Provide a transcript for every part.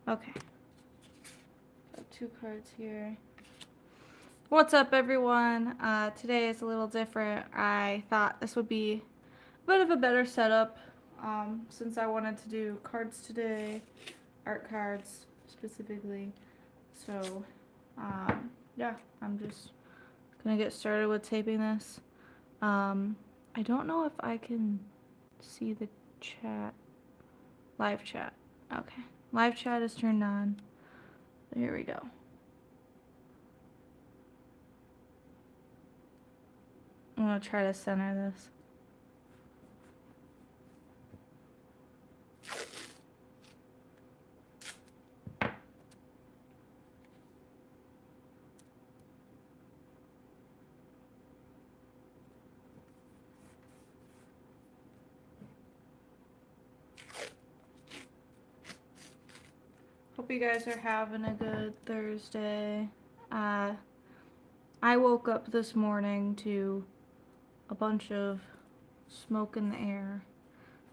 Okay. Got 2 cards here. What's up, everyone? Today is a little different. I thought this would be a bit of a better setup since I wanted to do cards today, art cards specifically. So, yeah, I'm just gonna get started with taping this. I don't know if I can see the chat. Live chat. Okay. Live chat is turned on. Here we go. I'm gonna try to center this. Hope you guys are having a good Thursday. I woke up this morning to a bunch of smoke in the air.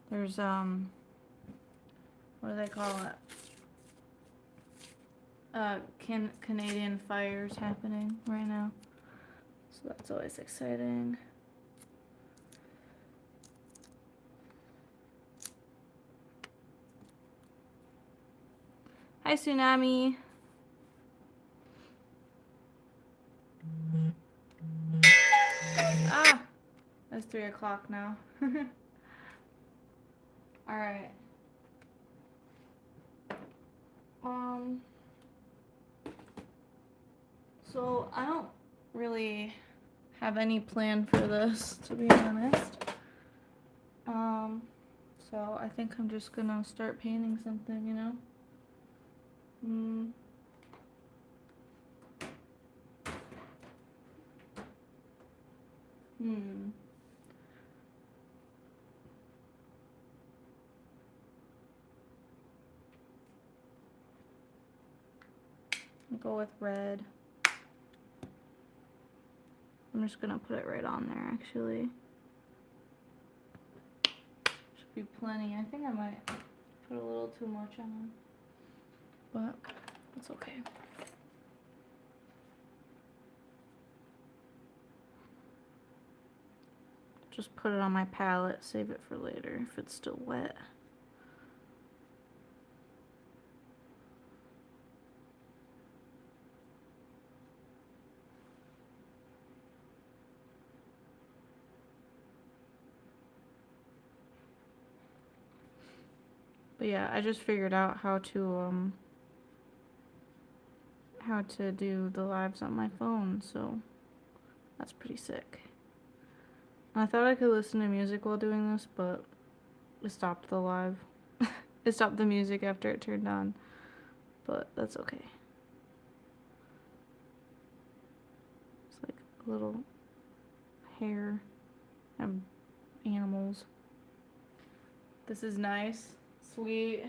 There's what do they call it? Canadian fires happening right now. So that's always exciting. Hi, Tsunami. Ah, it's 3 o'clock now. All right. So I don't really have any plan for this, to be honest. So I think I'm just gonna start painting something, you know? I'll go with red. I'm just gonna put it right on there, actually. Should be plenty. I think I might put a little too much on, but it's okay. Just put it on my palette, save it for later if it's still wet. But yeah, I just figured out how to do the lives on my phone, so that's pretty sick. I thought I could listen to music while doing this, but it stopped the live. It stopped the music after it turned on, but that's okay. It's like a little hair and animals. This is nice, sweet.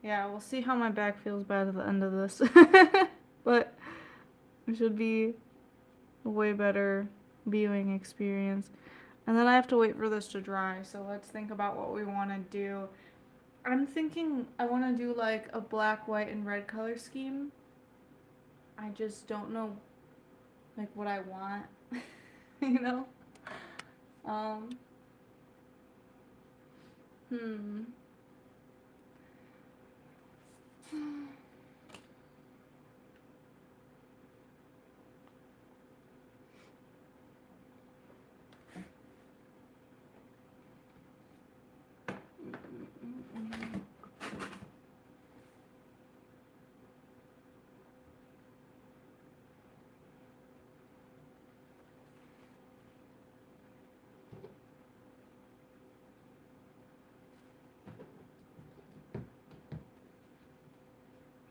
Yeah, we'll see how my back feels by the end of this. But it should be a way better viewing experience. And then I have to wait for this to dry, so let's think about what we want to do. I'm thinking I want to do like a black, white, and red color scheme. I just don't know like what I want, you know? Hmm.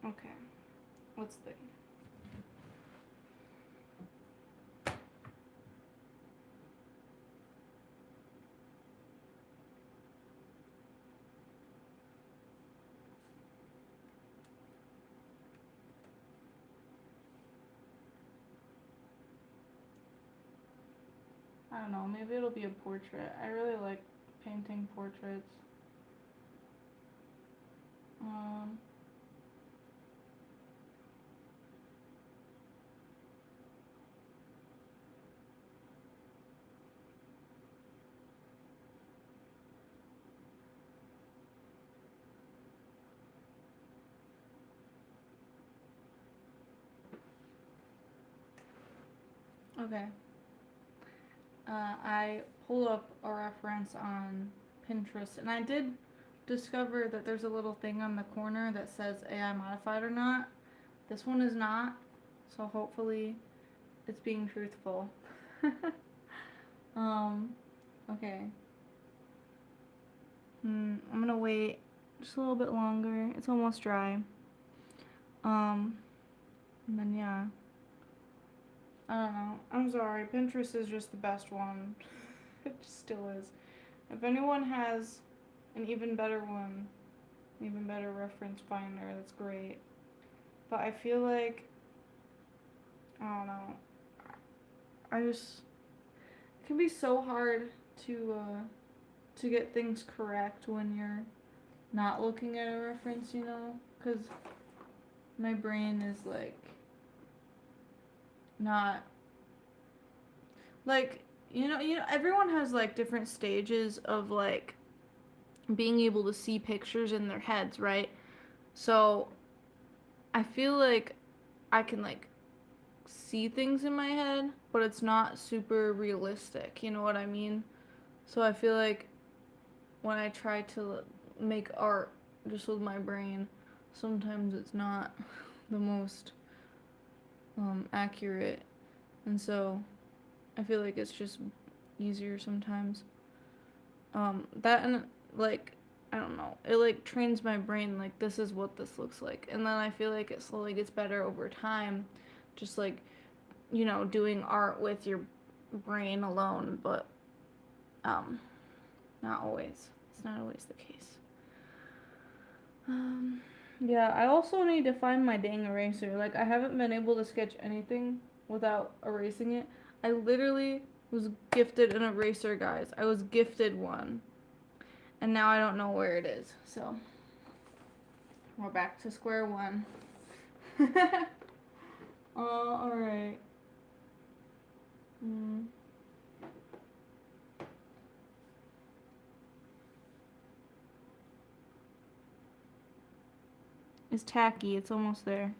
Okay, let's think. I don't know, maybe it'll be a portrait. I really like painting portraits. Okay. I pulled up a reference on Pinterest, and I did discover that there's a little thing on the corner that says AI modified or not. This one is not, so hopefully it's being truthful. Okay. I'm gonna wait just a little bit longer. It's almost dry. And then yeah. I don't know. I'm sorry. Pinterest is just the best one. It still is. If anyone has an even better one, even better reference finder, that's great. But I feel like, I don't know. It can be so hard to get things correct when you're not looking at a reference, you know? Because my brain is like, not, like, everyone has like different stages of like being able to see pictures in their heads, right? So I feel like I can like see things in my head, but it's not super realistic, you know what I mean? So I feel like when I try to make art just with my brain, sometimes it's not the most accurate, and so I feel like it's just easier sometimes. That and like, I don't know, it like trains my brain like this is what this looks like, and then I feel like it slowly gets better over time, just like, doing art with your brain alone, but not always. It's not always the case. Yeah, I also need to find my dang eraser. Like, I haven't been able to sketch anything without erasing it. I literally was gifted an eraser, guys. I was gifted one. And now I don't know where it is. So, we're back to square one. Alright. It's tacky. It's almost there.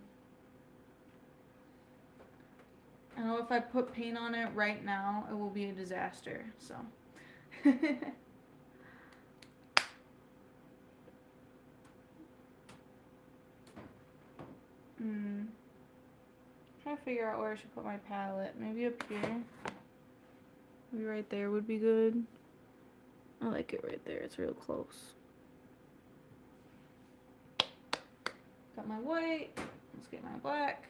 I know if I put paint on it right now, it will be a disaster. So. Trying to figure out where I should put my palette. Maybe up here. Maybe right there would be good. I like it right there. It's real close. Got my white. Let's get my black.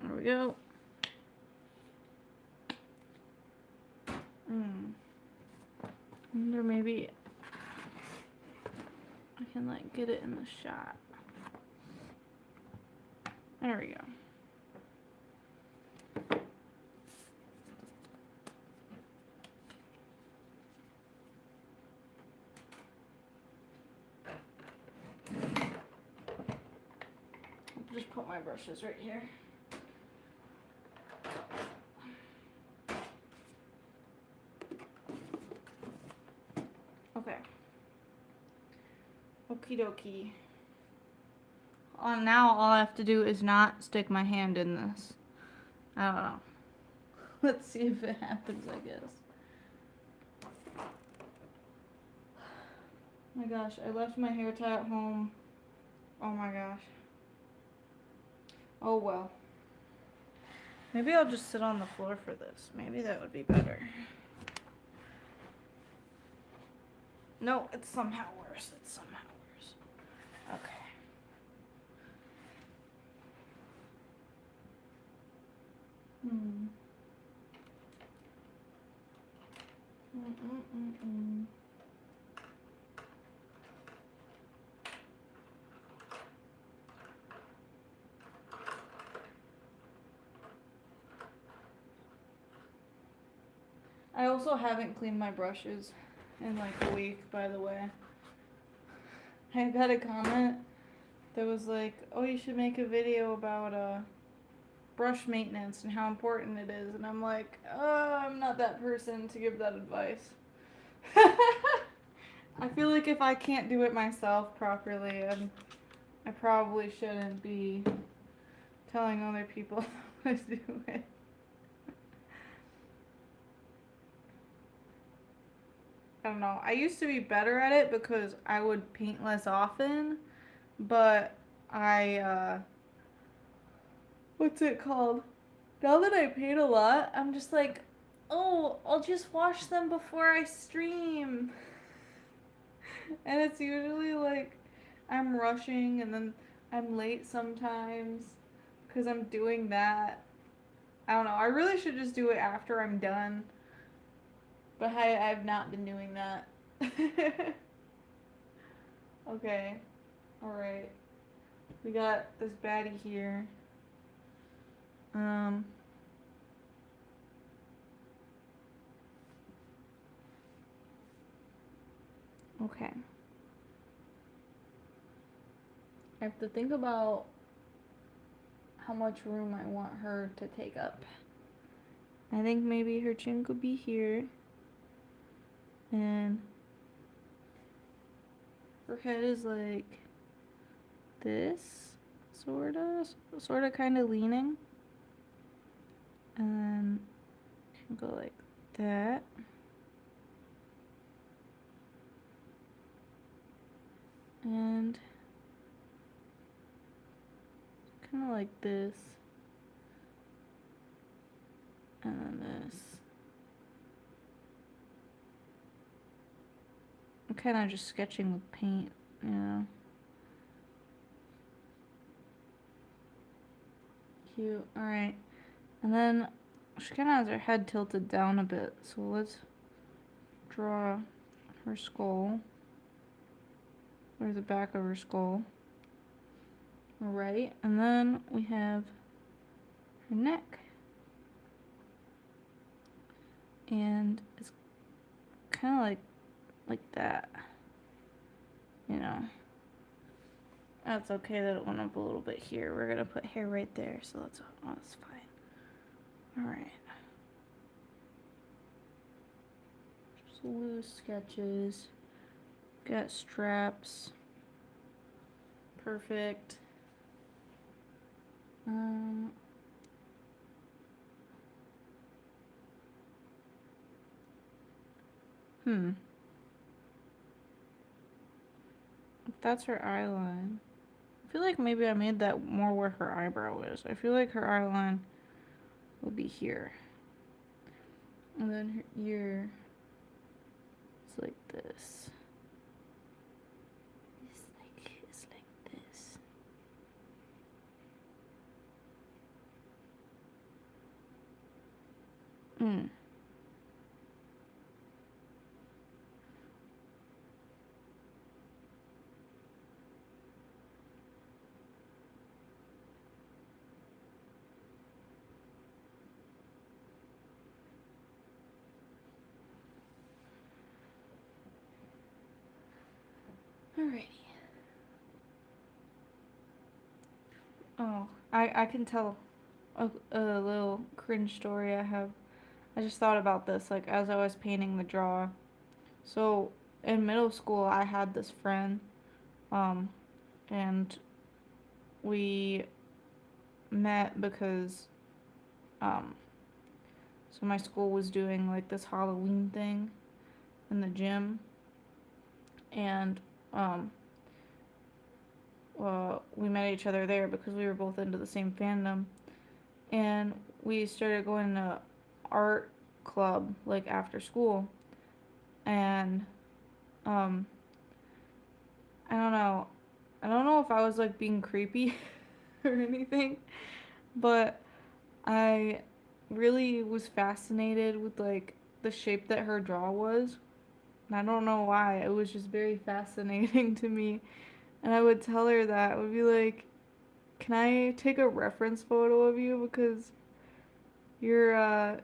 There we go. I wonder maybe I can like get it in the shot. There we go. I'll just put my brushes right here. Okay. Okie dokie. Now all I have to do is not stick my hand in this. I don't know. Let's see if it happens, I guess. Oh my gosh, I left my hair tie at home. Oh my gosh. Oh well. Maybe I'll just sit on the floor for this. Maybe that would be better. No, it's somehow worse. It's somehow worse. Okay. I also haven't cleaned my brushes in like a week, by the way. I got a comment that was like, oh, you should make a video about brush maintenance and how important it is. And I'm like, oh, I'm not that person to give that advice. I feel like if I can't do it myself properly, I probably shouldn't be telling other people how to do it. I don't know. I used to be better at it because I would paint less often, but what's it called? Now that I paint a lot, I'm just like, oh, I'll just wash them before I stream. And it's usually like I'm rushing and then I'm late sometimes because I'm doing that. I don't know. I really should just do it after I'm done. But I've not been doing that. Okay. Alright. We got this baddie here. Um. Okay. I have to think about how much room I want her to take up. I think maybe her chin could be here. And her head is like this, sorta kind of leaning. And then can go like that. And kind of like this. And then this. I'm kind of just sketching with paint, you know. Cute. Alright. And then she kind of has her head tilted down a bit. So let's draw her skull. Or the back of her skull. Alright. And then we have her neck. And it's kind of like that. You know. That's okay that it went up a little bit here. We're gonna put hair right there, so that's fine. Alright. Just loose sketches. Got straps. Perfect. If that's her eye line. I feel like maybe I made that more where her eyebrow is. I feel like her eye line will be here. And then her ear is like this. It's like this. Alrighty. Oh, I can tell a little cringe story I have. I just thought about this, like, as I was painting the draw. So, in middle school, I had this friend, um, and we met because, so my school was doing, like, this Halloween thing in the gym, and, well, we met each other there because we were both into the same fandom, and we started going to art club, like, after school, and, I don't know. I don't know if I was like being creepy or anything, but I really was fascinated with like the shape that her draw was. And I don't know why. It was just very fascinating to me. And I would tell her that. I would be like, "Can I take a reference photo of you because you're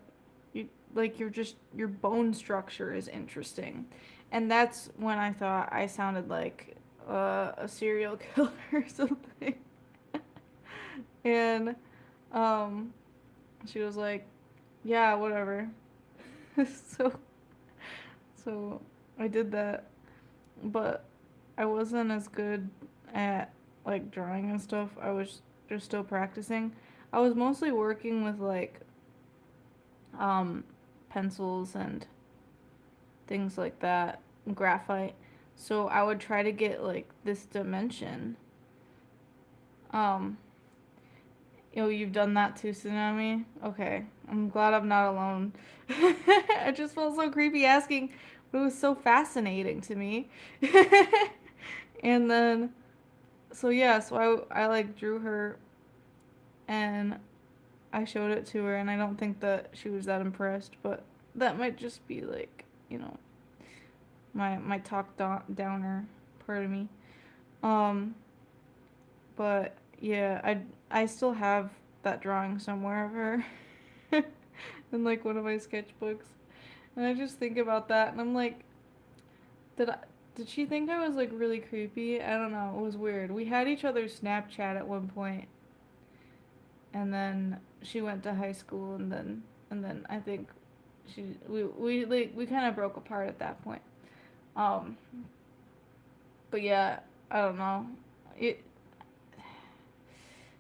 your bone structure is interesting." And that's when I thought I sounded like a serial killer or something. And um, she was like, "Yeah, whatever." so so I did that, but I wasn't as good at like drawing and stuff, I was just still practicing. I was mostly working with like um pencils and things like that, graphite. So I would try to get like this dimension. Um, you've done that too, Tsunami? Okay. I'm glad I'm not alone. I just felt so creepy asking, but it was so fascinating to me. And then, so yeah, so I like drew her and I showed it to her, and I don't think that she was that impressed, but that might just be like, my downer part of me. Um, but yeah, I still have that drawing somewhere of her in like one of my sketchbooks. And I just think about that and I'm like, did I did she think I was like really creepy? I don't know. It was weird. We had each other's Snapchat at one point, and then she went to high school, and then I think we kind of broke apart at that point. Um, but yeah, I don't know. It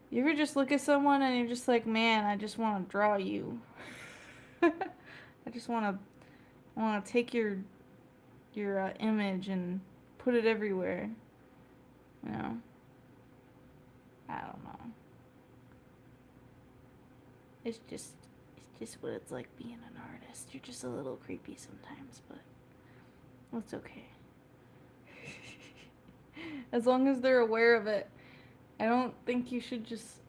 You ever just look at someone and you're just like, man, I just want to draw you. I just want to take your image and put it everywhere. You know, I don't know. It's just what it's like being an artist. You're just a little creepy sometimes, but it's okay. As long as they're aware of it. I don't think you should just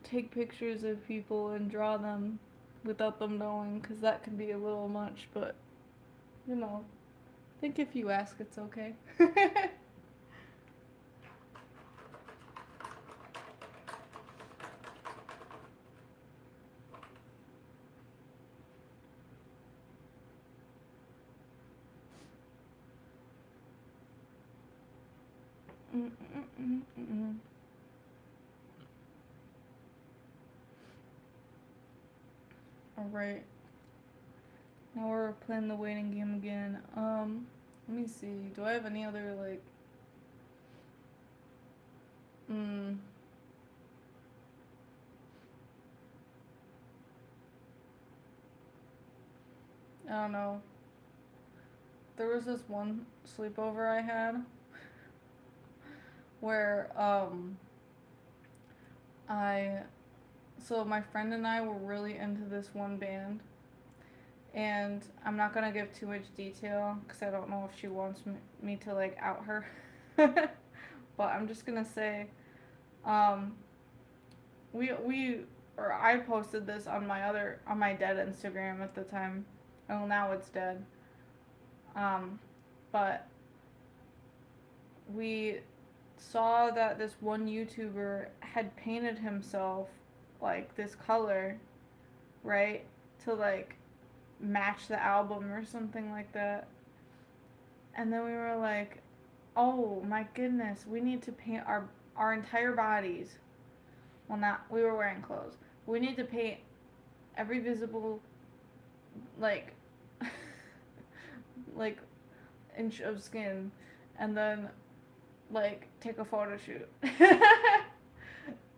take pictures of people and draw them without them knowing, because that can be a little much, but I think if you ask, it's okay. Alright, now we're playing the waiting game again. Let me see. Do I have any other, like, I don't know. There was this one sleepover I had where, I, so my friend and I were really into this one band, and I'm not gonna give too much detail because I don't know if she wants me to, like, out her. But I'm just gonna say, um, or I posted this on my dead Instagram at the time. Well, now it's dead. Um, but we saw that this one YouTuber had painted himself like this color, right? To like match the album or something like that. And then we were like, "Oh my goodness, we need to paint our entire bodies." Well, not we were wearing clothes. We need to paint every visible like like inch of skin, and then like take a photo shoot.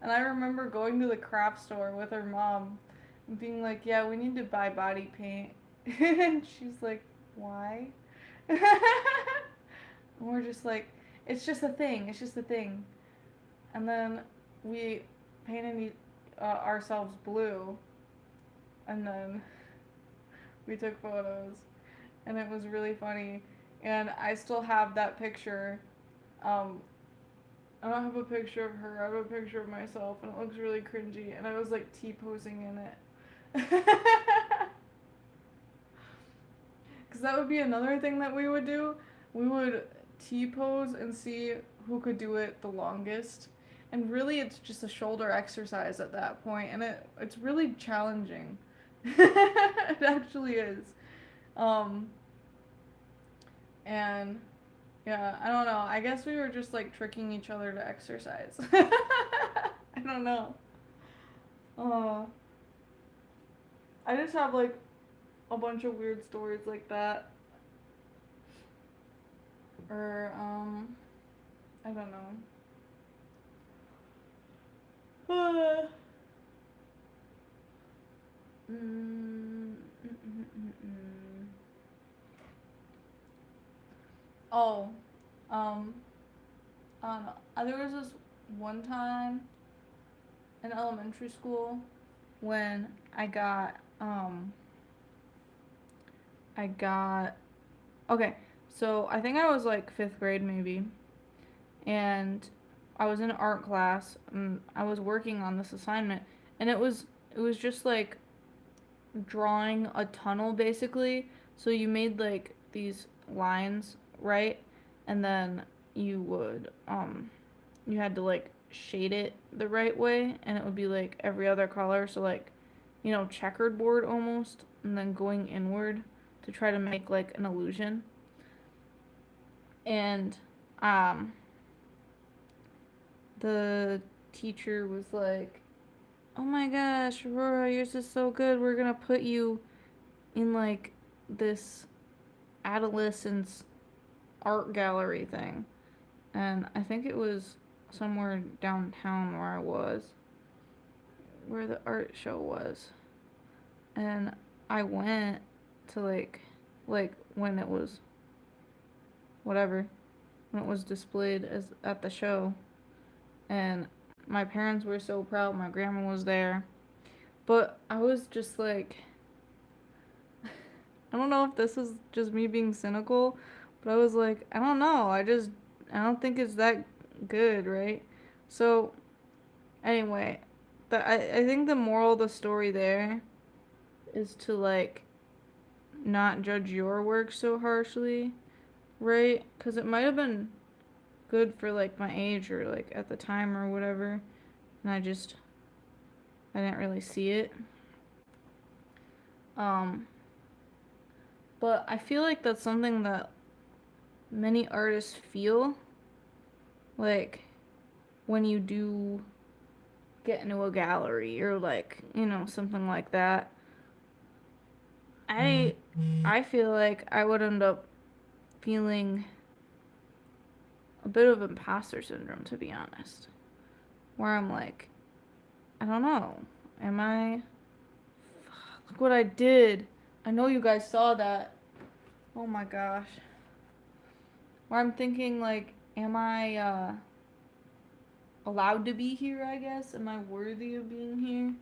And I remember going to the craft store with her mom and being like, "Yeah, we need to buy body paint." And she's like, "Why?" And we're just like, "It's just a thing. It's just a thing." And then we painted ourselves blue, and then we took photos, and it was really funny. And I still have that picture. Um, I don't have a picture of her. I have a picture of myself, and it looks really cringy. And I was like T-posing in it. Because that would be another thing that we would do. We would T-pose and see who could do it the longest. And really, it's just a shoulder exercise at that point, and it's really challenging. It actually is. Um, and yeah, I don't know. I guess we were just like tricking each other to exercise. I don't know. Uh, I just have like a bunch of weird stories like that. Or I don't know. Uh, mm, mm, mm, mm, mm. Oh, um, I don't know. There was this one time in elementary school when I got, okay, so I think I was like fifth grade maybe, and I was in art class, and I was working on this assignment, and it was just like drawing a tunnel basically. So you made like these lines, right? And then you had to like shade it the right way, and it would be like every other color, so like, checkered board almost, and then going inward to try to make like an illusion. And um the teacher was like, "Oh my gosh, Aurora, yours is so good. We're gonna put you in like this adolescence art gallery thing." And I think it was somewhere downtown where the art show was. And I went to like when it was whatever, when it was displayed as at the show, and my parents were so proud. My grandma was there. But I was just like, I don't know if this is just me being cynical, but I was like, I don't know. I don't think it's that good, right? So, anyway, I think the moral of the story there is to, like, not judge your work so harshly, right? Because it might have been good for, like, my age or, like, at the time or whatever, and I didn't really see it. Um, but I feel like that's something that many artists feel, like, when you do get into a gallery or, like, something like that. I feel like I would end up feeling a bit of imposter syndrome, to be honest, where I'm like, I don't know, am I, look what I did, I know you guys saw that, oh my gosh, where I'm thinking like, am I allowed to be here, I guess, am I worthy of being here?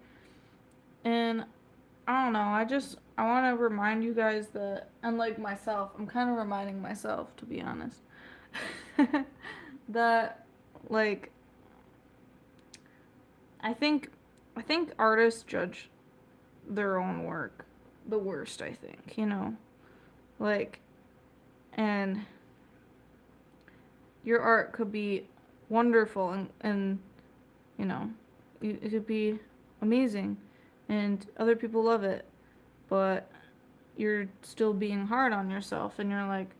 And I don't know, I want to remind you guys that, and like myself, I'm kind of reminding myself, to be honest, that, like, I think I think artists judge their own work the worst, I think, Like, and your art could be wonderful, and you know, it could be amazing and other people love it, but you're still being hard on yourself, and you're like,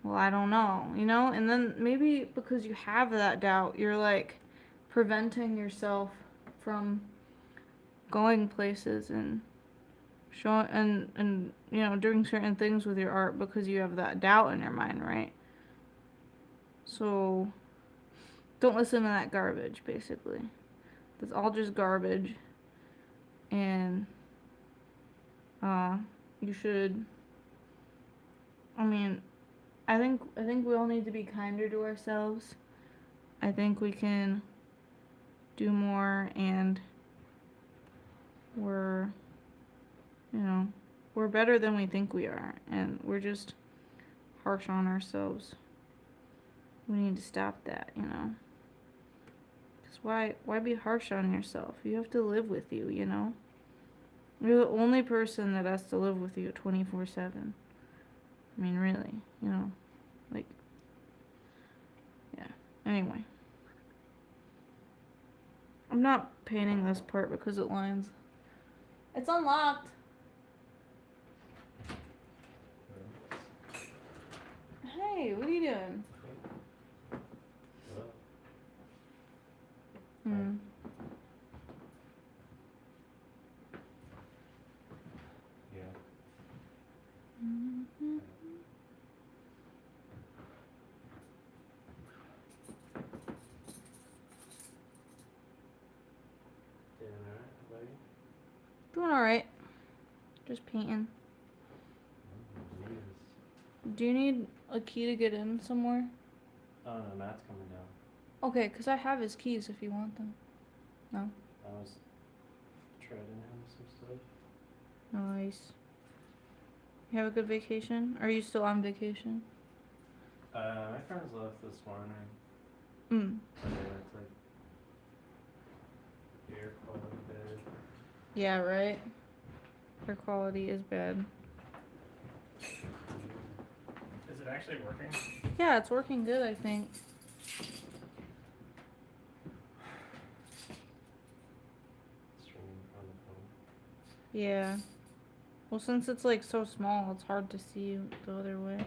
well, I don't know, And then maybe because you have that doubt, you're like preventing yourself from going places and showing and doing certain things with your art because you have that doubt in your mind, right? So don't listen to that garbage, basically. That's all just garbage, and uh you should, I mean, I think we all need to be kinder to ourselves. I think we can do more, and we're you know we're better than we think we are, and we're just harsh on ourselves. We need to stop that. Because why be harsh on yourself? You have to live with you. You're the only person that has to live with you 24/7. I mean, really. Like, yeah. Anyway, I'm not painting this part because it lines. It's unlocked. Hey, what are you doing? Hmm. Mm-hmm. Doing alright. Just painting. Do you need a key to get in somewhere? Oh no, Matt's coming down. Okay, because I have his keys if you want them. No? I was trading him some stuff. Nice. You have a good vacation? Are you still on vacation? My friends left this morning. So yeah, it's like air quality bad. Yeah, right? Air quality is bad. Is it actually working? Yeah, it's working good, I think. Streaming on the phone. Yeah. Well, since it's like so small, it's hard to see the other way.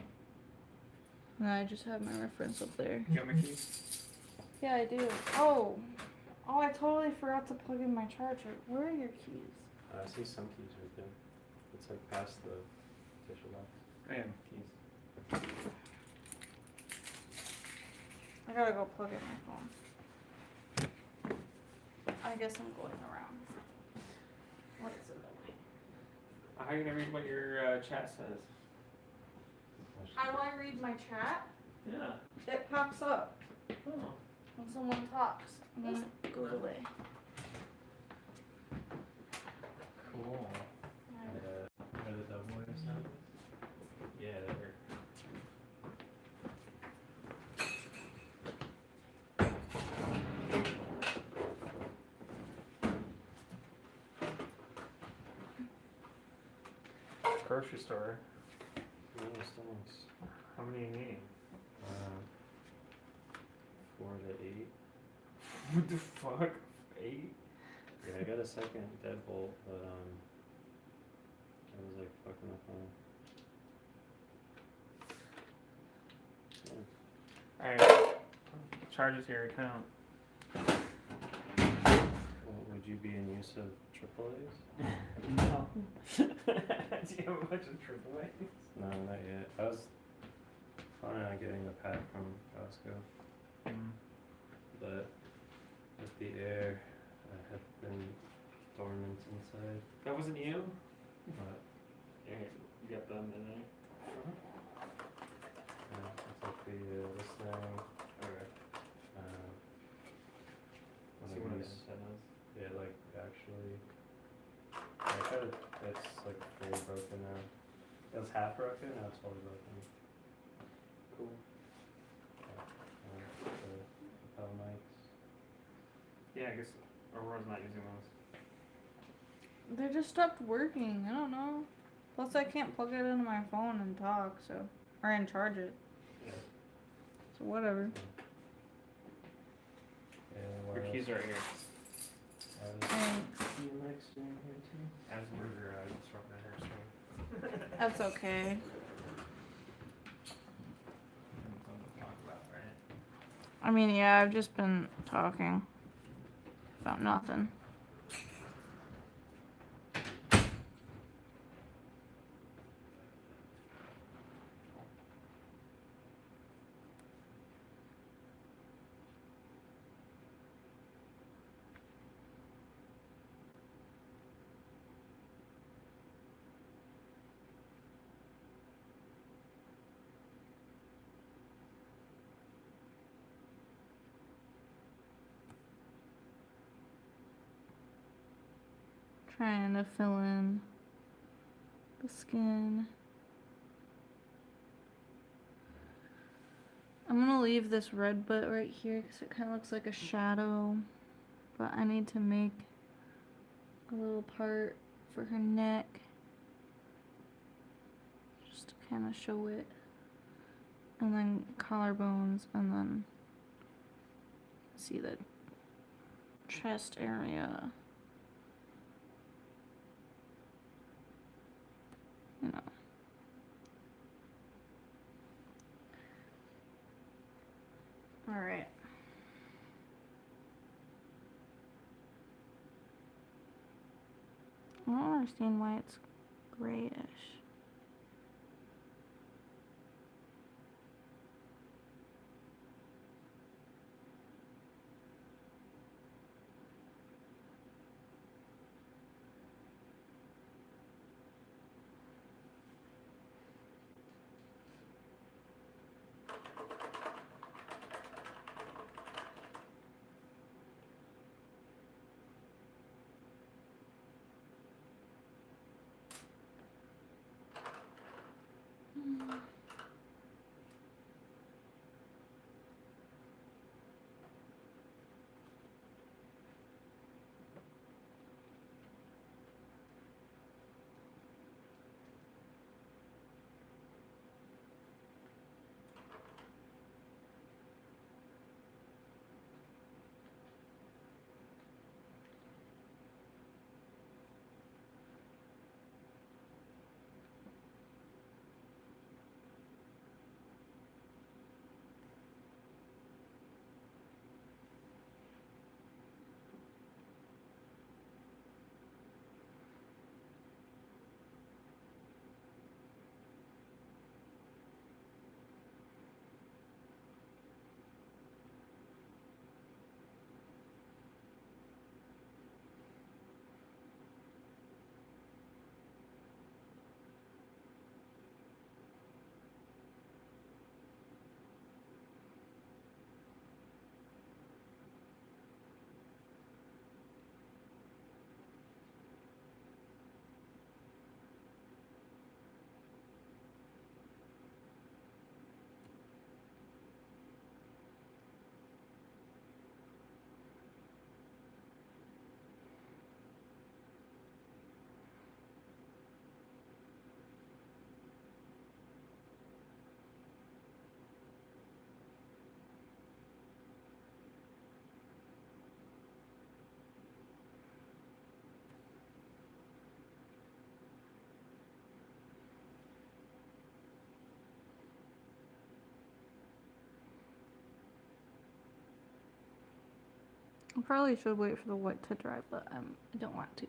And I just have my reference up there. You got my keys? Yeah, I do. Oh, I totally forgot to plug in my charger. Where are your keys? I see some keys right there. It's like past the tissue box. And keys. I gotta go plug in my phone. I guess I'm going around. What is it? How are you gonna read what your chat says? How do I read my chat? Yeah. It pops up Oh. when someone talks, and then it goes away. Cool. Are the double wave sound? Yeah, they're. Grocery store. Nice, thanks. How many are you needing? 4 to 8. What the fuck? 8? Yeah, I got a second deadbolt, but I was like fucking up on. Yeah. Alright. Charges your account. Well, would you be in use of AAAs? No. Do you have a bunch of AAAs? No, not yet. I was planning on getting a pack from Costco. But with the air, I have been dormant inside. That wasn't you? What? Yeah, you got them, didn't you? Yeah, it's like the listening. Alright. See what it is. Yeah, like actually. I tried to, it's like very broken now. It was half broken, now it's fully broken. Cool. The lapel mics. Yeah, I guess Aurora's not using those. They just stopped working. I don't know. Plus, I can't plug it into my phone and talk, so. Or and charge it. Yeah. So, whatever. Yeah, your keys are here. Thanks. You like staying here too? As a burger, I just from my hair swing. That's okay. I mean, yeah, I've just been talking about nothing. Trying to fill in the skin. I'm gonna leave this red bit right here because it kind of looks like a shadow, but I need to make a little part for her neck just to kind of show it, and then collarbones, and then see the chest area. You know. All right. I don't understand why it's grayish. I probably should wait for the white to dry, but I don't want to.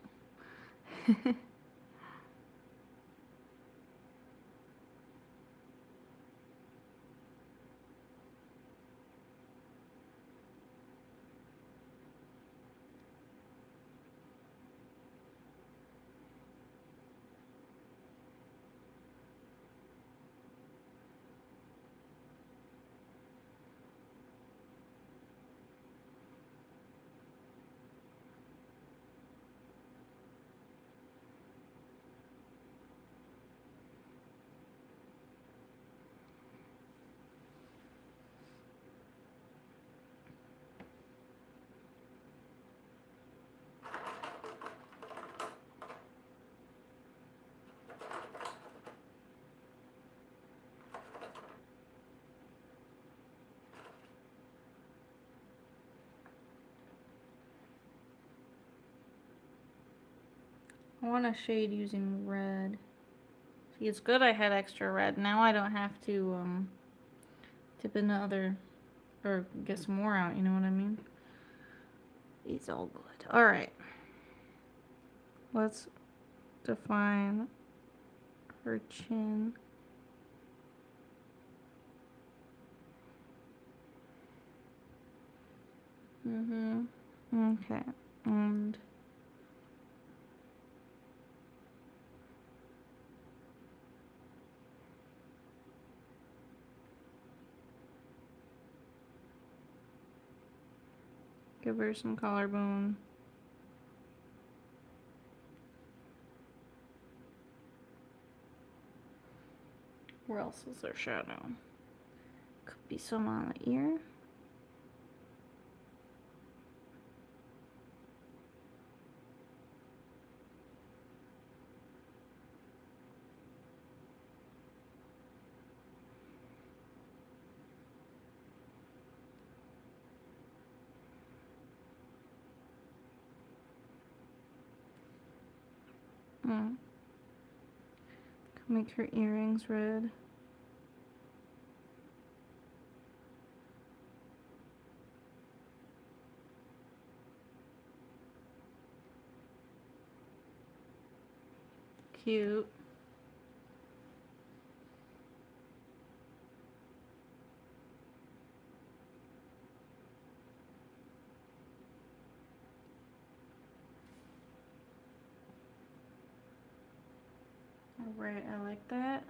I want to shade using red. See, it's good I had extra red. Now I don't have to dip into other, or get some more out, you know what I mean? It's all good. Alright. Let's define her chin. Okay. And give her some collarbone. Where else is there shadow? Could be some on the ear. Could make her earrings red. Cute. Alright, I like that.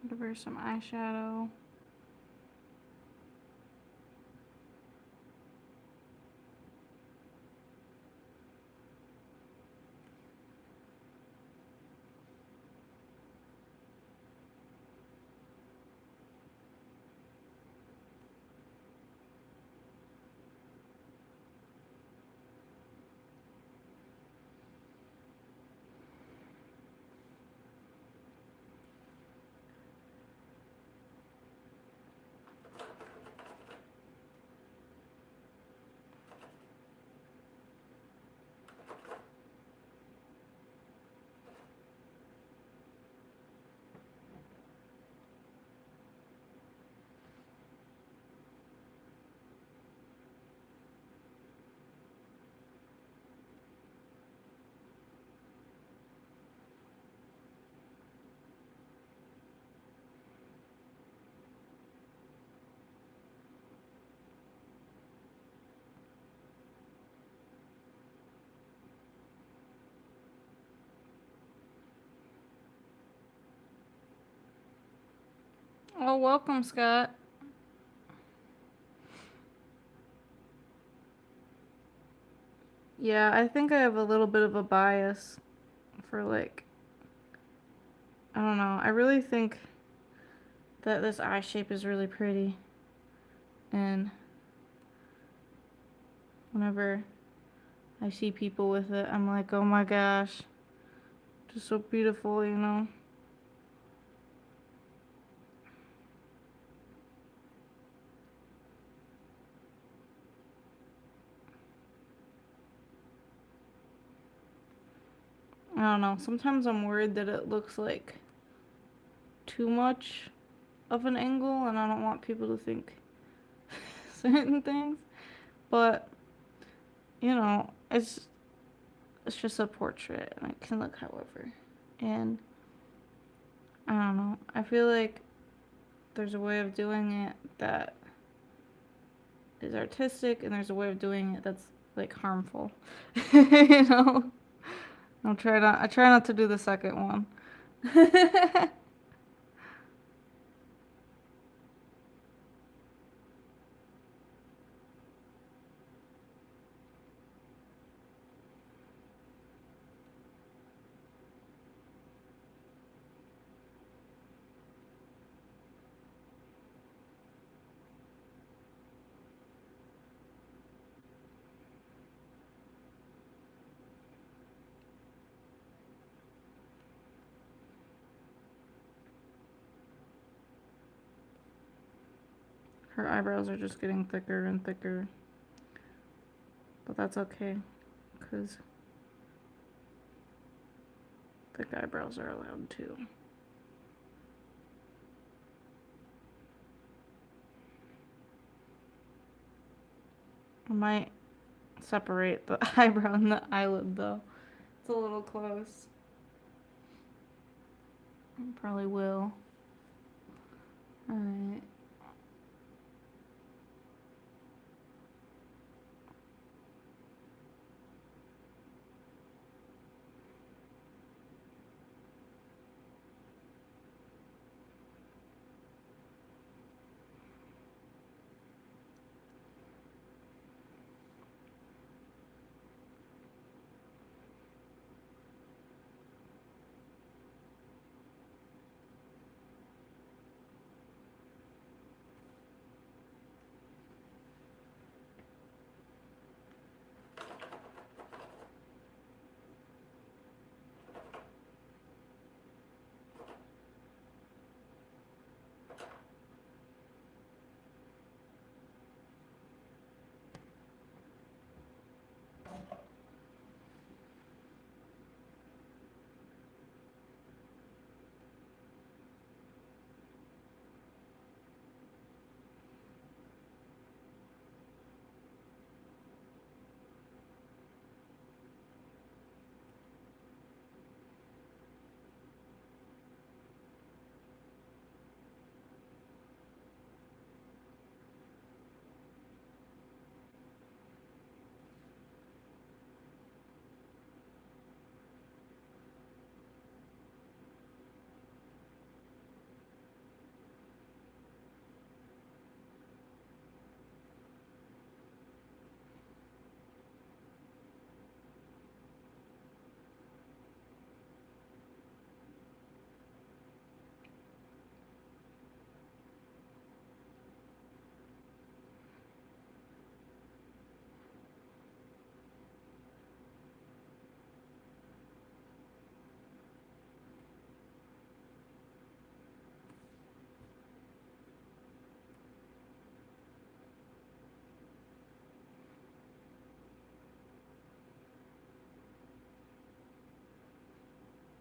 Give her some eyeshadow. Oh, welcome, Scott. Yeah, I think I have a little bit of a bias for like, I don't know. I really think that this eye shape is really pretty. And whenever I see people with it, I'm like, oh my gosh, just so beautiful, you know? I don't know. Sometimes I'm worried that it looks like too much of an angle, and I don't want people to think certain things. But, you know, it's just a portrait, and it can look however. And I don't know. I feel like there's a way of doing it that is artistic, and there's a way of doing it that's like harmful. You know? I try not to do the second one. Her eyebrows are just getting thicker and thicker. But that's okay, because thick eyebrows are allowed too. I might separate the eyebrow and the eyelid though. It's a little close. I probably will. Alright.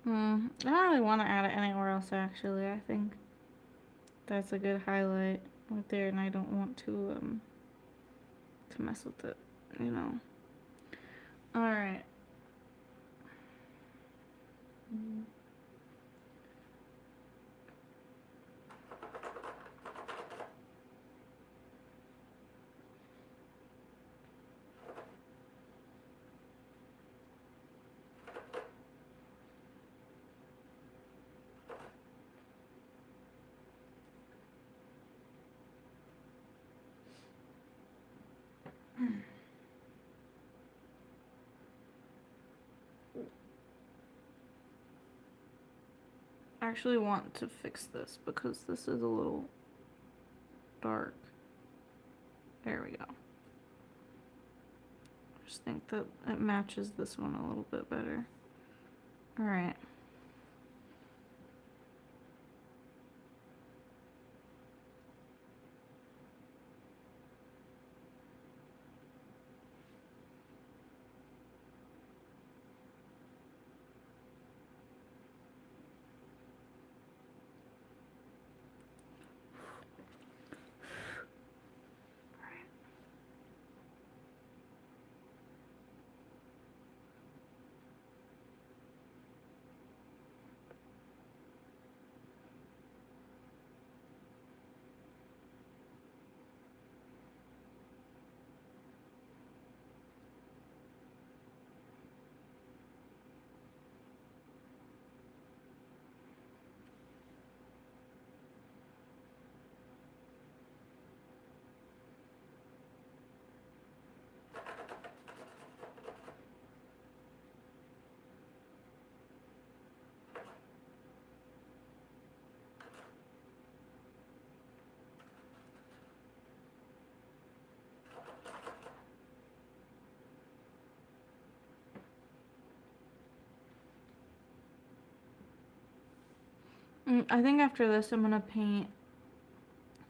I don't really want to add it anywhere else, actually. I think that's a good highlight right there, and I don't want to mess with it, you know. Alright. I actually want to fix this because this is a little dark. There we go. I just think that it matches this one a little bit better. Alright. I think after this I'm gonna paint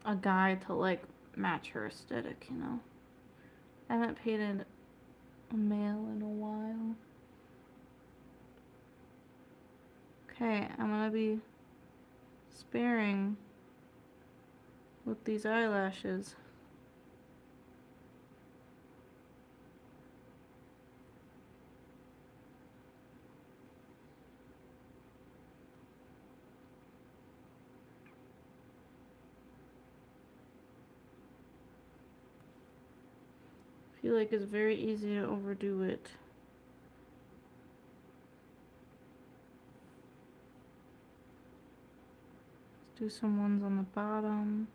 a guy to like match her aesthetic, you know. I haven't painted a male in a while. Okay, I'm gonna be sparing with these eyelashes. I feel like it's very easy to overdo it. Let's do some ones on the bottom.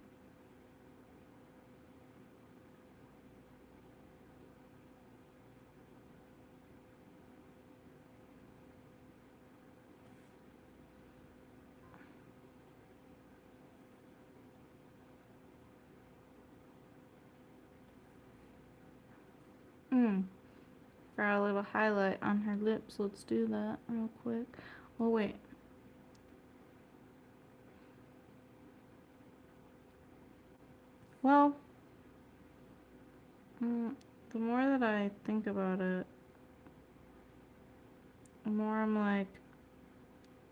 For a little highlight on her lips, let's do that real quick. Oh wait. Well, the more that I think about it, the more I'm like,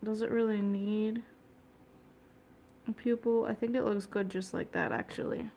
does it really need a pupil? I think it looks good just like that, actually.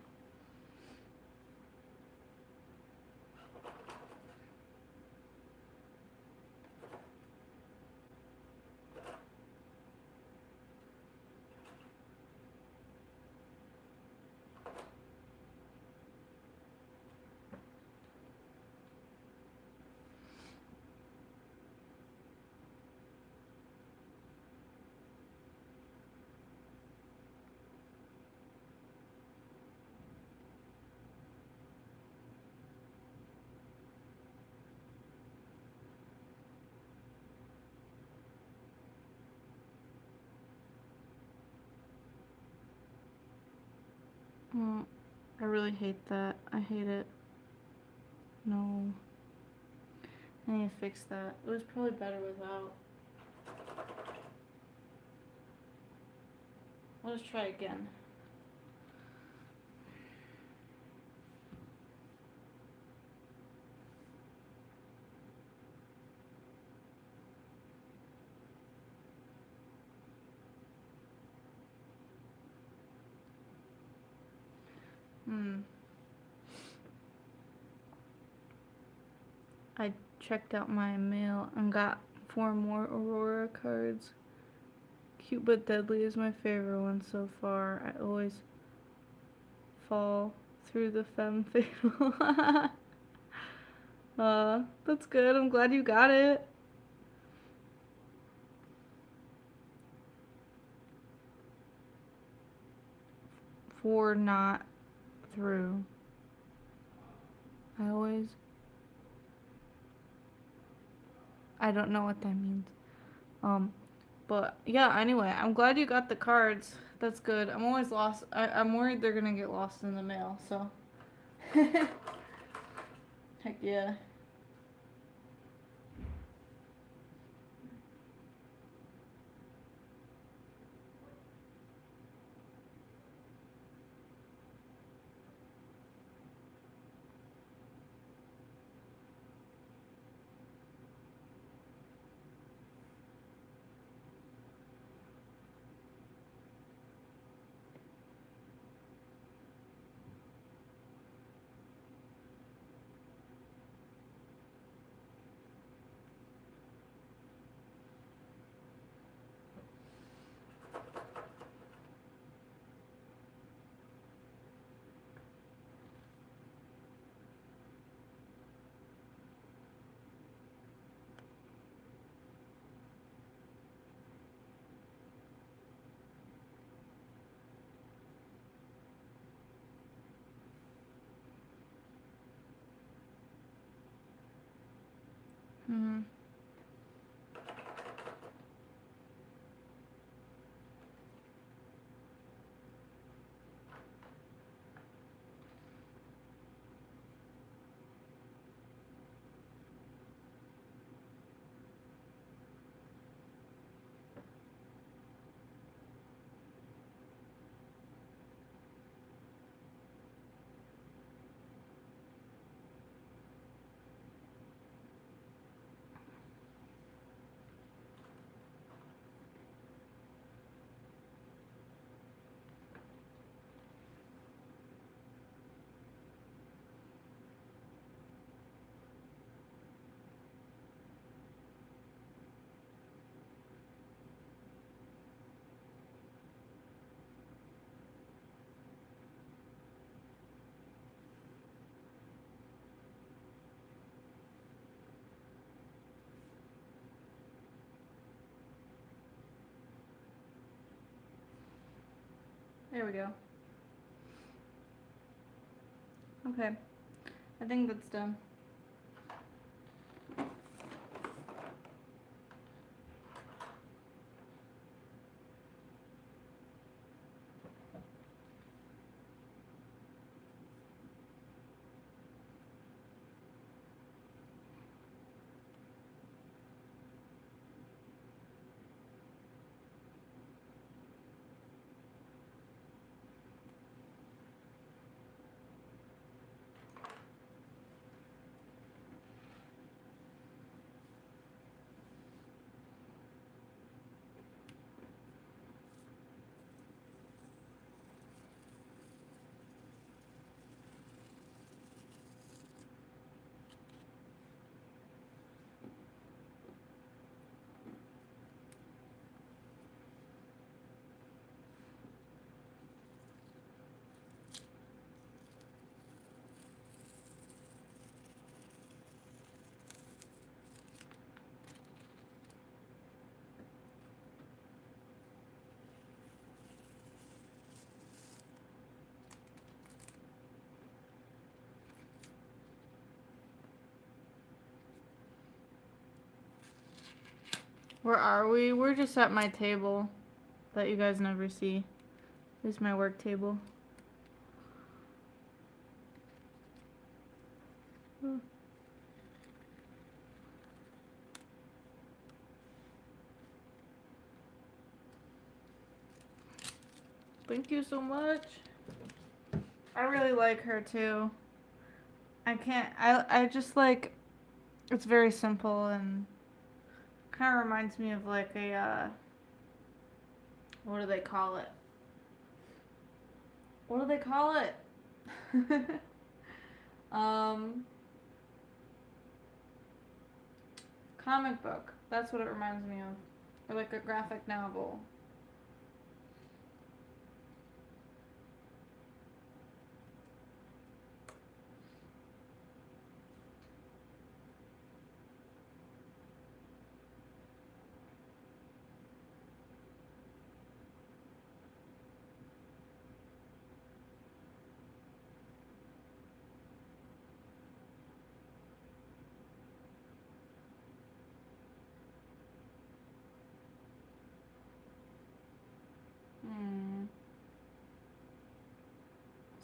I really hate that. I hate it. No. I need to fix that. It was probably better without. I'll just try again. I checked out my mail and got 4 more Aurora cards. Cute but Deadly is my favorite one so far. I always fall through the femme fatal. That's good. I'm glad you got it. For not through. I don't know what that means. But yeah, anyway, I'm glad you got the cards. That's good. I'm always lost. I'm worried they're gonna get lost in the mail, so. Heck yeah. Hmm. There we go. Okay. I think that's done. Where are we? We're just at my table that you guys never see. This is my work table. Thank you so much. I really like her too. I just like, it's very simple and kind of reminds me of like a, what do they call it? What do they call it? Comic book. That's what it reminds me of. Or like a graphic novel.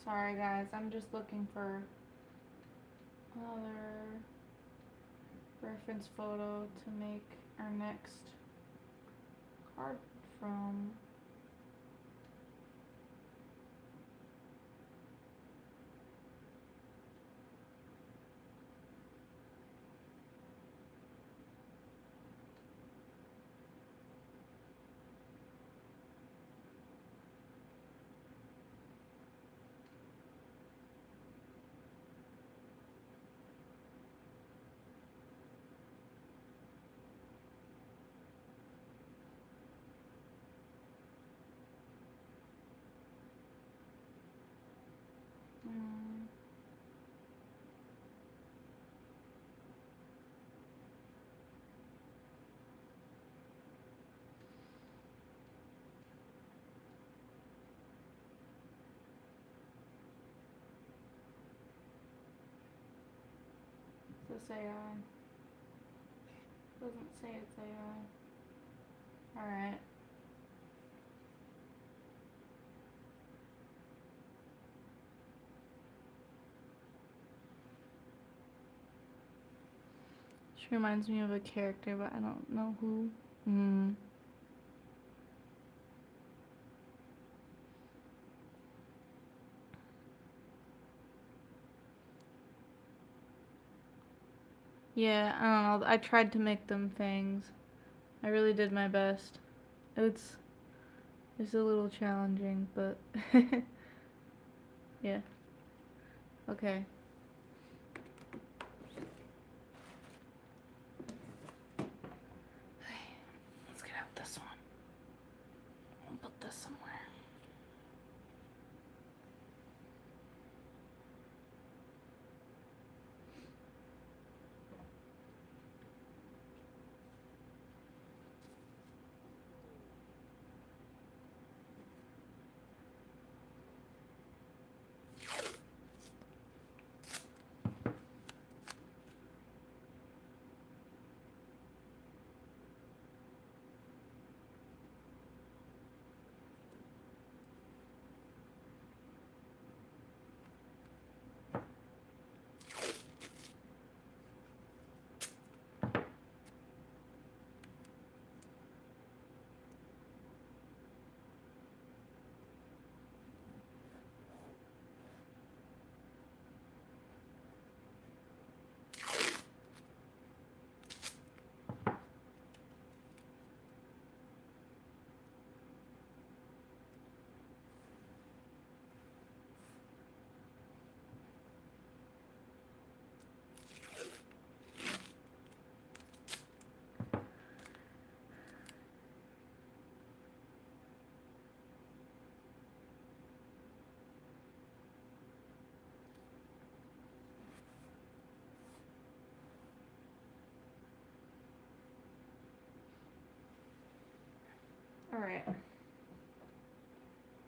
Sorry guys, I'm just looking for another reference photo to make our next card from. Is this AI? Doesn't say it's AI. Alright. She reminds me of a character, but I don't know who. Yeah, I don't know. I tried to make them fangs. I really did my best. It's a little challenging, but yeah. Okay. Let's get out this one. I'll put this somewhere. Alright.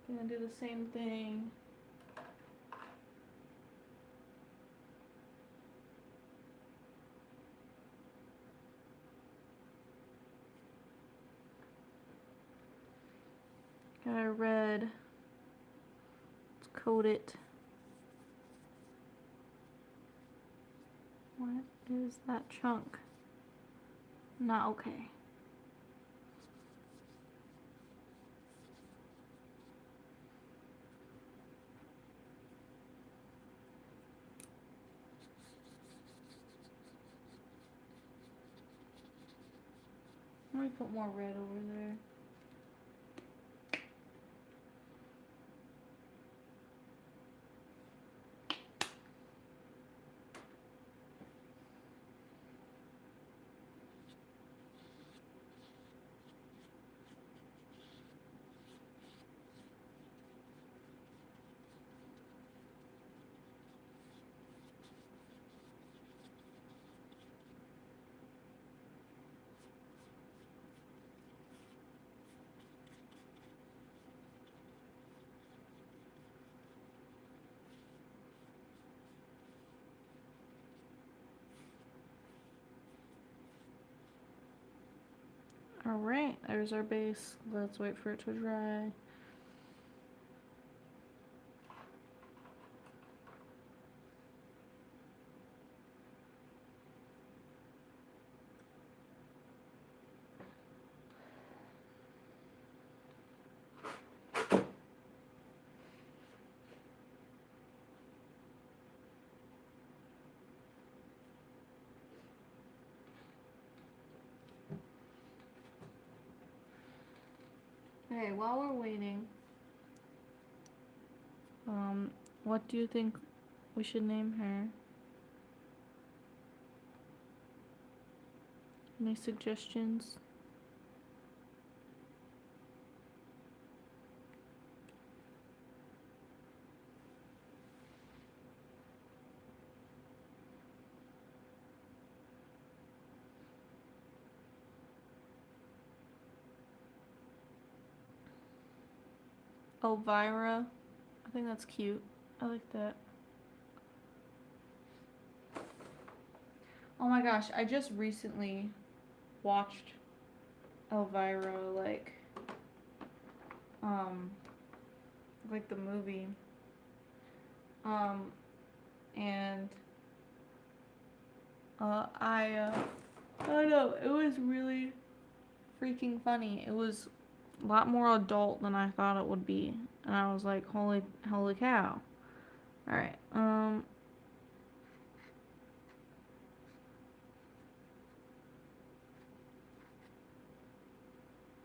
Gonna do the same thing. Got a red. Let's coat it. What is that chunk? Not okay. Let me put more red over there. Alright, there's our base. Let's wait for it to dry. Okay, while we're waiting, what do you think we should name her? Any suggestions? Elvira. I think that's cute. I like that. Oh my gosh, I just recently watched Elvira, like the movie. And I don't know, it was really freaking funny. It was a lot more adult than I thought it would be. And I was like, holy cow. Alright,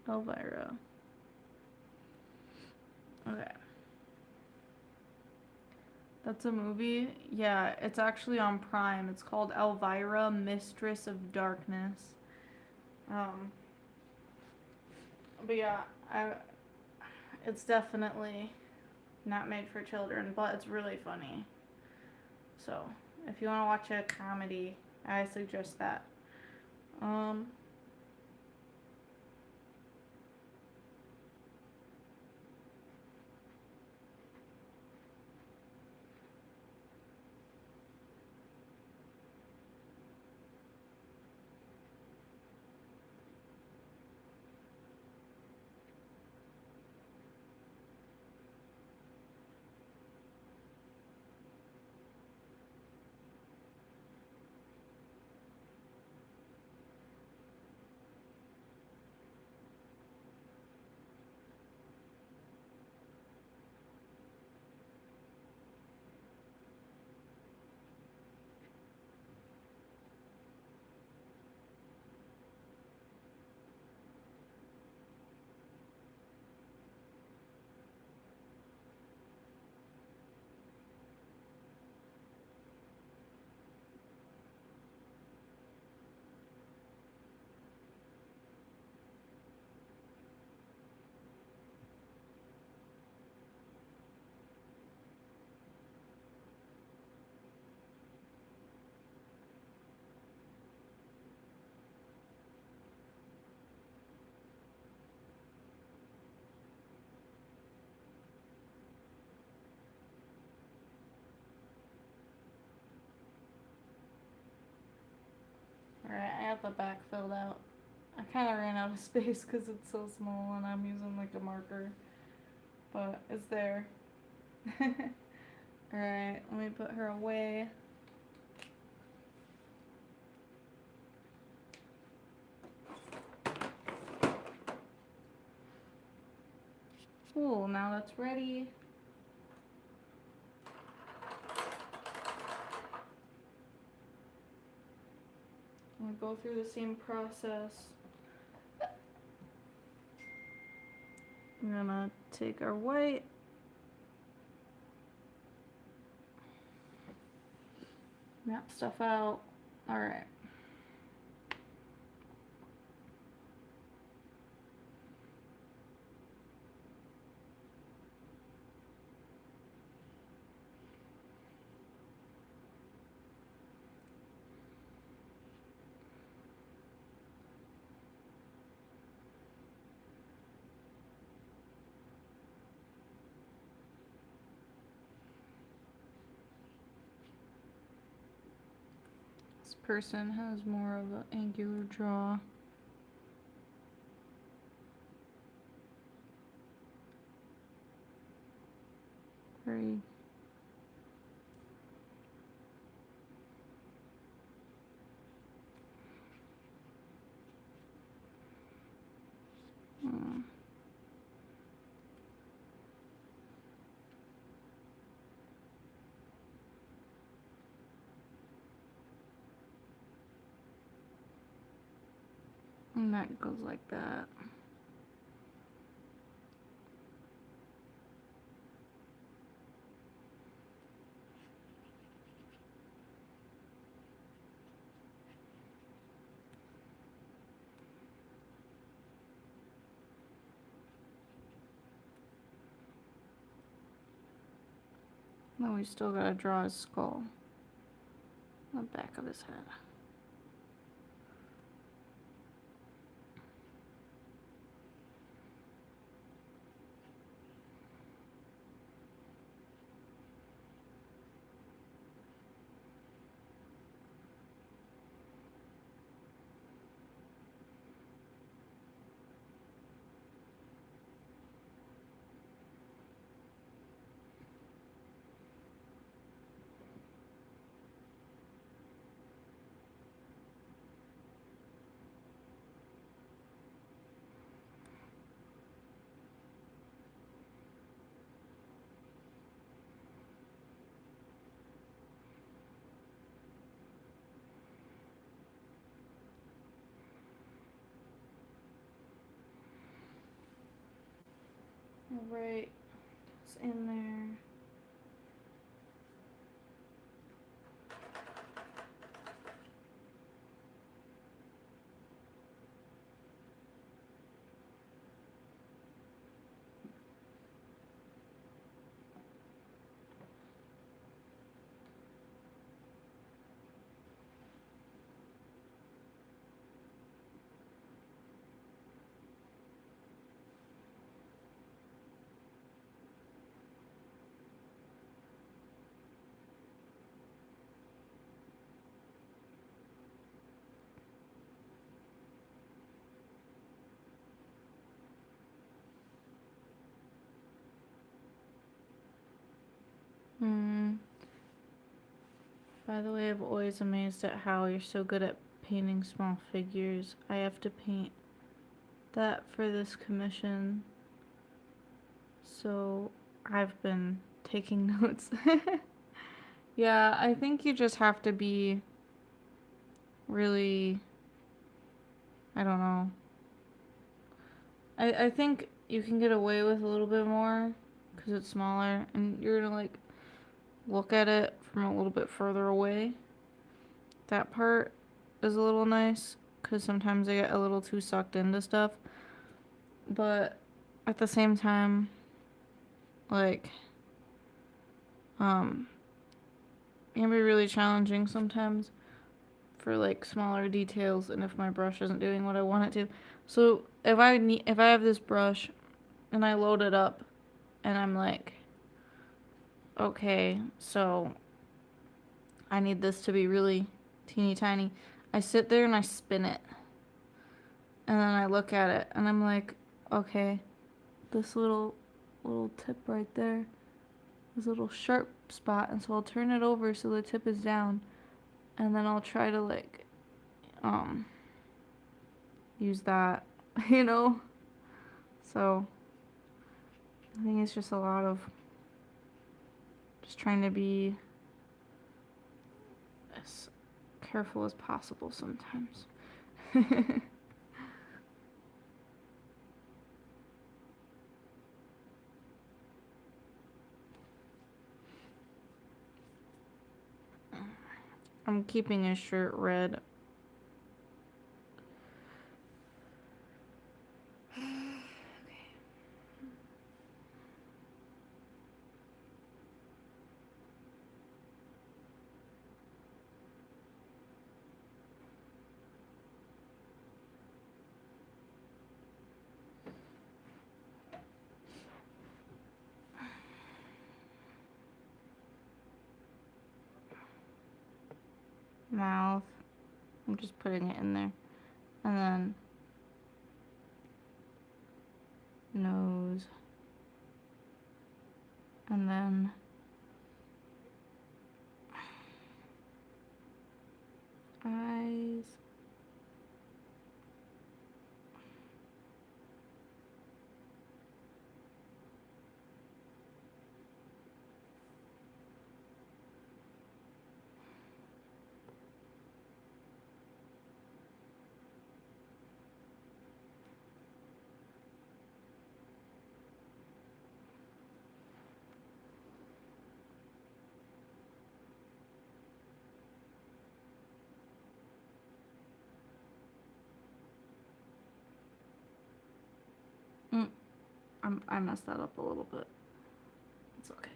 Elvira. Okay. That's a movie? Yeah, it's actually on Prime. It's called Elvira, Mistress of Darkness. But yeah, it's definitely not made for children, but it's really funny. So, if you want to watch a comedy, I suggest that. Alright, I have the back filled out. I kind of ran out of space because it's so small and I'm using like a marker. But it's there. Alright, let me put her away. Cool, now that's ready. I'm gonna go through the same process. I'm gonna take our white. Map stuff out. Alright. This person has more of an angular jaw. Very. And that goes like that. Then we still gotta draw his skull. The back of his head. Alright, it's in there. By the way, I'm always amazed at how you're so good at painting small figures. I have to paint that for this commission. So I've been taking notes. Yeah, I think you just have to be really, I don't know. I think you can get away with a little bit more because it's smaller and you're gonna like look at it from a little bit further away. That part is a little nice because sometimes I get a little too sucked into stuff. But at the same time, like, it can be really challenging sometimes for like smaller details and if my brush isn't doing what I want it to. So if I have this brush and I load it up and I'm like, okay, so I need this to be really teeny tiny. I sit there and I spin it. And then I look at it and I'm like, okay, this little tip right there, this little sharp spot, and so I'll turn it over so the tip is down, and then I'll try to like use that, you know. So I think it's just a lot of just trying to be as careful as possible sometimes. I'm keeping his shirt red. Mouth. I'm just putting it in there. And then nose. And then eyes. I messed that up a little bit. It's okay.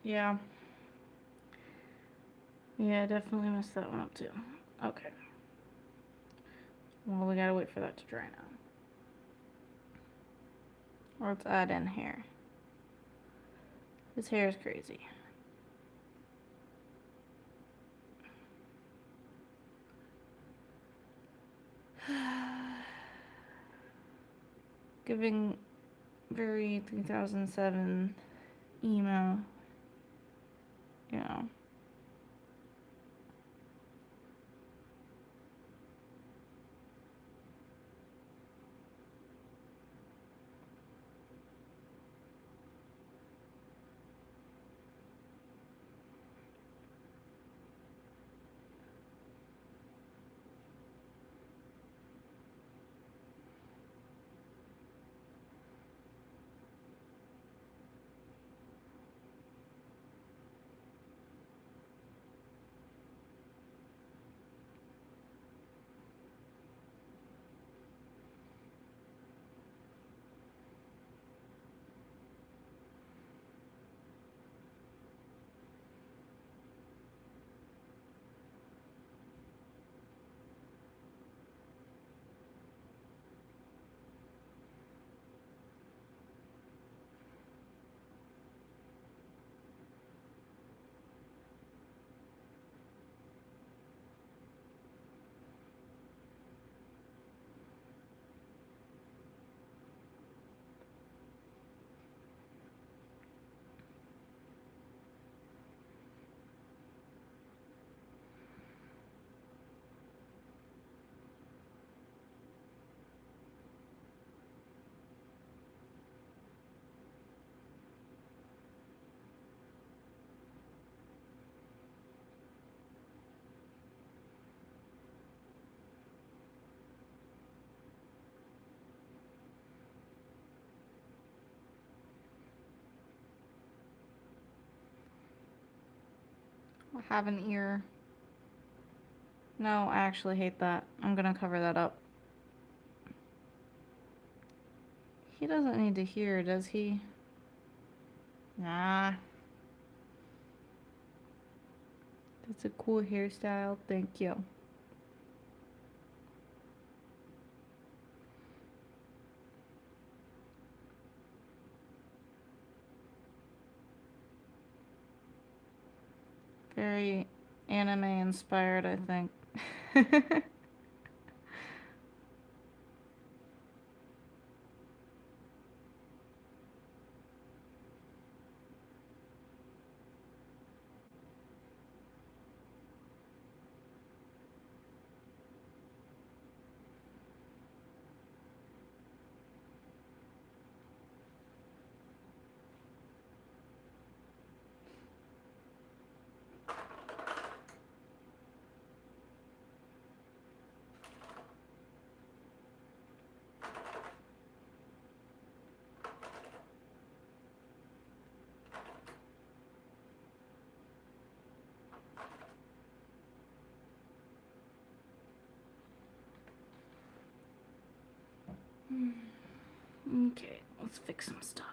Yeah. Yeah, I definitely messed that one up too. Okay. Well, we gotta wait for that to dry now. Let's add in hair. His hair is crazy. Giving very 2007 emo, you know. I have an ear. No, I actually hate that. I'm gonna cover that up. He doesn't need to hear, does he? Nah. That's a cool hairstyle. Thank you. Very anime inspired, I think. Let's fix some stuff.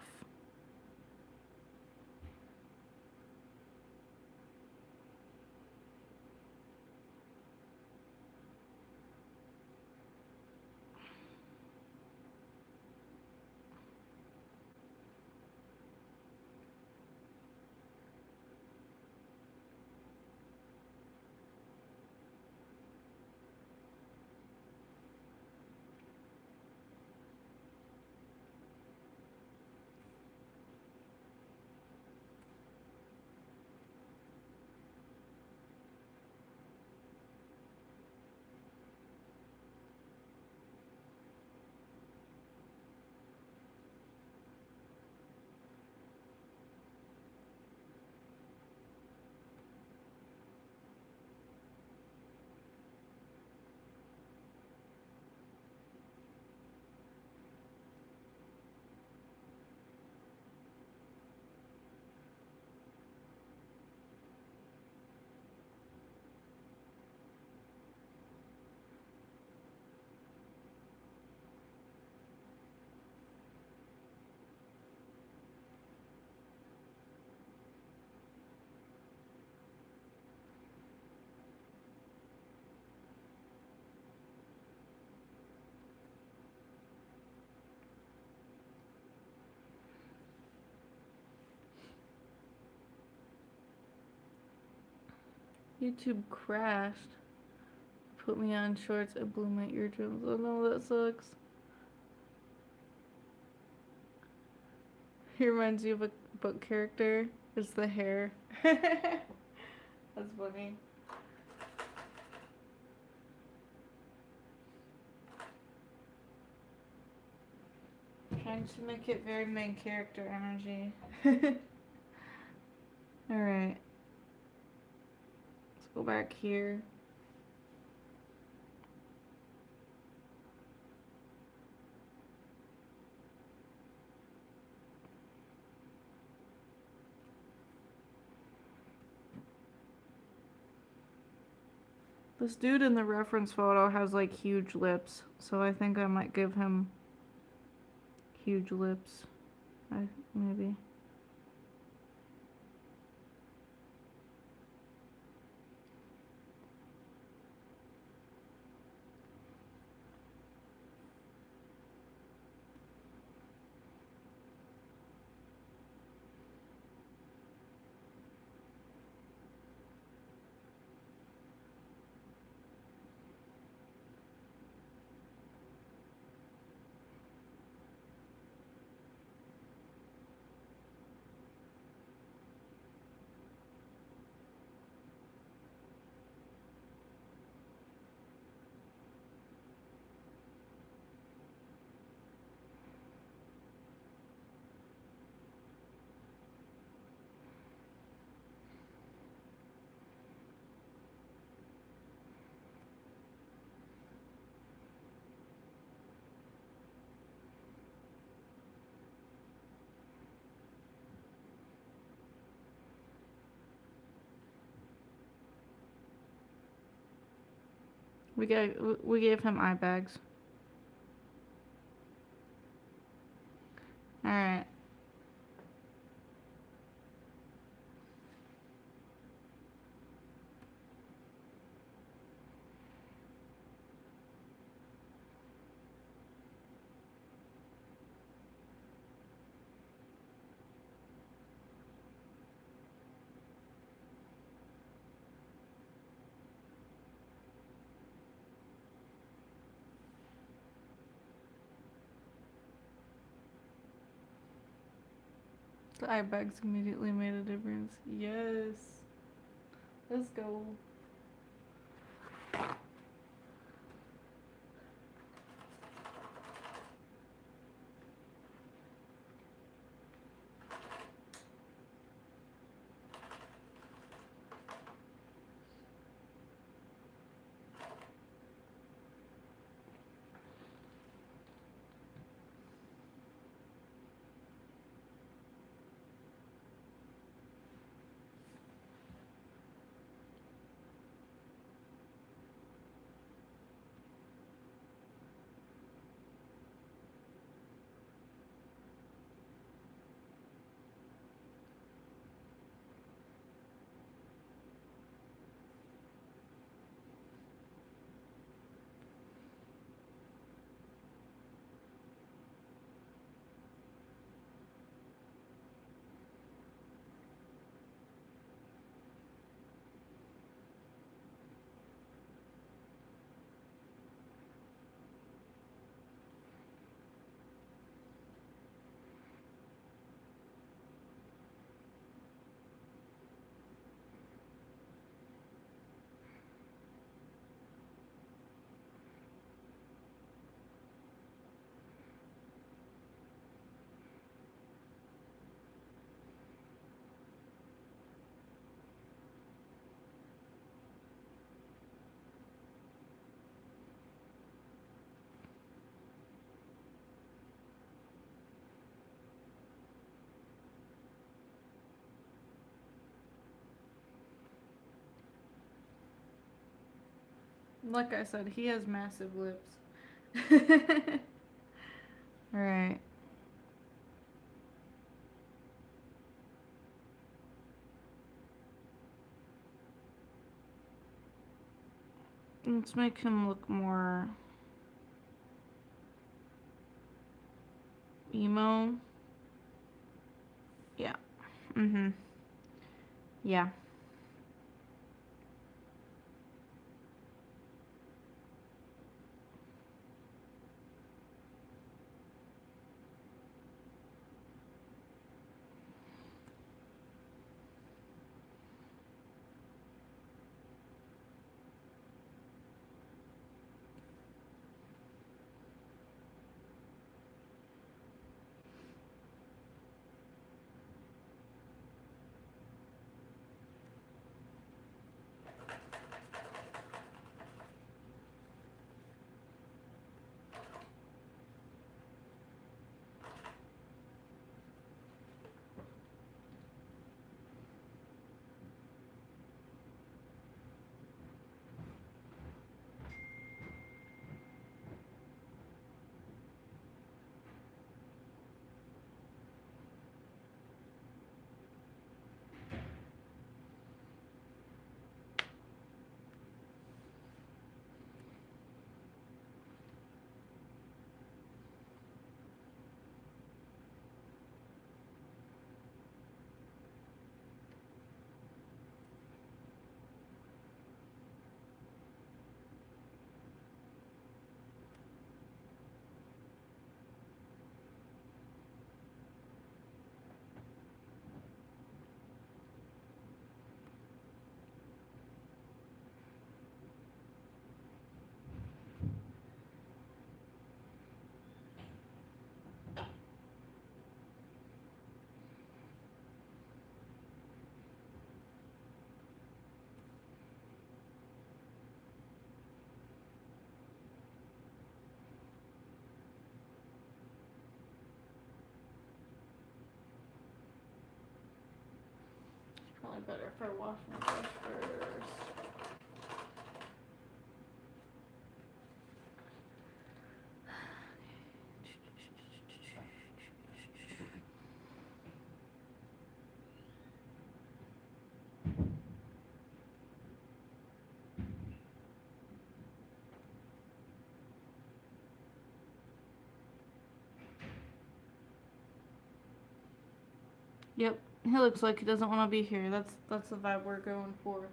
YouTube crashed. Put me on shorts. It blew my eardrums. Oh no, that sucks. He reminds you of a book character. It's the hair. That's funny. Trying to make it very main character energy. Alright. Let's go back here. This dude in the reference photo has like huge lips, so I think I might give him huge lips. Maybe. We gave him eye bags. Alright. The eye bags immediately made a difference. Yes. Let's go. Like I said, he has massive lips. Alright. Let's make him look more emo. Yeah. Mm-hmm. Yeah. Probably better if I wash my brush first. Yep, he looks like he doesn't want to be here. That's the vibe we're going for.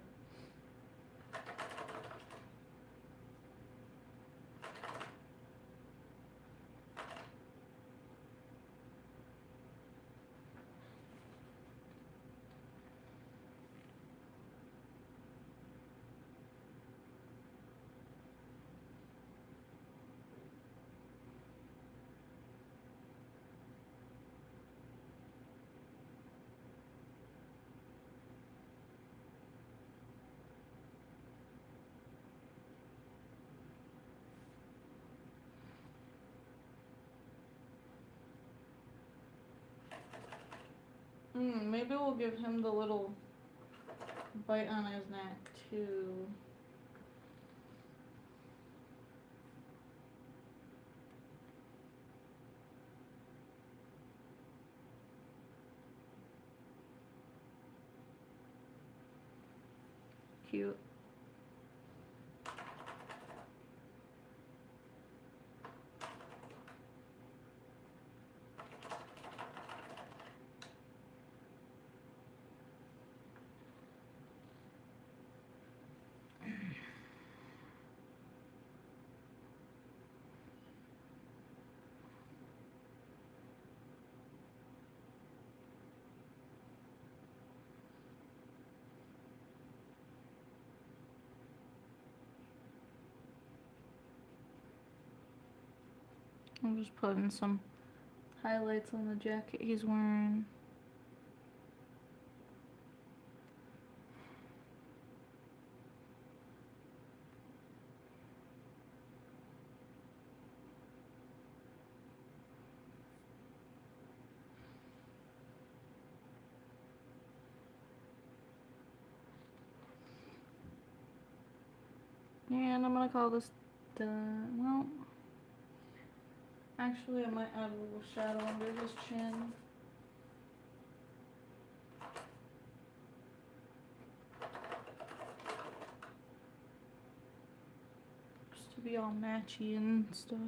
Maybe we'll give him the little bite on his neck too. Cute. I'm just putting some highlights on the jacket he's wearing. And I'm gonna call this done. Well, actually I might add a little shadow under his chin. Just to be all matchy and stuff.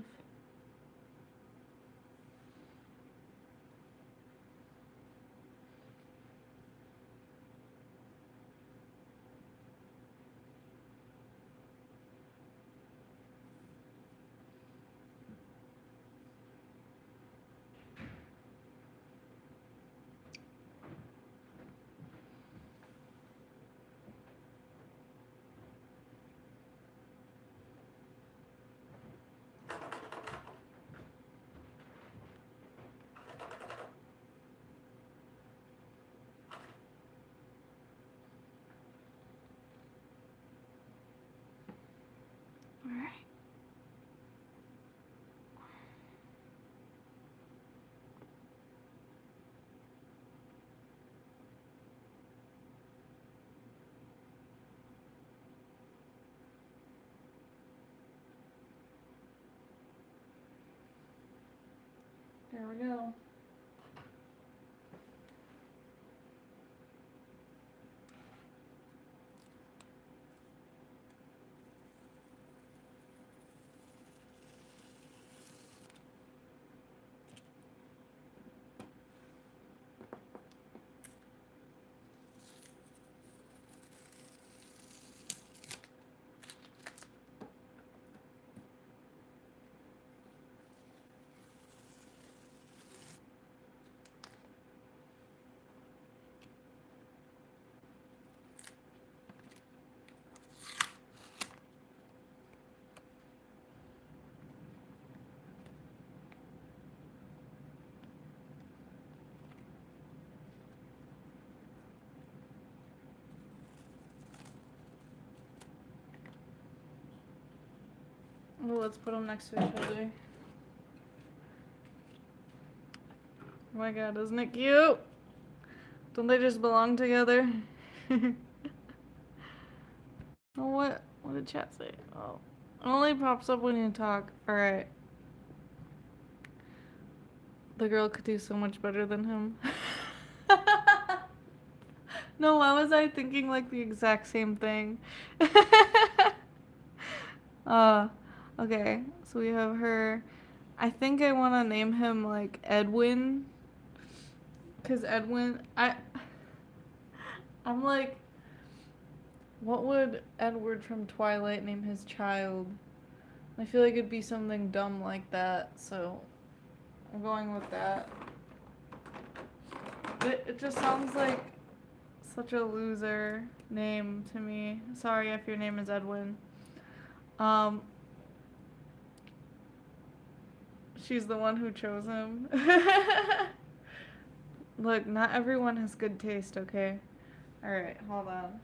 Alright. There we go. Well, let's put them next to each other. Oh my god, isn't it cute? Don't they just belong together? Oh, what did chat say? Oh, it only pops up when you talk. Alright. The girl could do so much better than him. No, why was I thinking like the exact same thing? Okay, so we have her. I think I want to name him like Edwin. Cause Edwin, I'm like, what would Edward from Twilight name his child? I feel like it'd be something dumb like that, so I'm going with that. It just sounds like such a loser name to me. Sorry if your name is Edwin. She's the one who chose him. Look, not everyone has good taste, okay? Alright, hold on.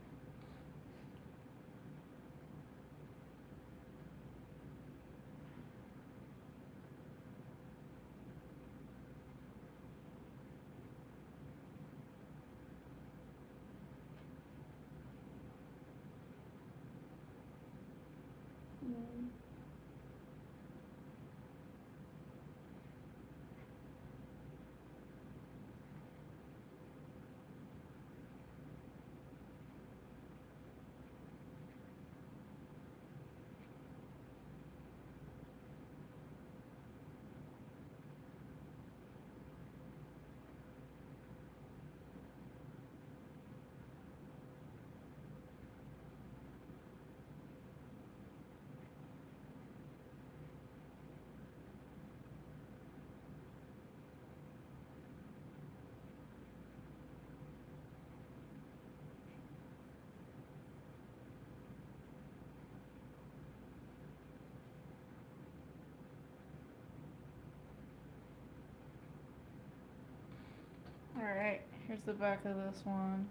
Alright, here's the back of this one.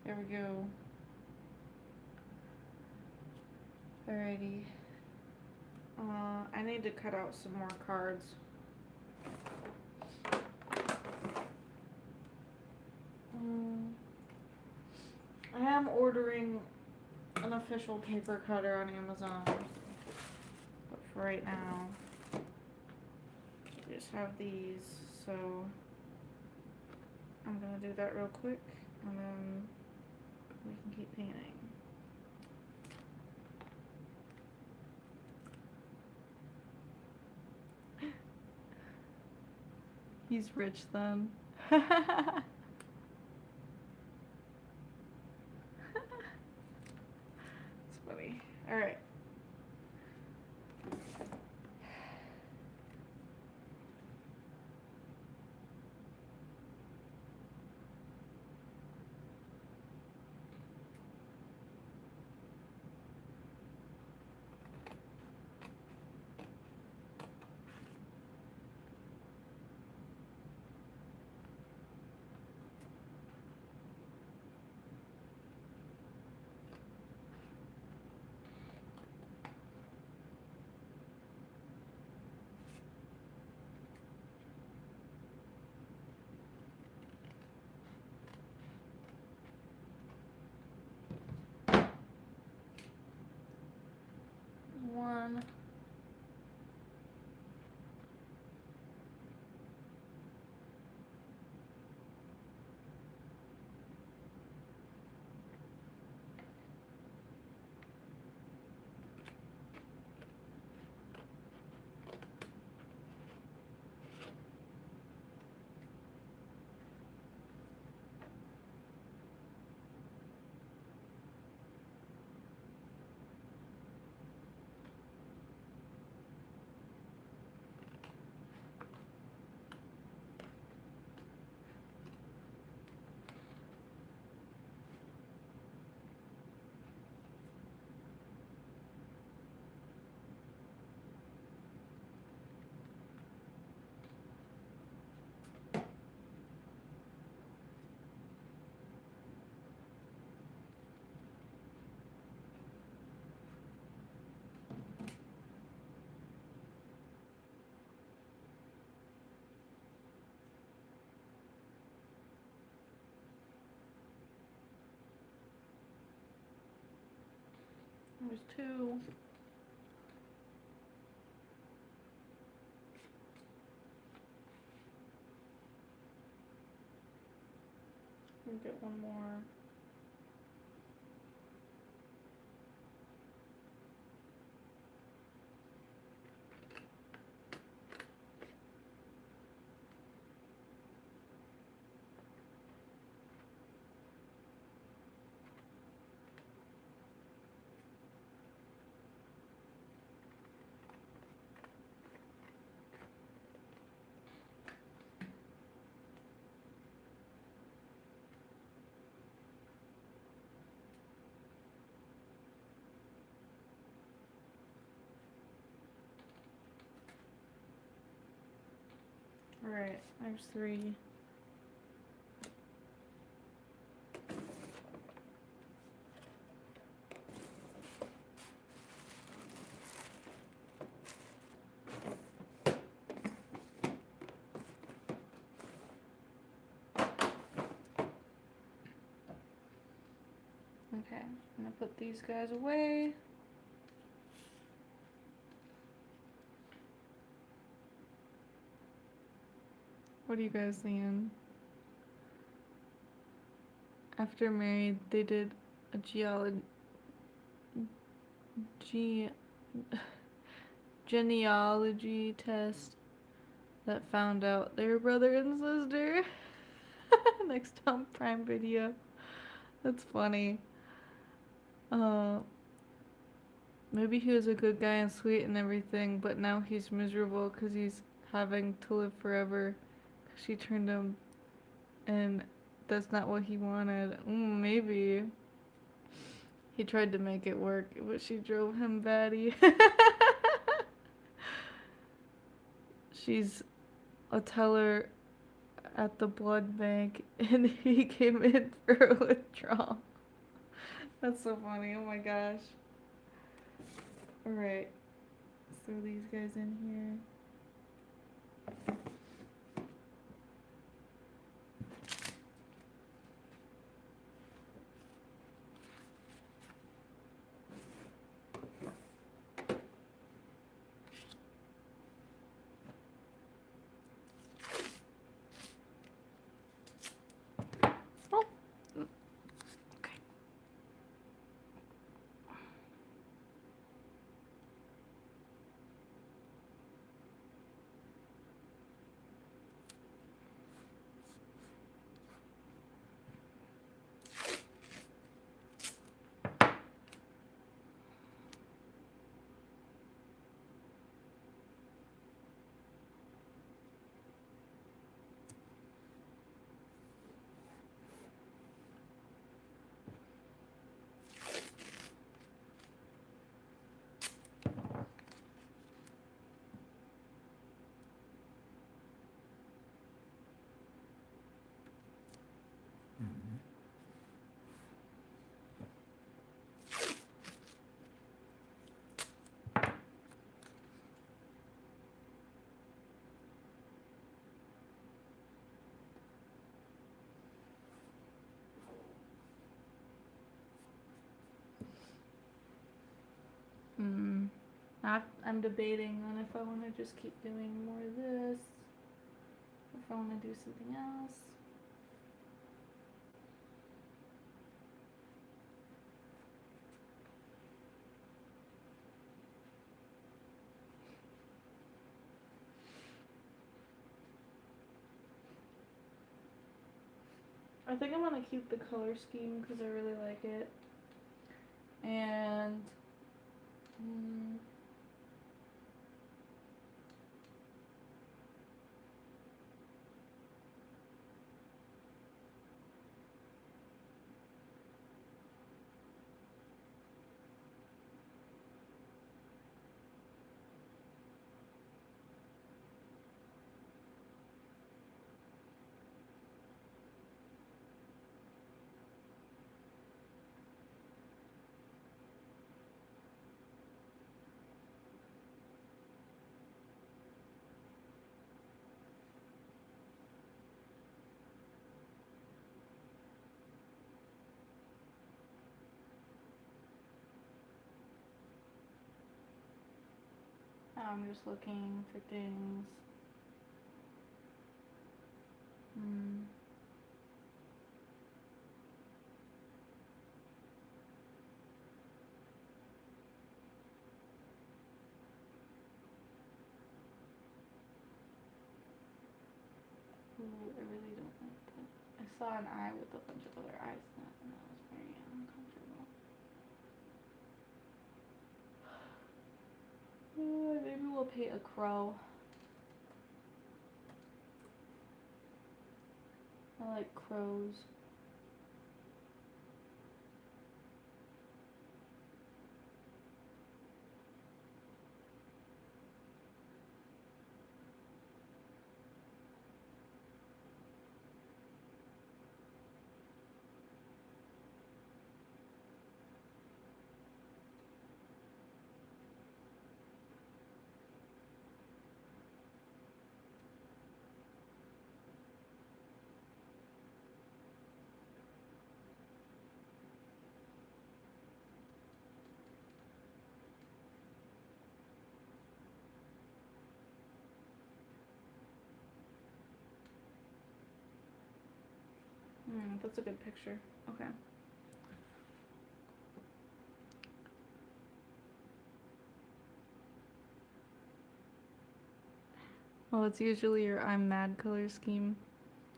There we go. Alrighty. I need to cut out some more cards. I am ordering an official paper cutter on Amazon. But for right now, I just have these, so I'm gonna do that real quick, and then we can keep painting. He's rich then. It's funny. Alright. One. There's two. We'll get one more. Alright, there's three. Okay, I'm gonna put these guys away. What are you guys seeing? After married, they did a genealogy test that found out they were brother and sister. Next on Prime Video. That's funny. Maybe he was a good guy and sweet and everything, but now he's miserable because he's having to live forever. She turned him, and that's not what he wanted. Maybe. He tried to make it work, but she drove him batty. She's a teller at the blood bank, and he came in for a withdrawal. That's so funny. Oh my gosh. Alright. Throw these guys in here. I'm debating on if I want to just keep doing more of this, or if I want to do something else. I think I'm gonna keep the color scheme because I really like it. And I'm just looking for things. Ooh, I really don't like that. I saw an eye with a bunch of other eyes in it, and that was very uncomfortable. Maybe we'll paint a crow. I like crows. That's a good picture. Okay. Oh, it's usually your I'm mad color scheme.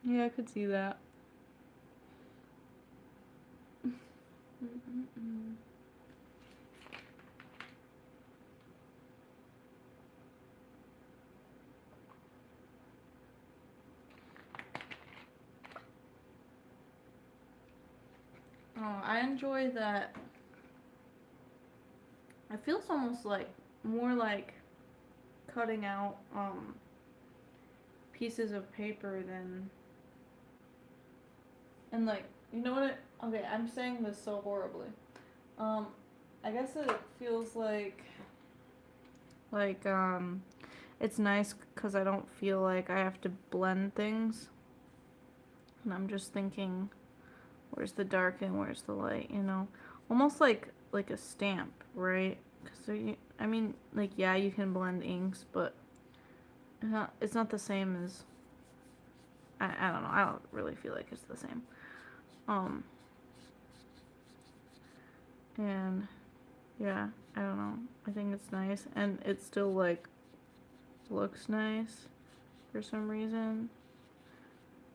Yeah, I could see that. Oh, I enjoy that. It feels almost like more like cutting out pieces of paper than, and like, you know what it, okay, I'm saying this so horribly. I guess it feels like it's nice because I don't feel like I have to blend things, and I'm just thinking, where's the dark and where's the light, you know? Almost like a stamp, right? Because I mean, like, yeah, you can blend inks, but it's not the same as, I don't know, I don't really feel like it's the same. And yeah, I don't know, I think it's nice, and it still like looks nice for some reason.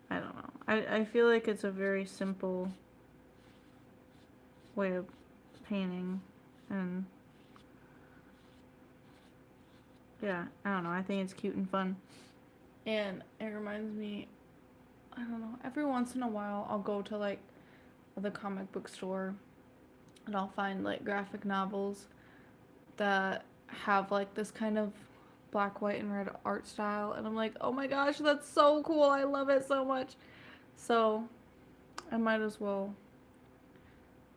I don't know, I feel like it's a very simple way of painting, and yeah, I don't know, I think it's cute and fun. And it reminds me, I don't know, every once in a while I'll go to like the comic book store and I'll find like graphic novels that have like this kind of black, white, and red art style, and I'm like, oh my gosh, that's so cool, I love it so much. So I might as well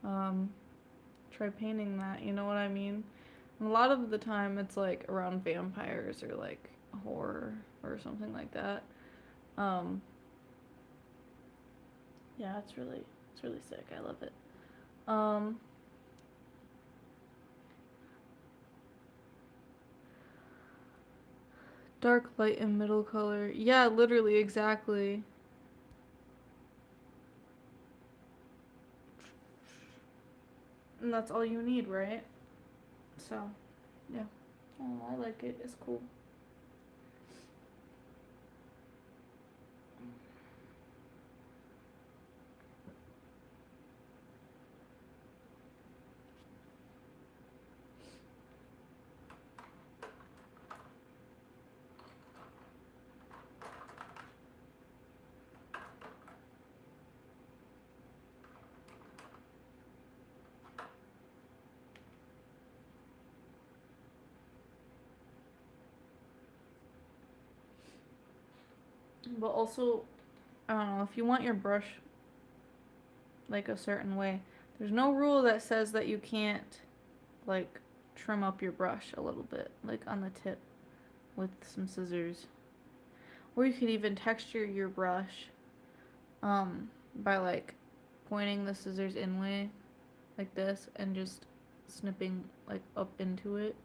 try painting that, you know what I mean? And a lot of the time it's like around vampires or like horror or something like that. Yeah, it's really sick. I love it. Dark, light, and middle color. Yeah, literally, exactly. And that's all you need, right? So, yeah. Oh, I like it. It's cool. But also, I don't know, if you want your brush like a certain way, there's no rule that says that you can't like trim up your brush a little bit, like on the tip with some scissors. Or you could even texture your brush by like pointing the scissors in way like this and just snipping like up into it.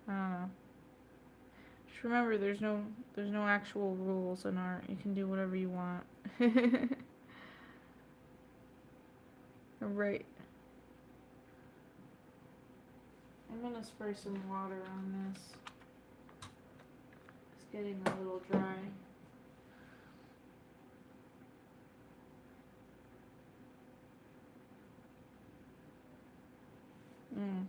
I don't know. Just remember there's no actual rules in art. You can do whatever you want. Right. I'm gonna spray some water on this. It's getting a little dry. Mm.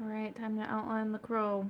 Alright, time to outline the crow.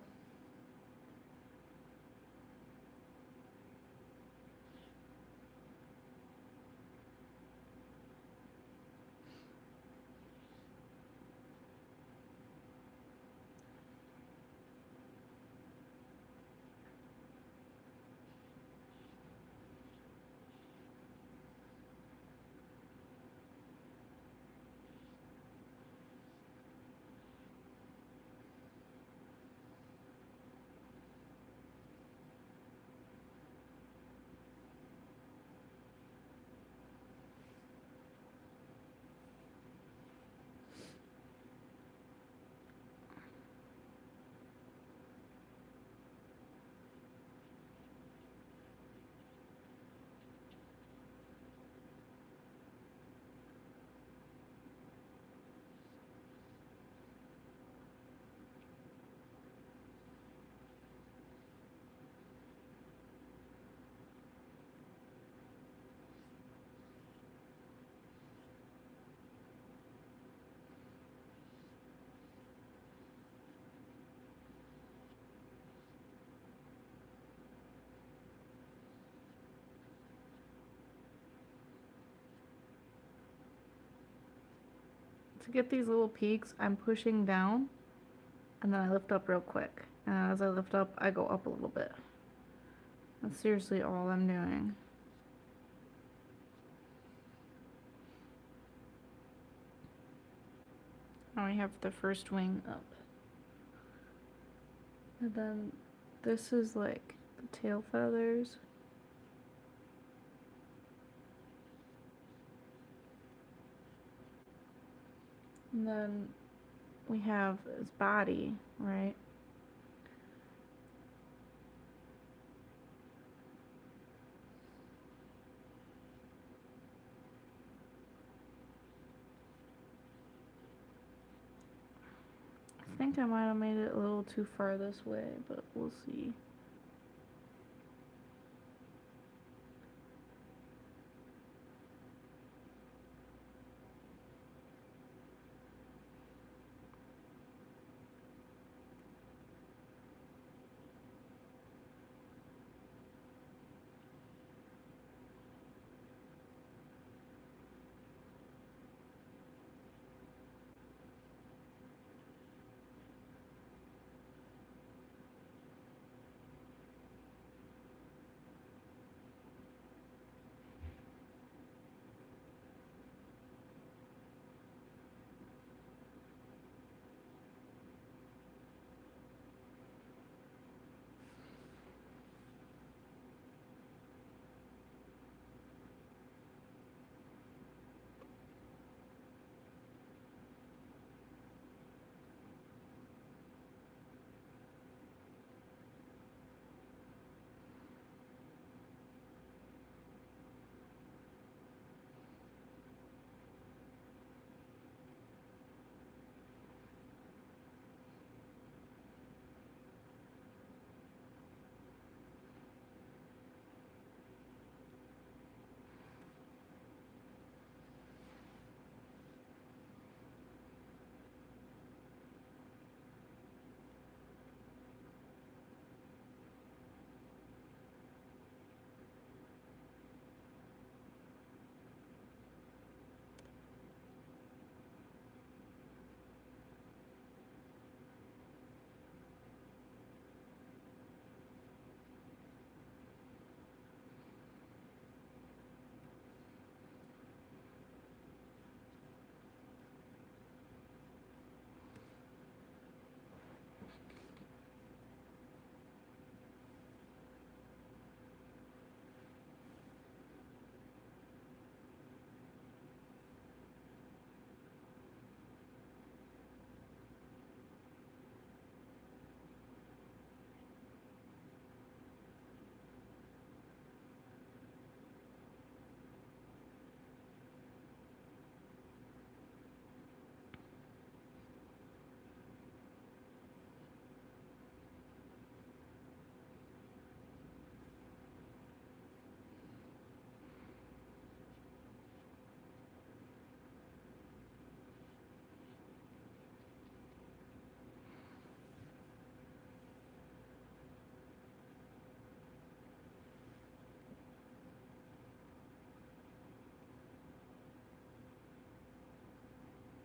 To get these little peaks, I'm pushing down and then I lift up real quick. And as I lift up, I go up a little bit. That's seriously all I'm doing. Now we have the first wing up. And then this is like the tail feathers. And then we have his body, right? I think I might have made it a little too far this way, but we'll see.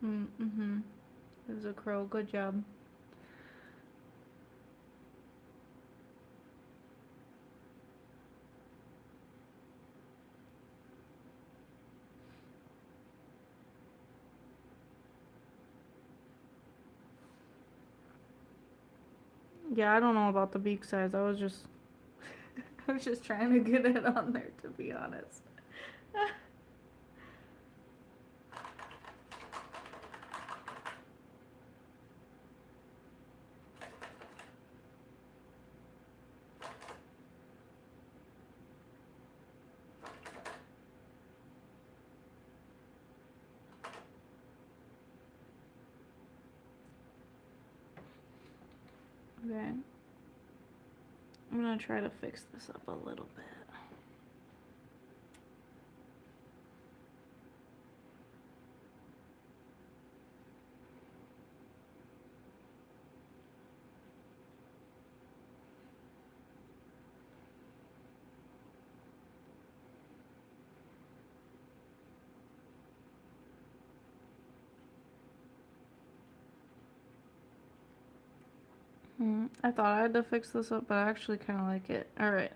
Mm-hmm. It was a crow. Good job. Yeah, I don't know about the beak size. I was just I was just trying to get it on there, to be honest. Okay. I'm gonna try to fix this up a little bit. I thought I had to fix this up, but I actually kind of like it. Alright.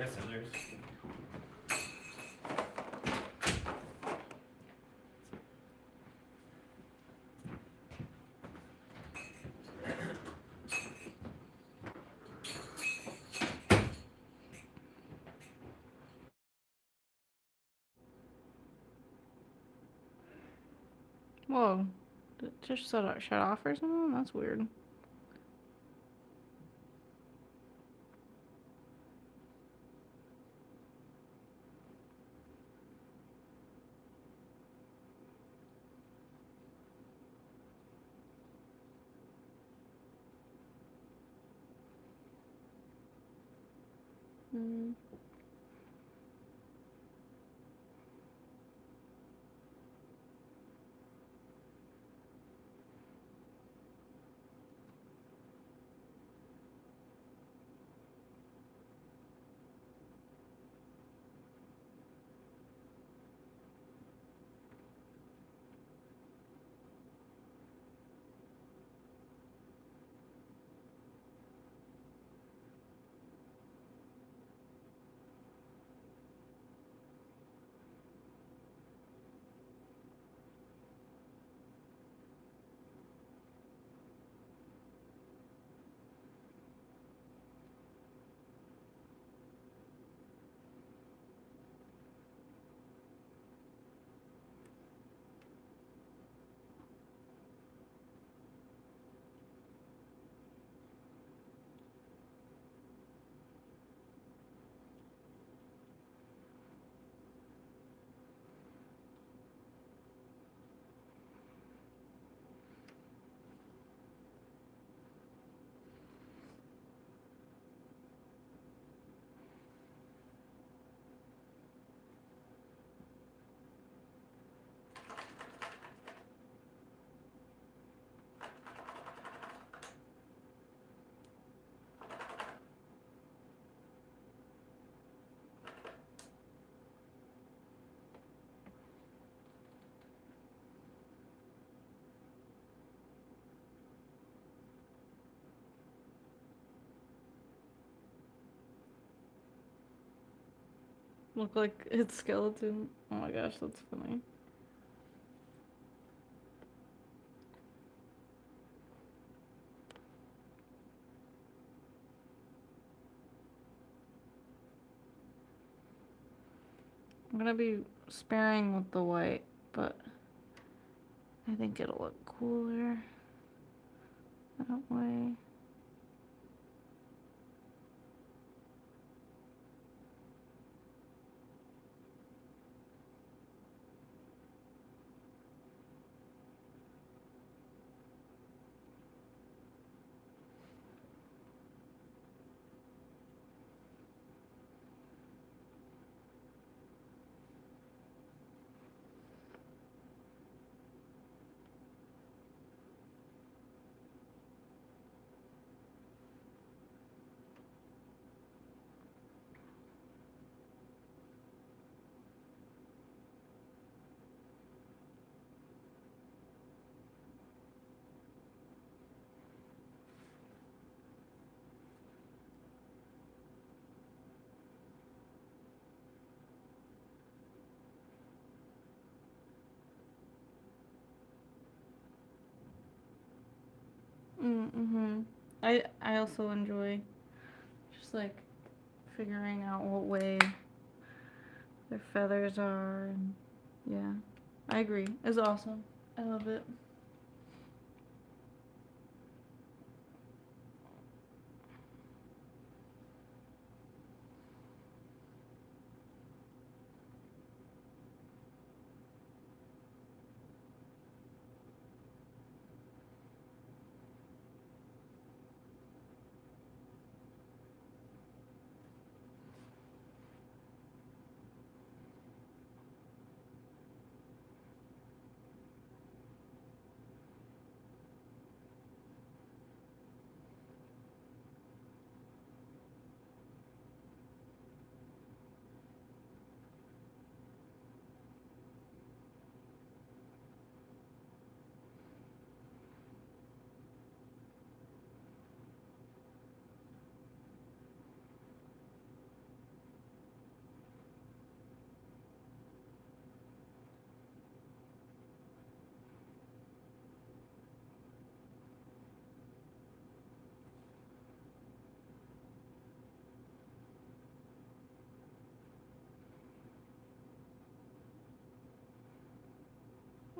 I got scissors. Whoa. Did it just shut off or something? That's weird. look like its skeleton. Oh my gosh, that's funny. I'm gonna be sparing with the white, but I think it'll look cooler that way. Mm-hmm. I also enjoy just like figuring out what way their feathers are, and yeah, I agree. It's awesome. I love it.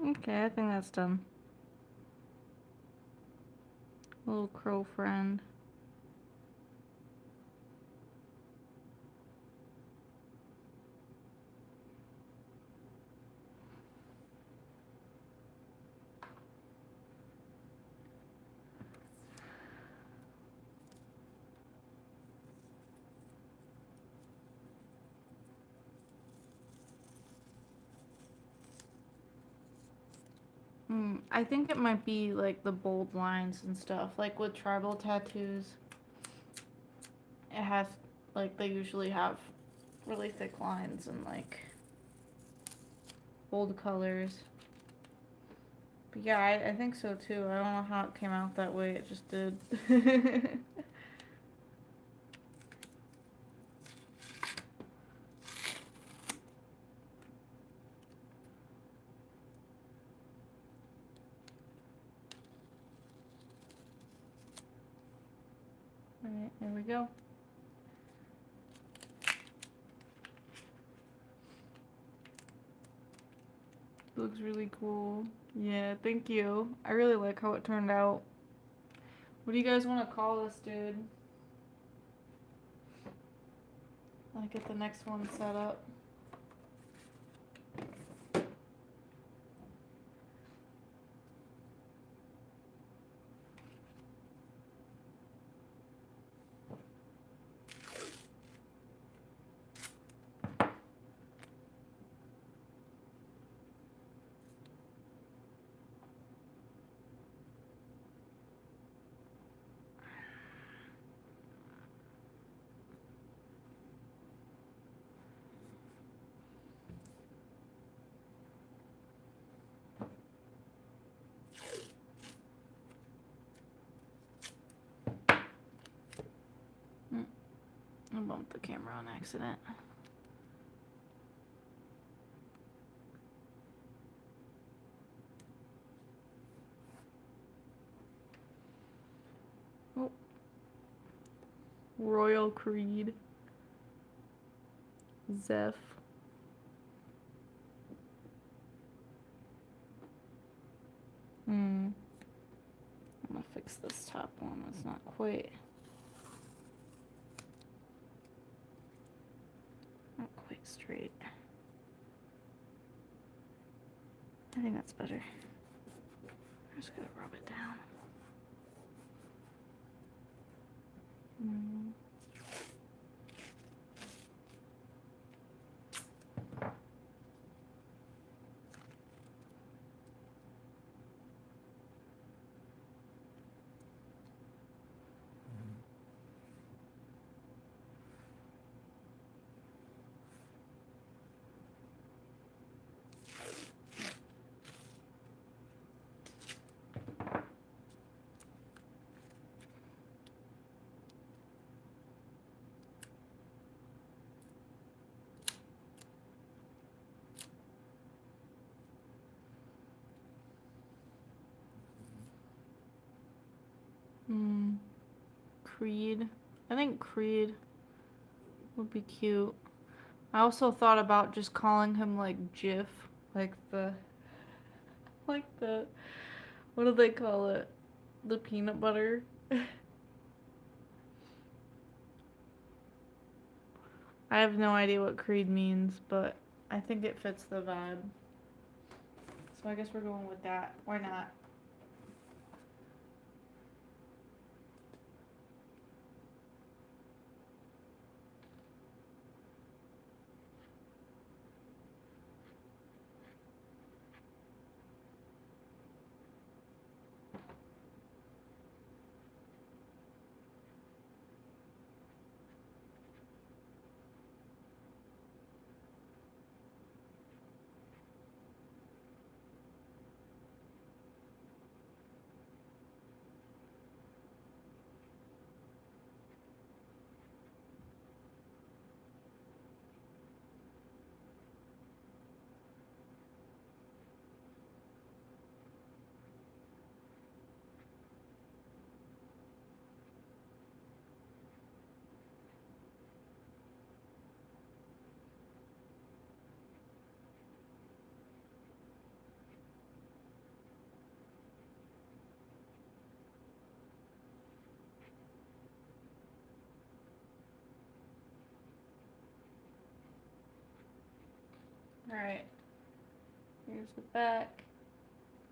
Okay, I think that's done. Little crow friend. I think it might be like the bold lines and stuff. Like with tribal tattoos, it has, like, they usually have really thick lines and like bold colors. But yeah, I think so too. I don't know how it came out that way. It just did. Alright, there we go. Looks really cool. Yeah, thank you. I really like how it turned out. What do you guys want to call this dude? I'll get the next one set up. I bumped the camera on accident. Royal Creed. Zeph. I'm gonna fix this top one. It's not quite straight. I think that's better. I'm just gonna rub it down. Creed. I think Creed would be cute. I also thought about just calling him like Jif, like the what do they call it? The peanut butter. I have no idea what Creed means, but I think it fits the vibe. So I guess we're going with that. Why not? Alright. Here's the back.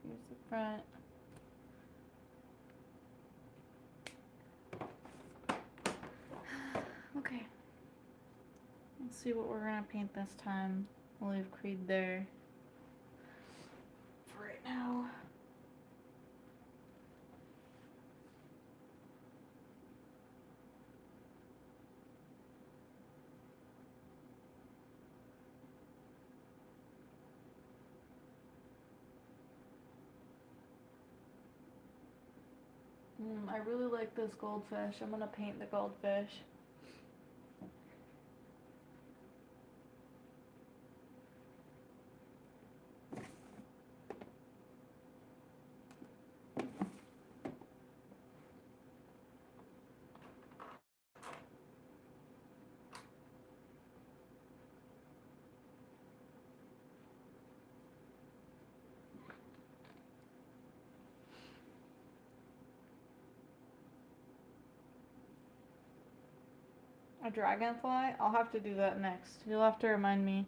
Here's the front. Okay. Let's see what we're gonna paint this time. We'll leave Creed there for right now. I really like this goldfish. I'm gonna paint the goldfish. A dragonfly? I'll have to do that next. You'll have to remind me.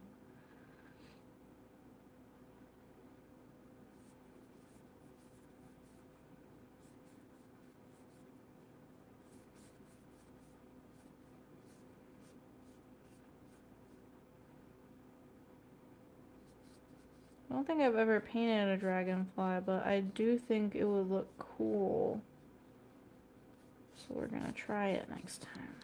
I don't think I've ever painted a dragonfly, but I do think it would look cool. So we're gonna try it next time.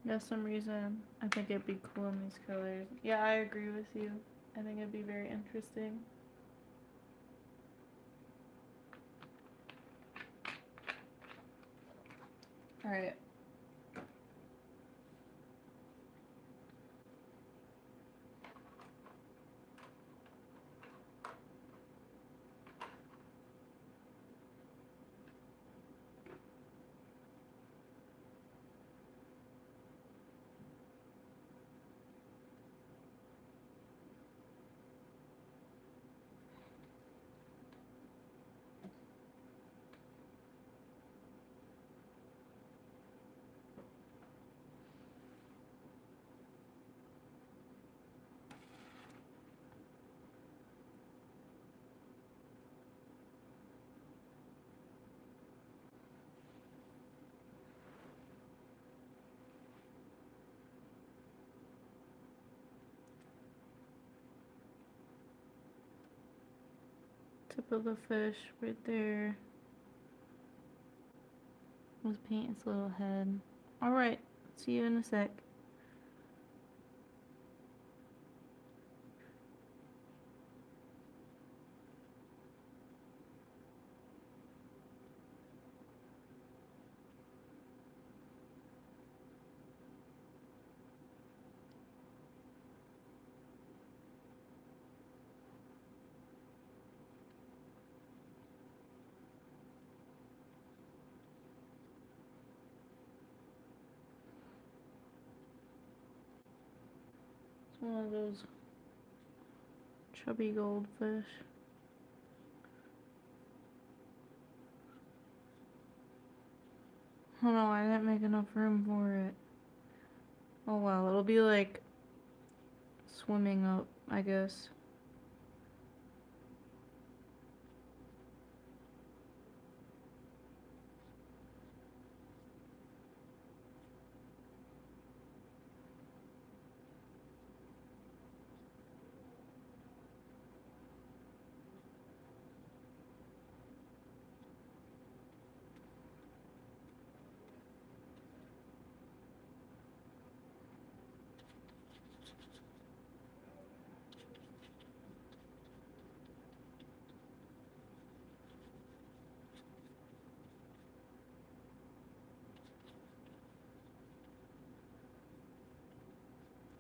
Yeah, some reason I think it'd be cool in these colors. Yeah, I agree with you. I think it'd be very interesting. Alright. Tip of the fish right there. Let's paint its little head. Alright, see you in a sec. It's one of those chubby goldfish. Oh no, I didn't make enough room for it. Oh well, it'll be like swimming up, I guess.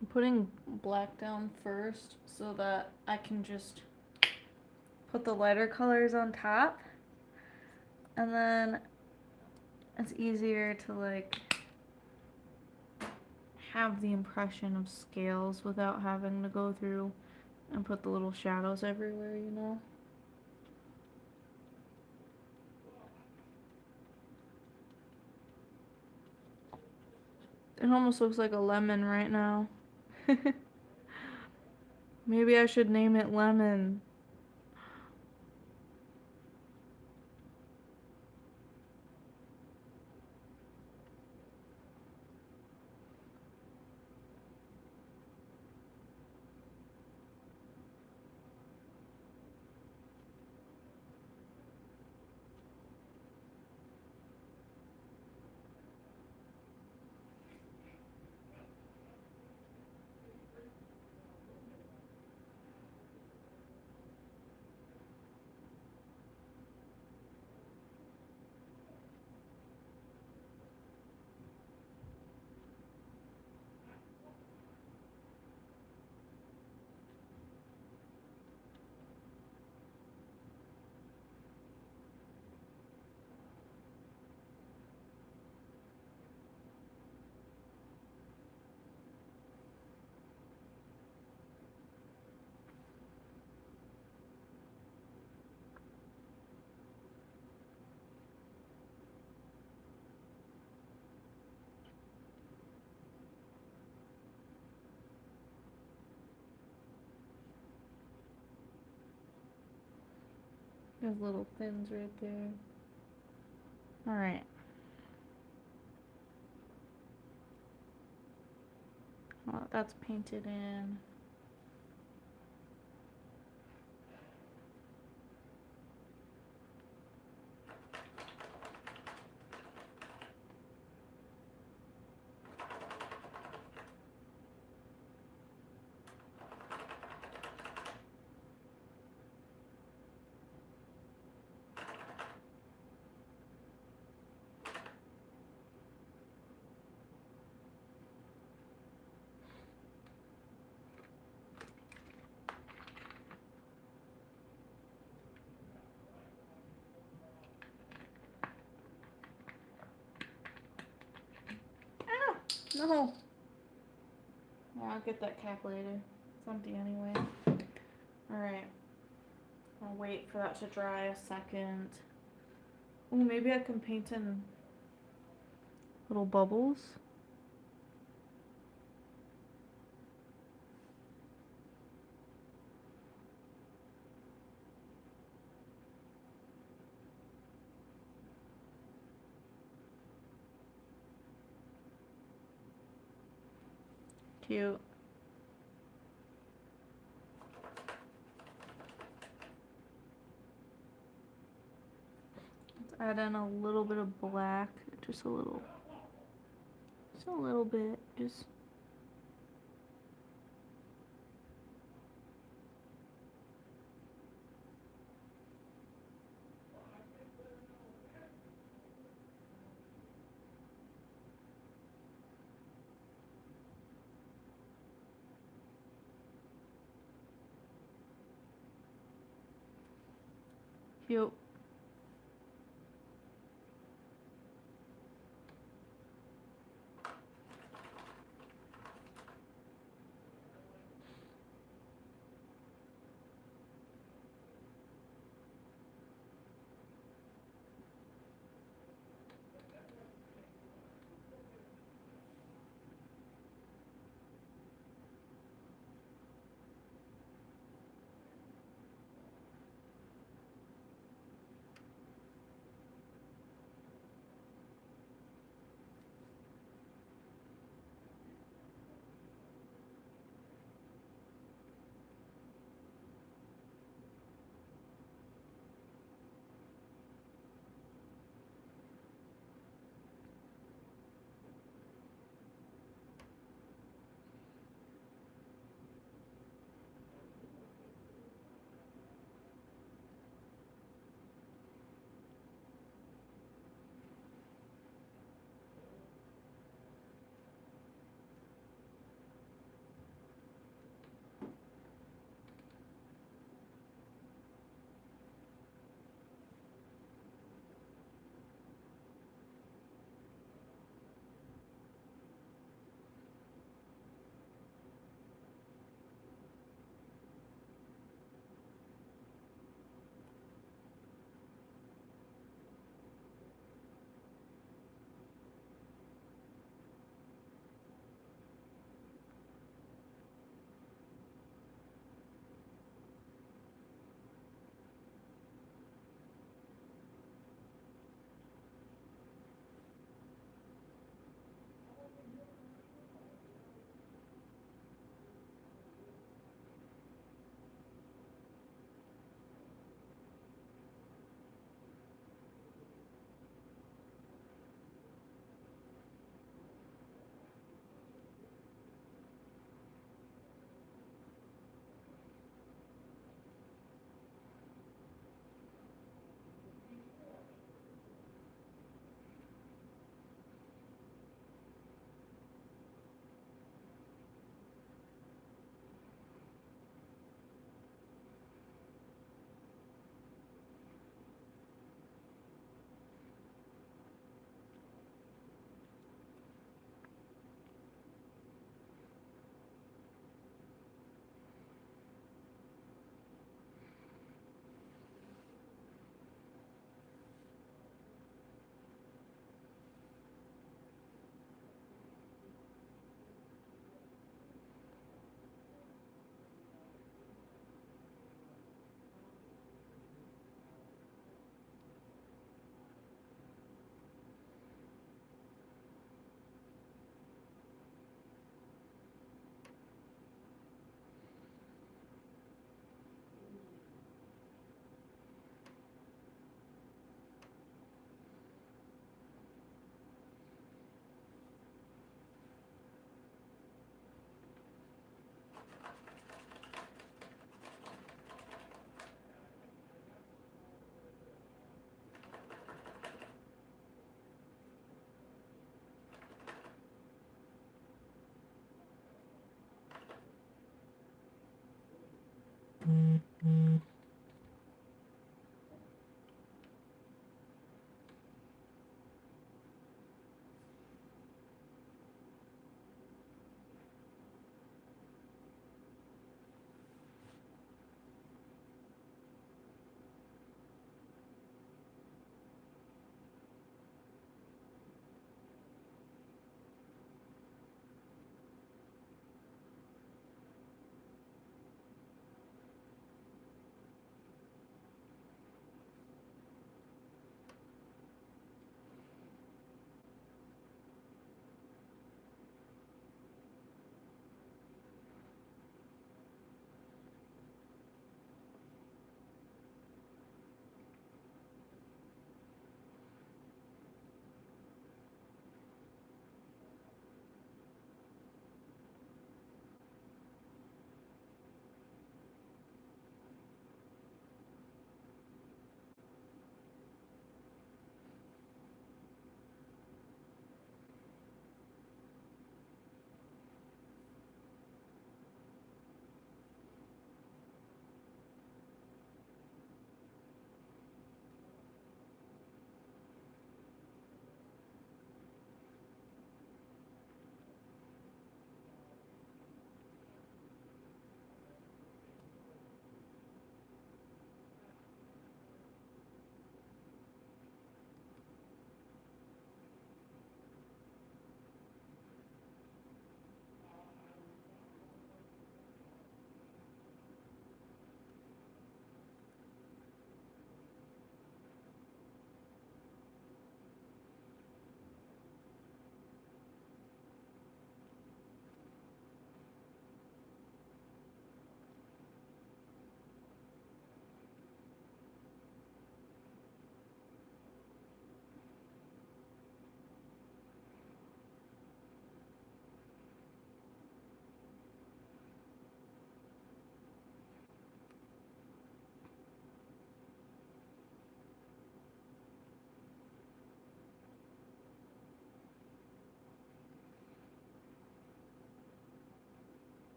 I'm putting black down first so that I can just put the lighter colors on top, and then it's easier to like have the impression of scales without having to go through and put the little shadows everywhere, you know? It almost looks like a lemon right now. Maybe I should name it Lemon. There's little fins right there. Alright. Well, that's painted in. No. Yeah, I'll get that cap later. It's empty anyway. Alright. I'll wait for that to dry a second. Oh, maybe I can paint in little bubbles. Cute. Let's add in a little bit of black, just a little bit, just cute.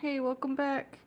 Hey, welcome back.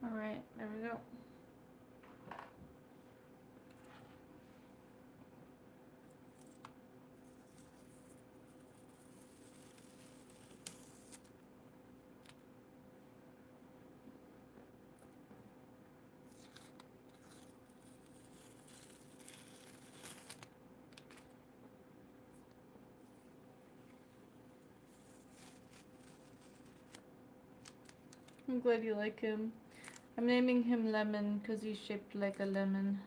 All right, there we go. I'm glad you like him. I'm naming him Lemon because he's shaped like a lemon.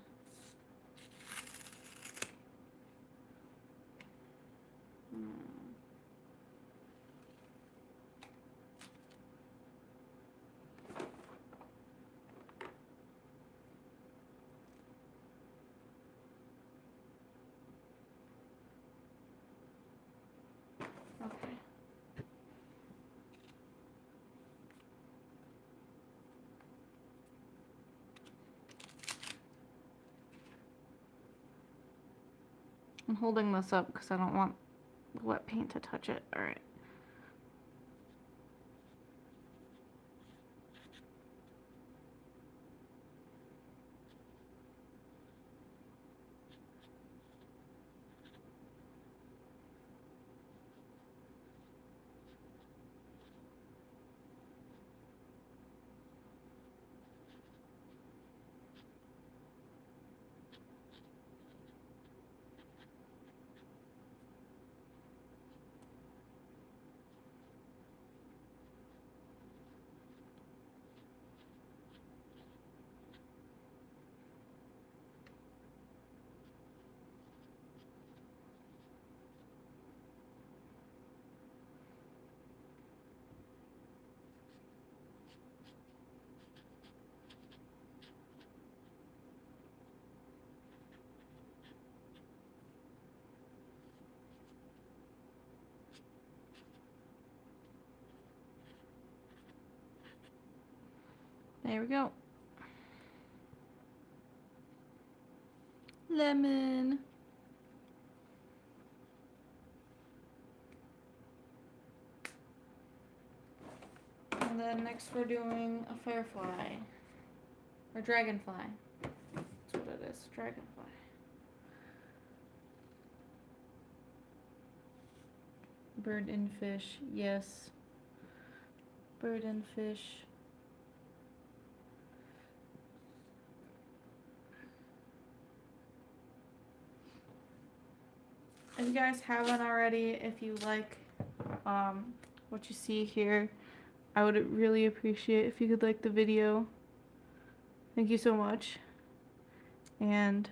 Okay. I'm holding this up because I don't want wet paint to touch it. All right. There we go. Lemon. And then next we're doing a firefly. Or dragonfly. That's what it is. Dragonfly. Bird and fish. Yes. Bird and fish. If you guys haven't already, if you like what you see here, I would really appreciate if you could like the video. Thank you so much. And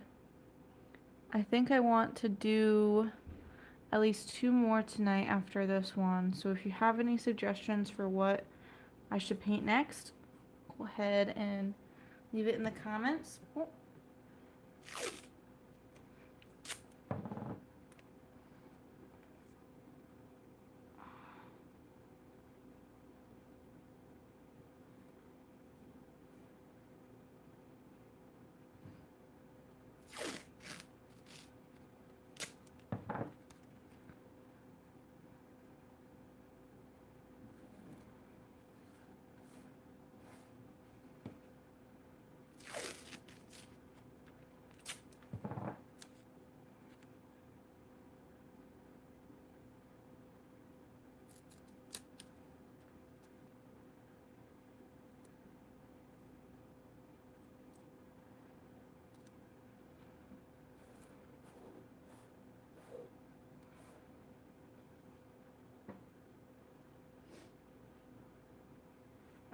I think I want to do at least 2 more tonight after this one. So if you have any suggestions for what I should paint next, go ahead and leave it in the comments. Oh.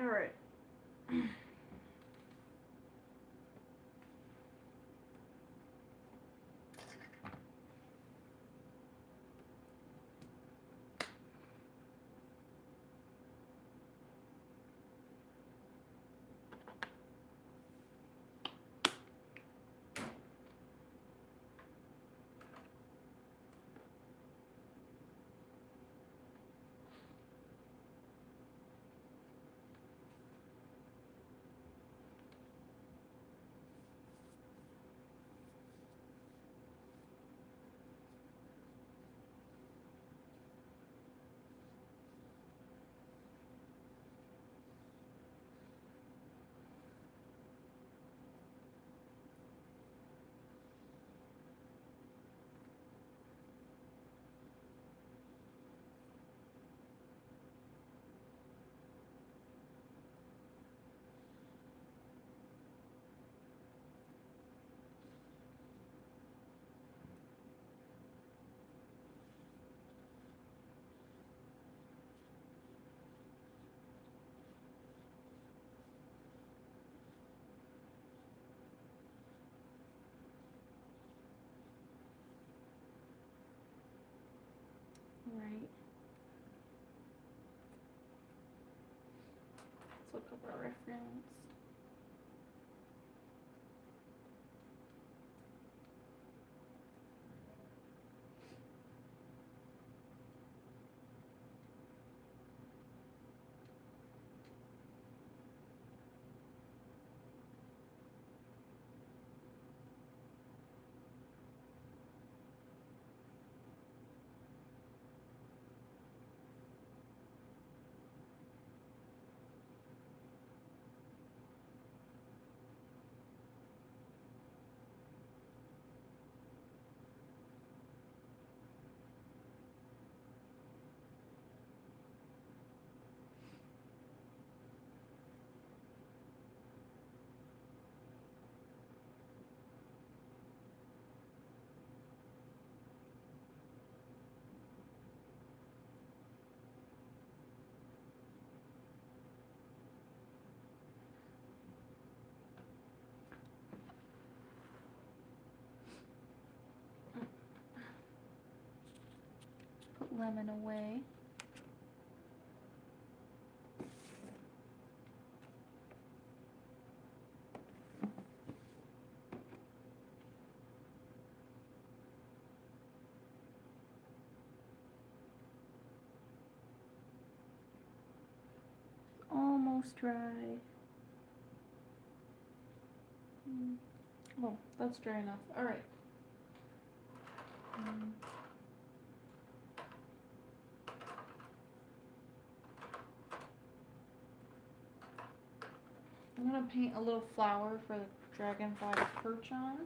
All right. Right. Let's look up our reference. Put lemon away. Almost dry. Well, that's dry enough. All right. Mm. I'm gonna paint a little flower for the dragonfly to perch on.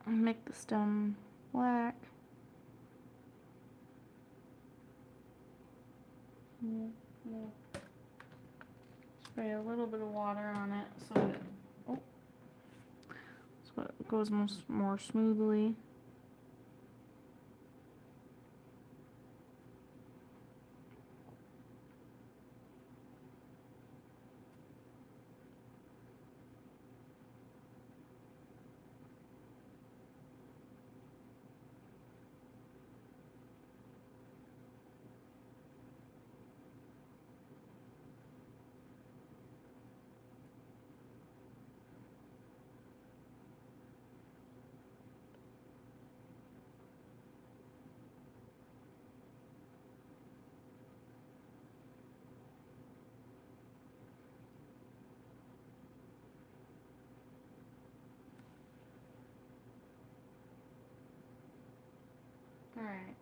And make the stem black. Spray a little bit of water on it so it goes more smoothly. All right.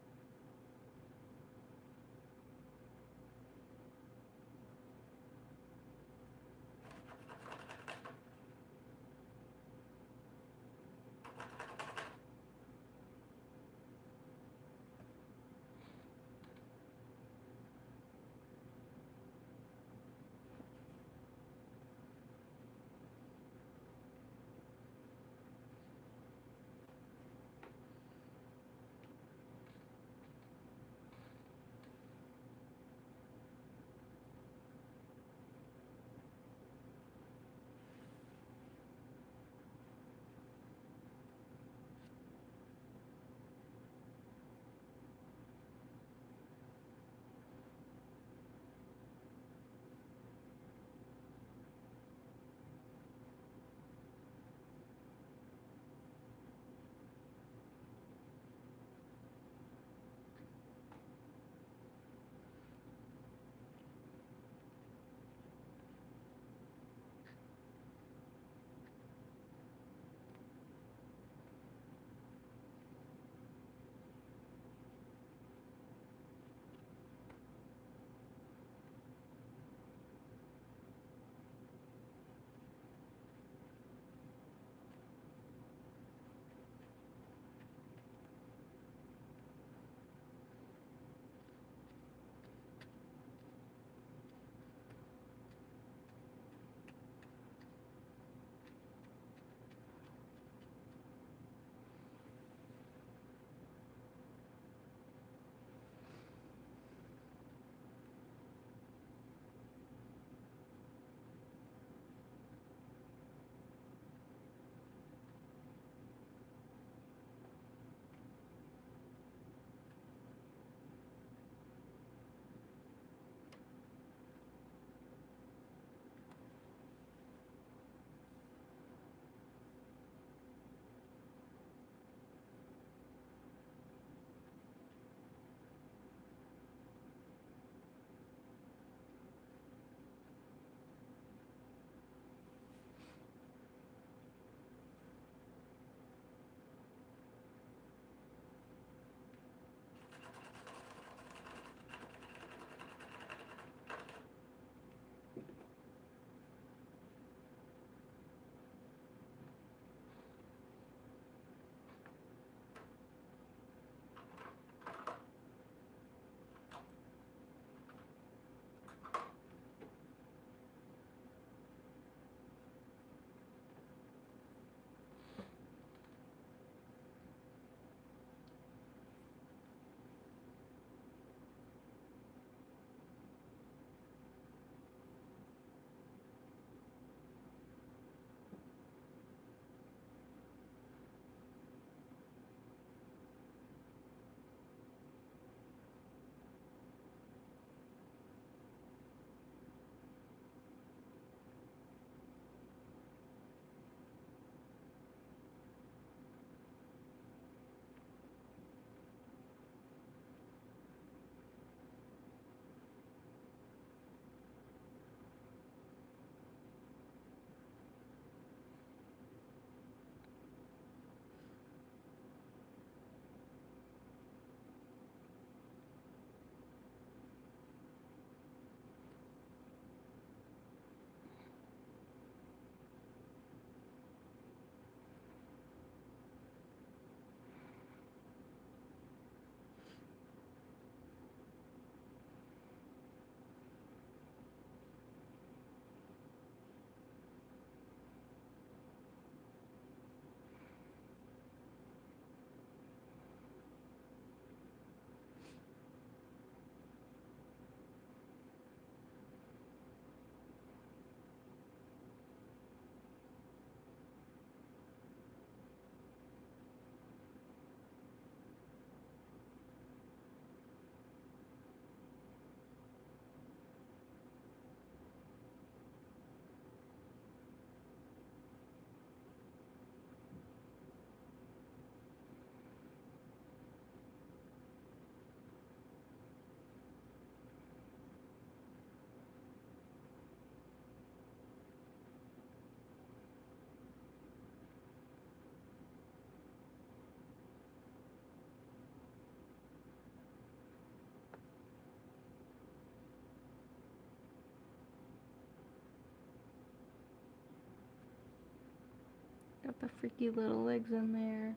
Got the freaky little legs in there.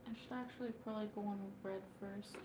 I should actually probably go on with red first.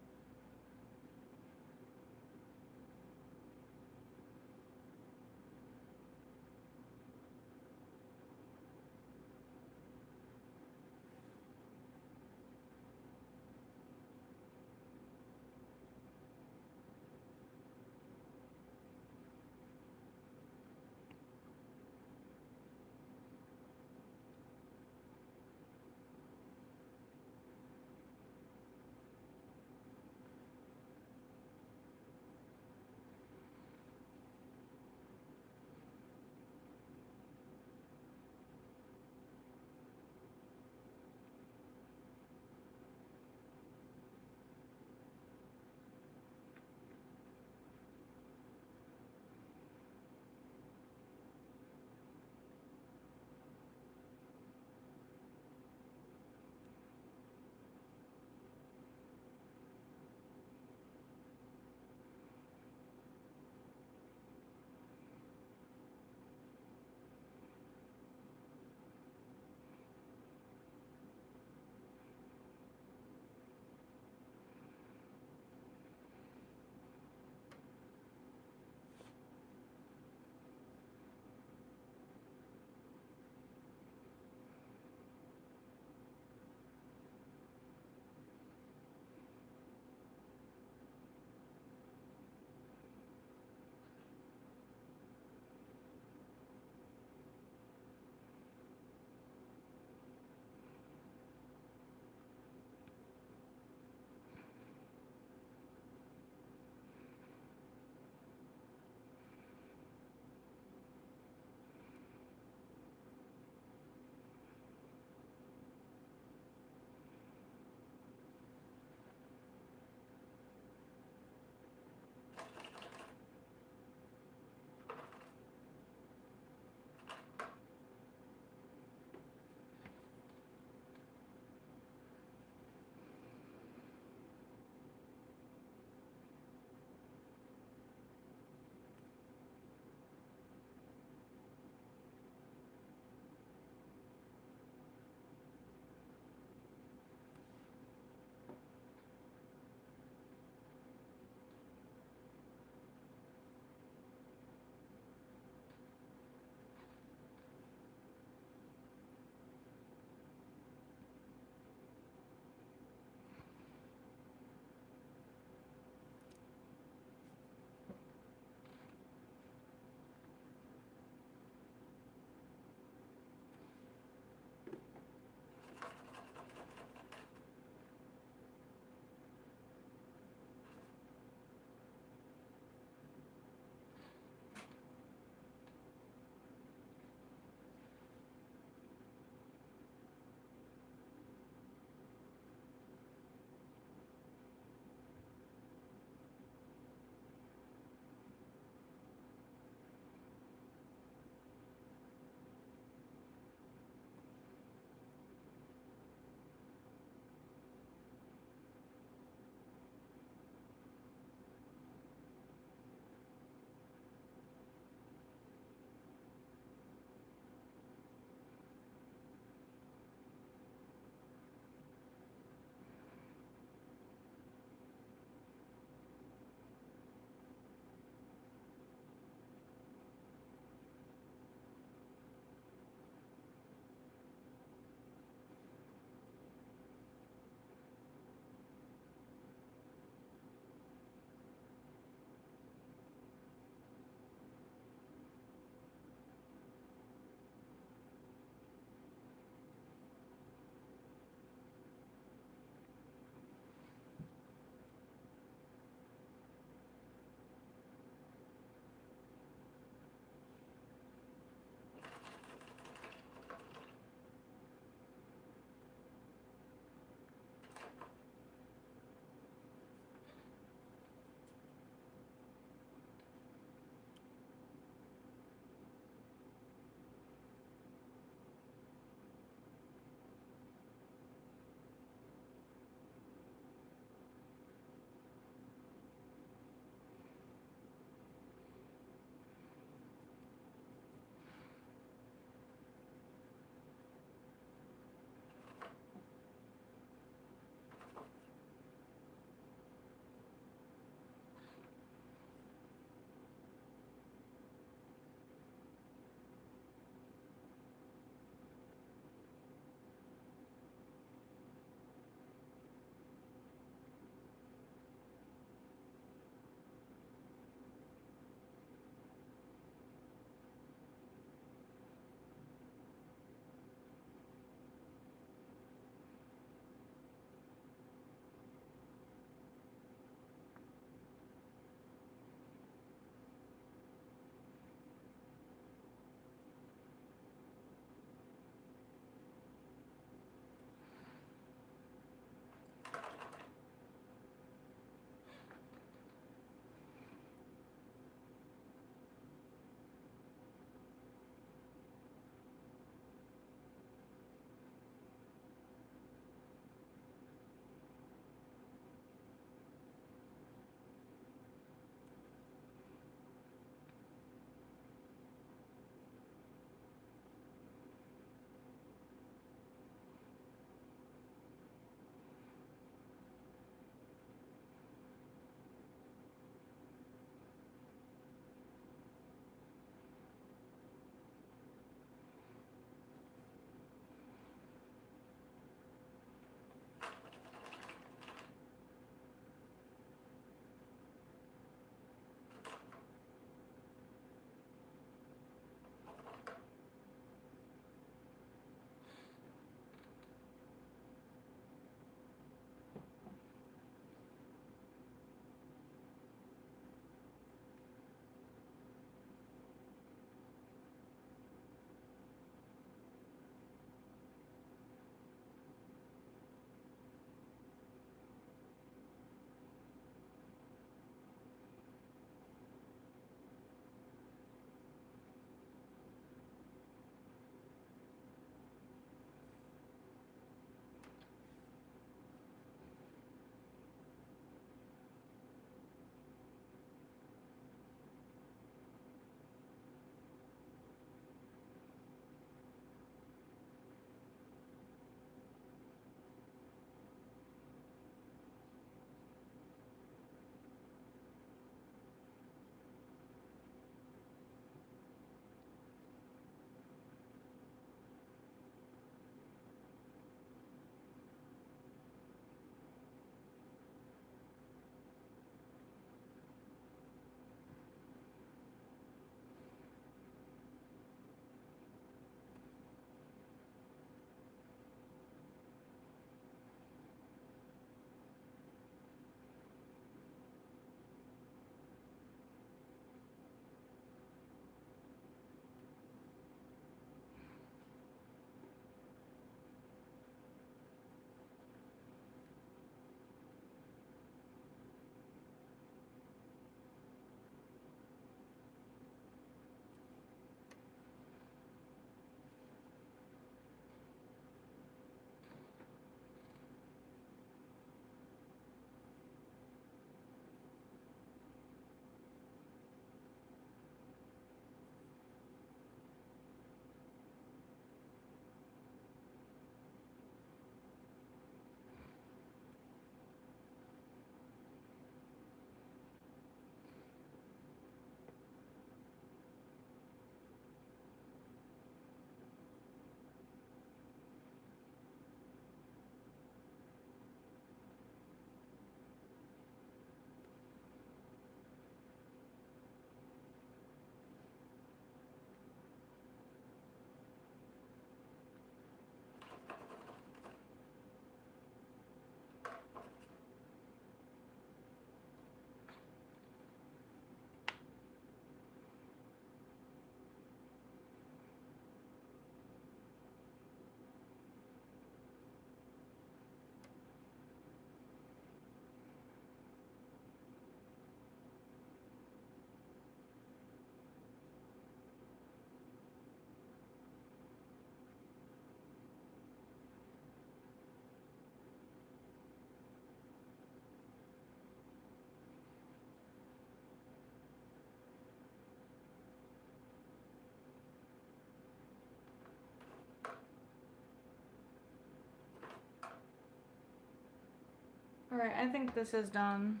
Alright, I think this is done.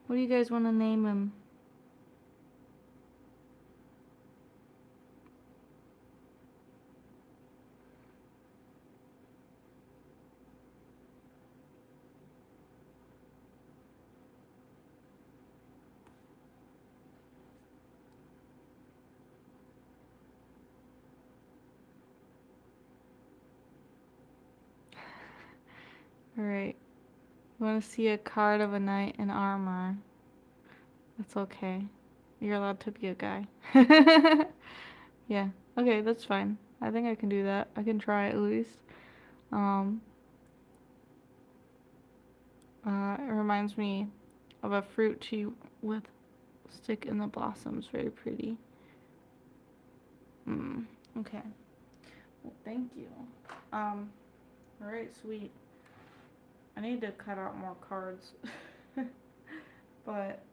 What do you guys want to name him? Alright. You want to see a card of a knight in armor? That's okay. You're allowed to be a guy. Yeah. Okay, that's fine. I think I can do that. I can try at least. It reminds me of a fruit tree with stick in the blossoms. Very pretty. Okay. Well, thank you. Alright, sweet. I need to cut out more cards. But,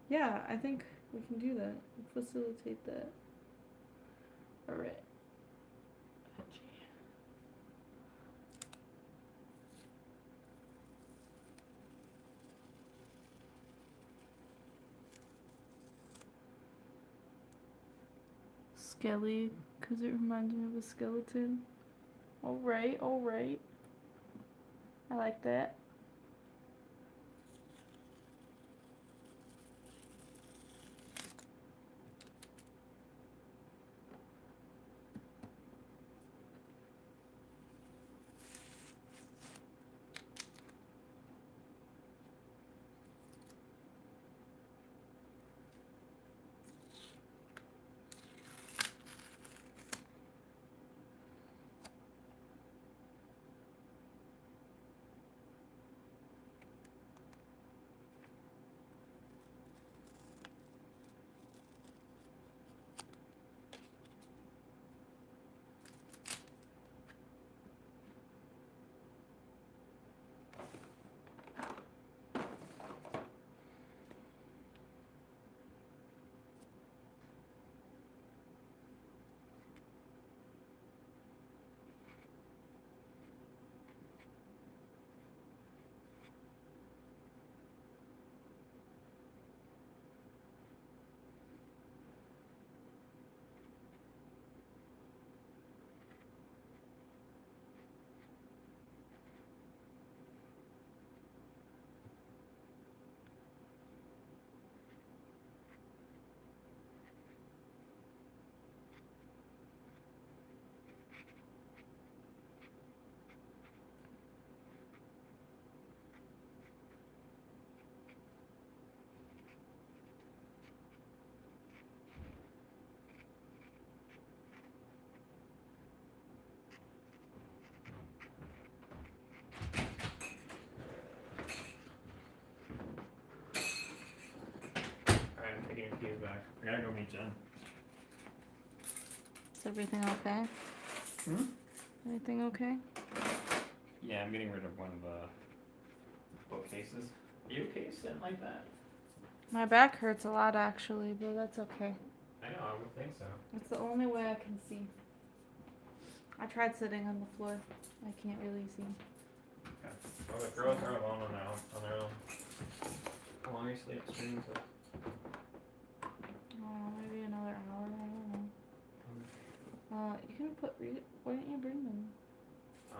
yeah, I think we can do that. Facilitate that. Alright. Skelly, because it reminds me of a skeleton. Alright, alright. I like that. I'm taking your keys back. I gotta go meet Jen. Is everything okay? Everything okay? Yeah, I'm getting rid of one of the bookcases. Are you okay sitting like that? My back hurts a lot actually, but that's okay. I know, I would think so. It's the only way I can see. I tried sitting on the floor. I can't really see. Okay. Well, the girls are alone on their own. How long are you streaming for? Oh, maybe another hour. I don't know. You can put. Why didn't you bring them? I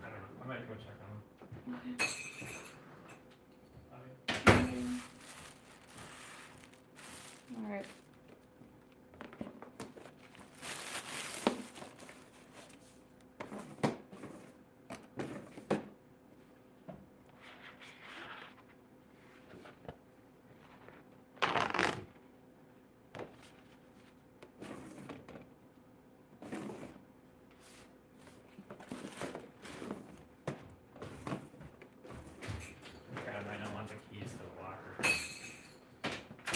don't know. I might go check on them. Okay. All right. I might not want the keys to the locker.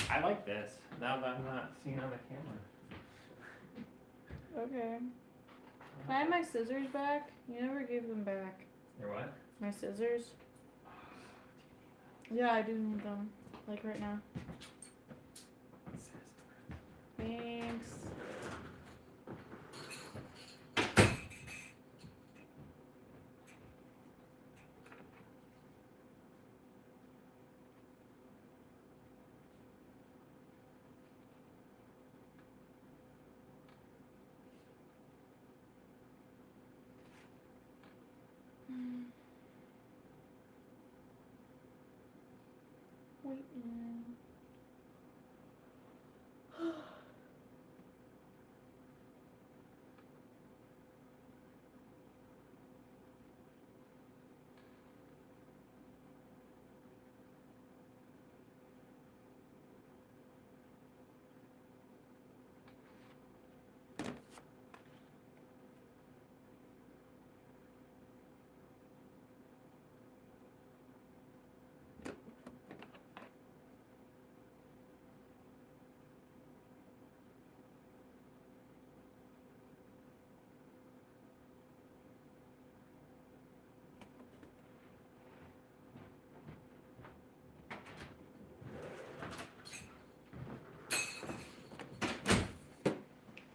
I like this. Now that I'm not seen on the camera. Okay. Can I have my scissors back? You never gave them back. Your what? My scissors. Yeah, I do need them. Like right now. Thanks. Waiting.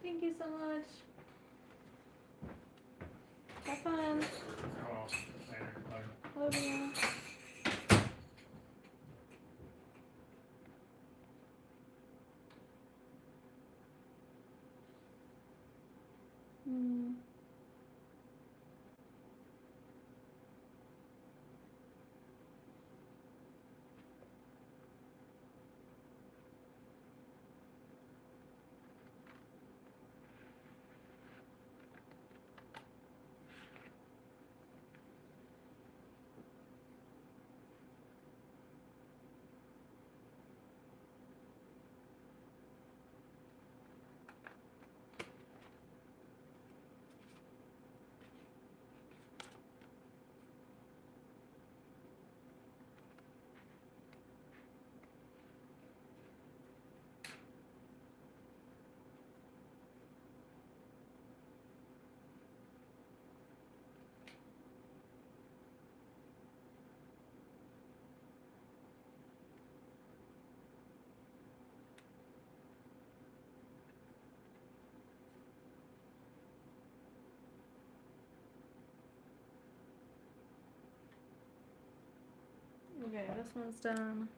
Thank you so much. Have fun. Oh, later. Bye. Love you. Hmm. Okay, this one's done.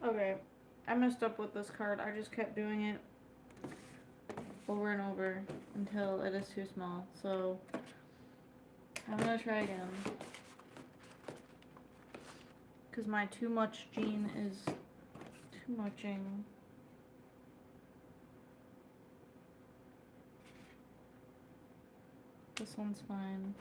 Okay, I messed up with this card. I just kept doing it over and over until it is too small. So I'm gonna try again. Because my too much gene is too muching. This one's fine.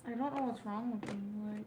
I don't know what's wrong with me, like.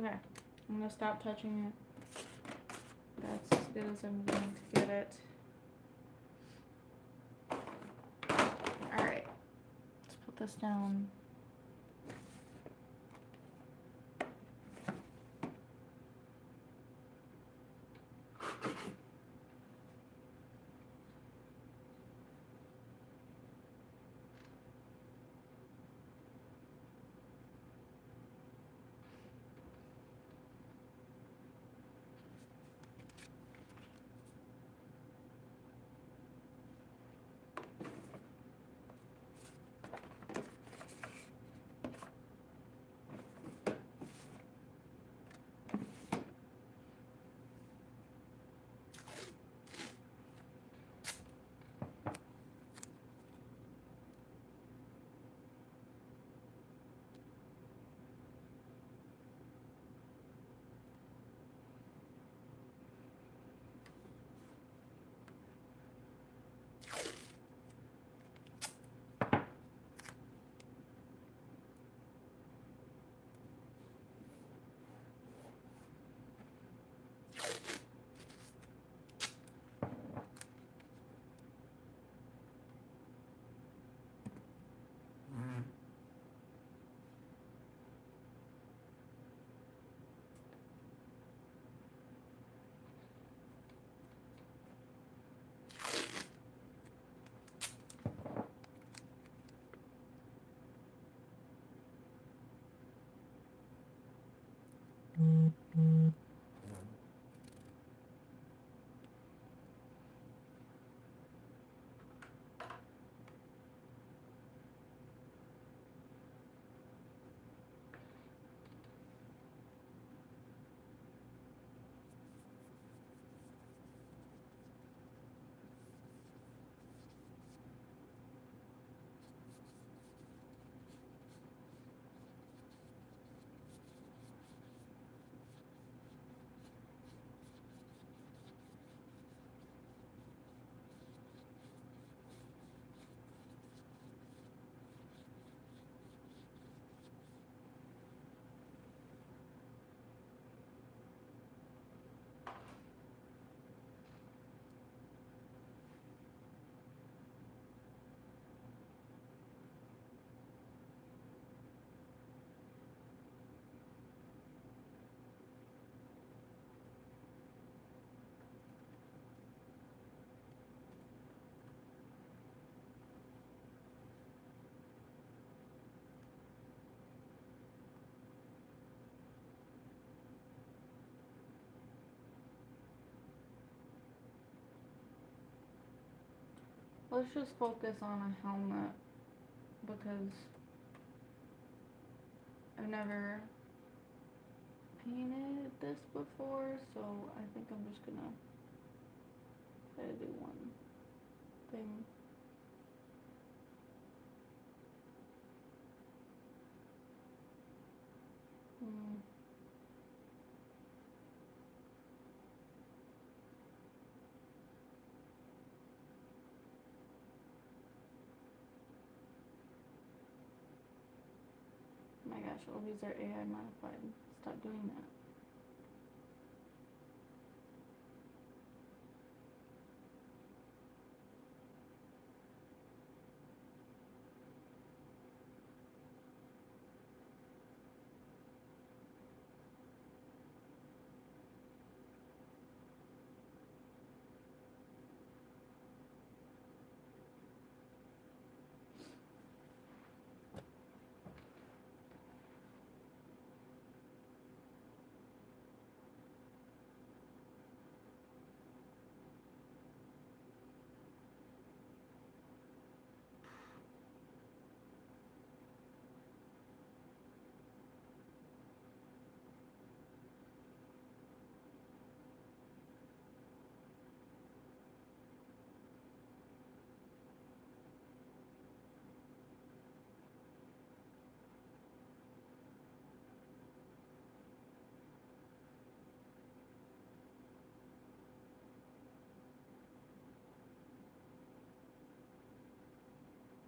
Okay, I'm gonna stop touching it. That's as good as I'm going to get it. Alright, let's put this down. let's just focus on a helmet because I've never painted this before, so I think I'm just gonna try to do one thing. My gosh, all these are AI modified. Stop doing that.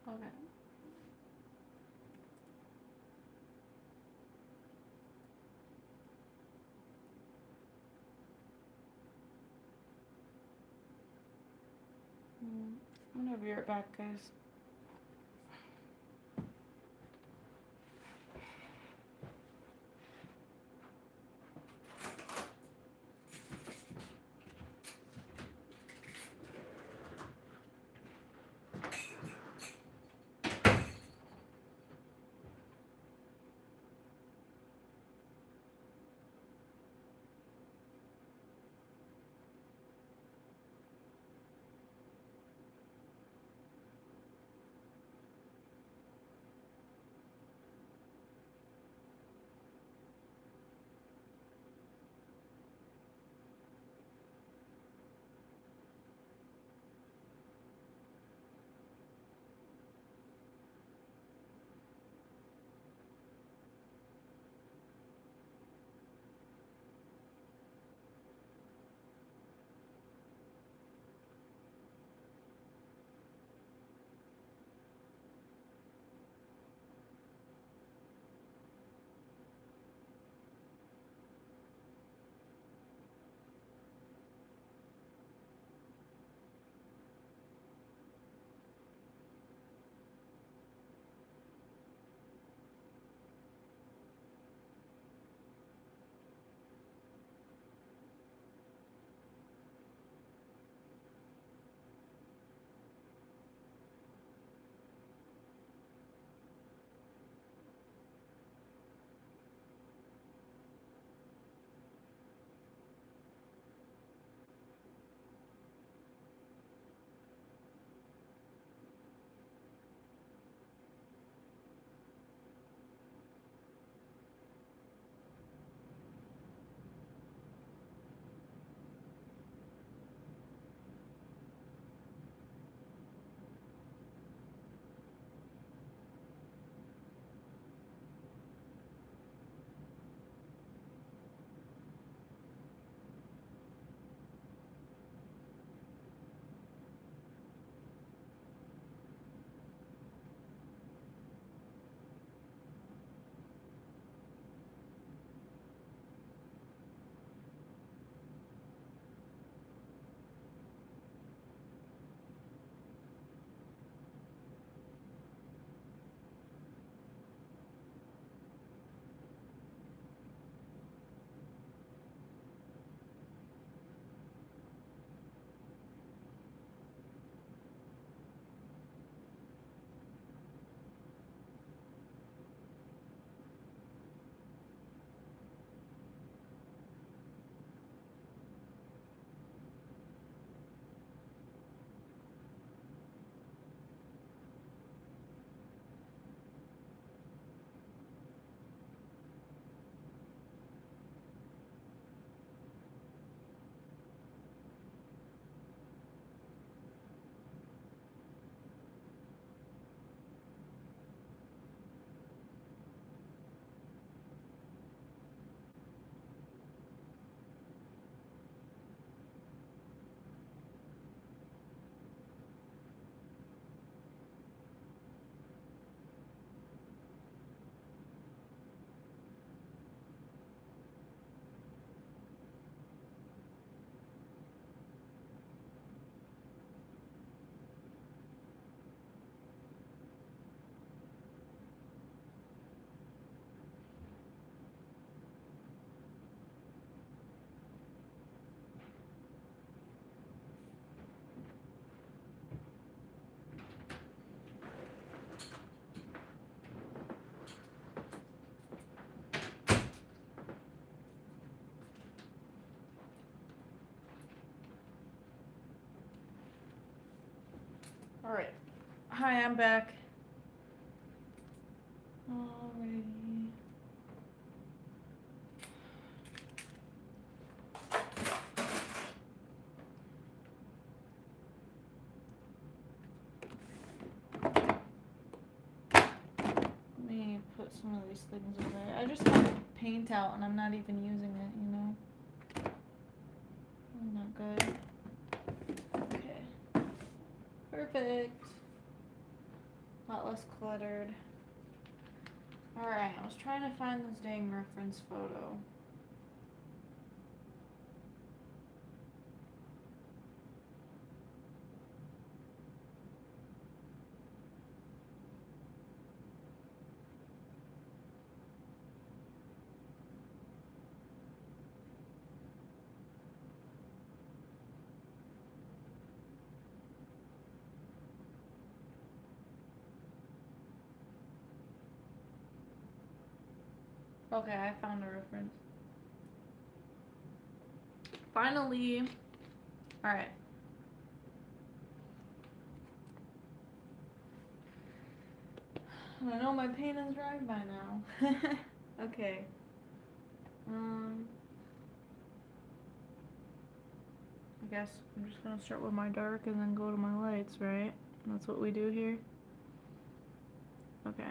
Okay. I'm gonna be right back, guys. Alright. Hi, I'm back. Alrighty. Let me put some of these things away. I just have paint out and I'm not even using it, you know? Not good. Okay. Perfect. A lot less cluttered. Alright, I was trying to find this dang reference photo. Okay, I found a reference. Finally. Alright. I know my paint is dry by now. Okay. I guess I'm just gonna start with my dark and then go to my lights, right? That's what we do here. Okay.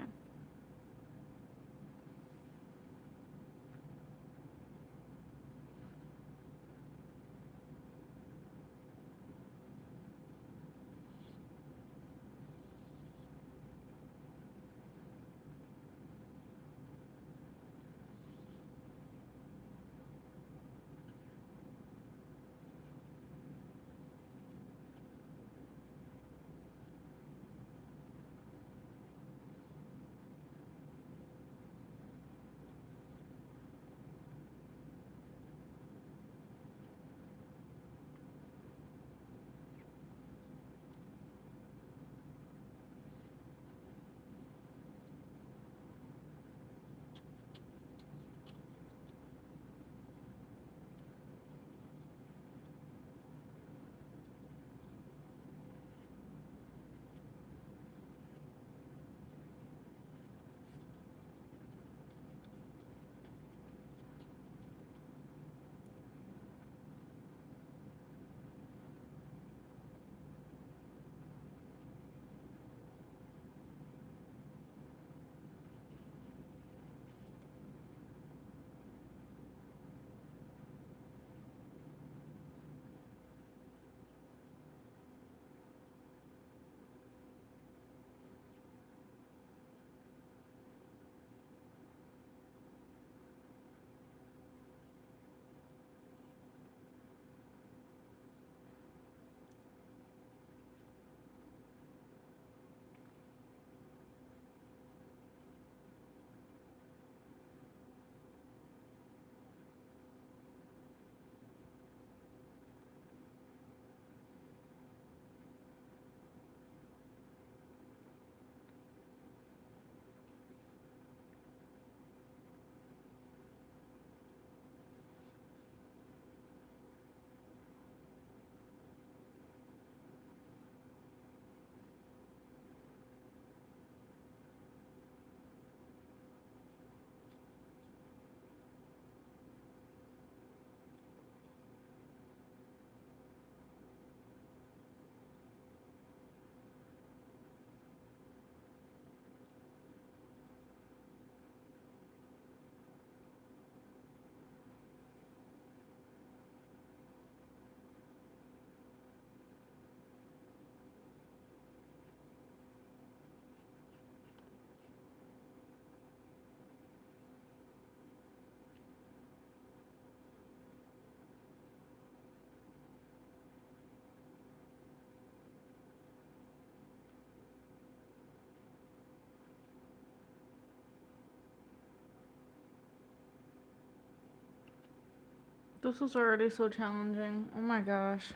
This is already so challenging. Oh my gosh.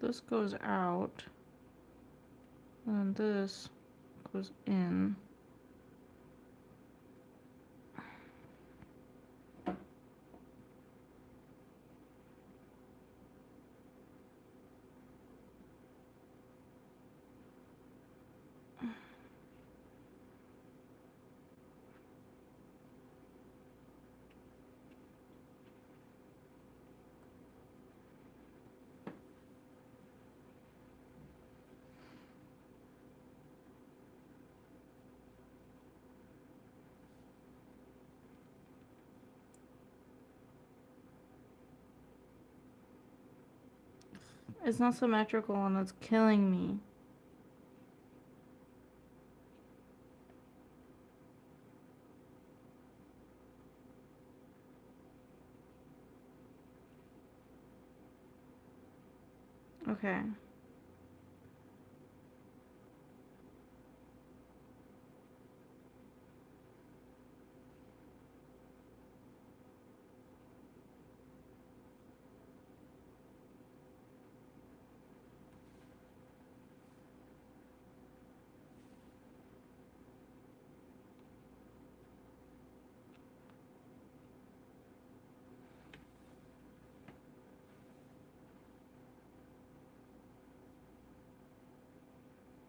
this goes out, and this goes in. It's not symmetrical and it's killing me. Okay.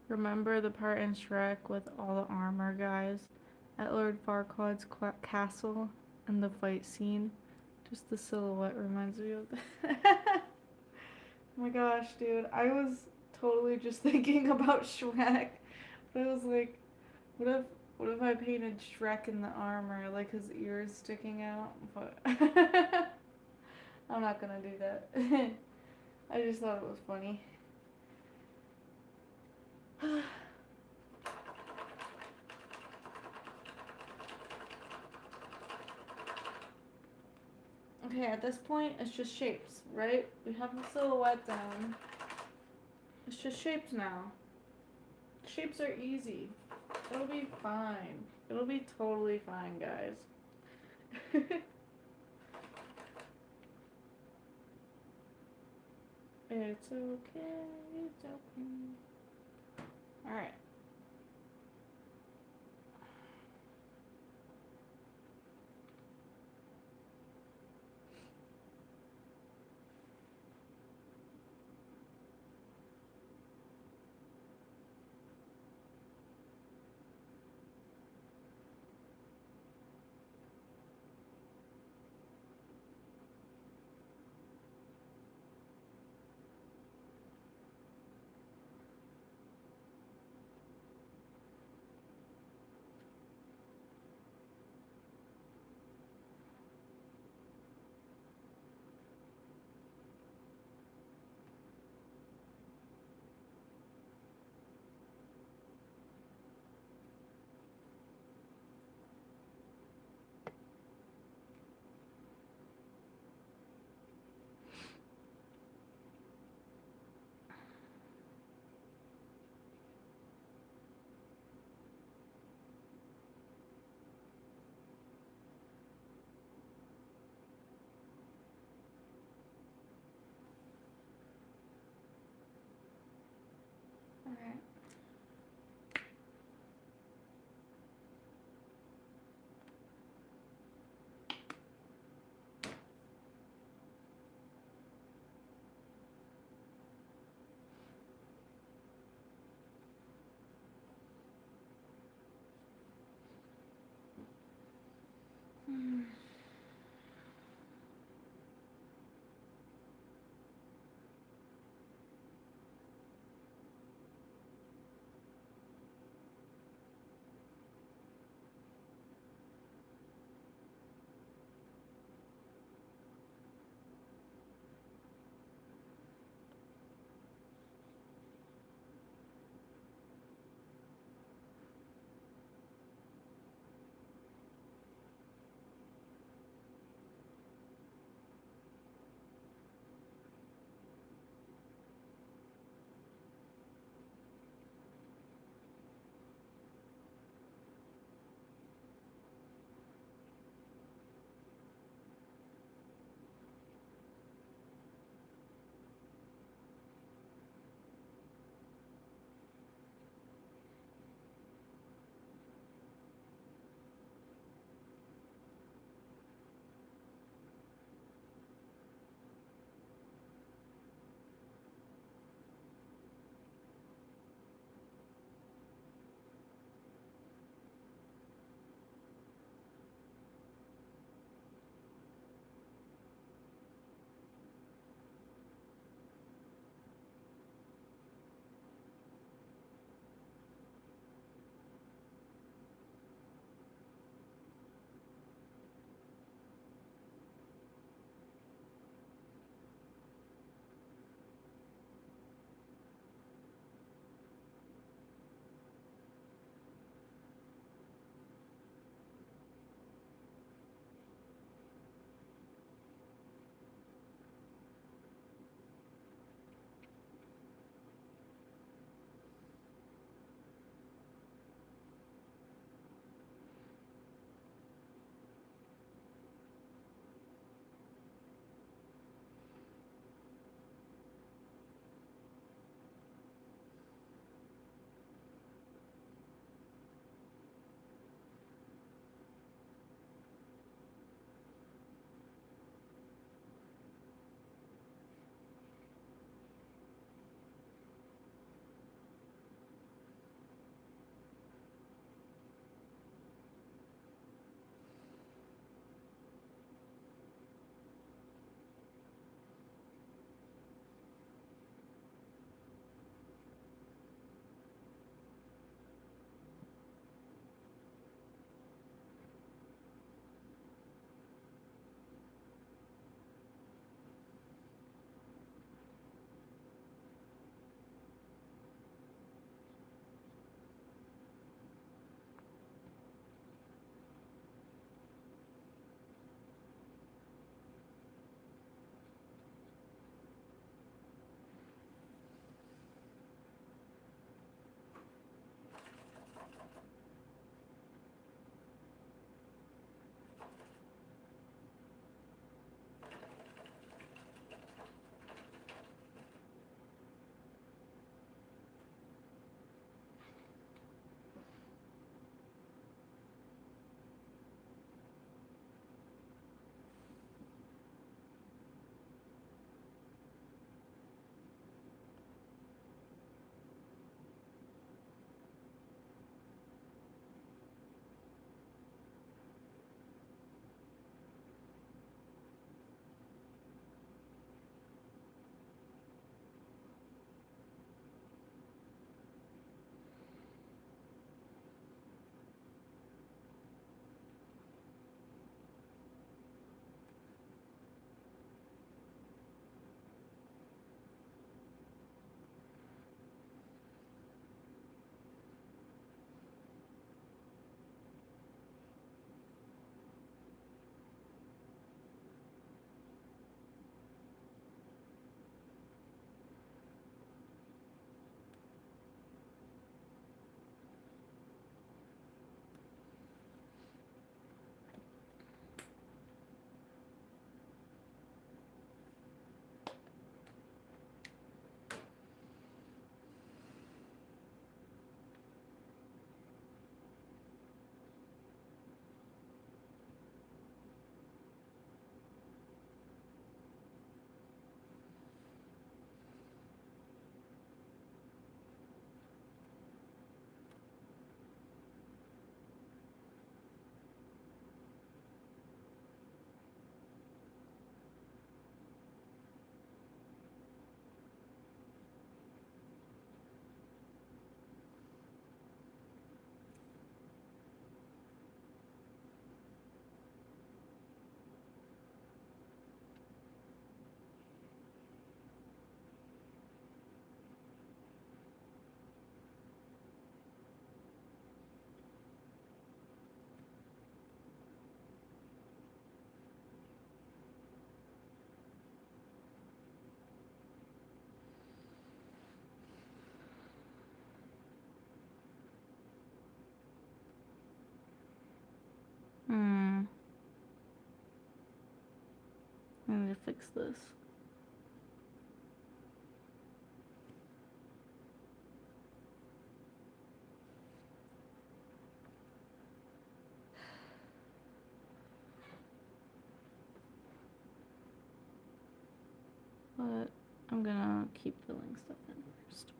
Remember the part in Shrek with all the armor guys at Lord Farquaad's castle and the fight scene? Just the silhouette reminds me of that. Oh my gosh, dude. I was totally just thinking about Shrek. But I was like, what if I painted Shrek in the armor, like his ears sticking out? But I'm not gonna do that. I just thought it was funny. Okay, at this point, it's just shapes, right? We have the silhouette down. It's just shapes now. Shapes are easy. It'll be fine. It'll be totally fine, guys. It's okay. It's okay. Alright. Alright. need to fix this. But I'm gonna keep filling stuff in first.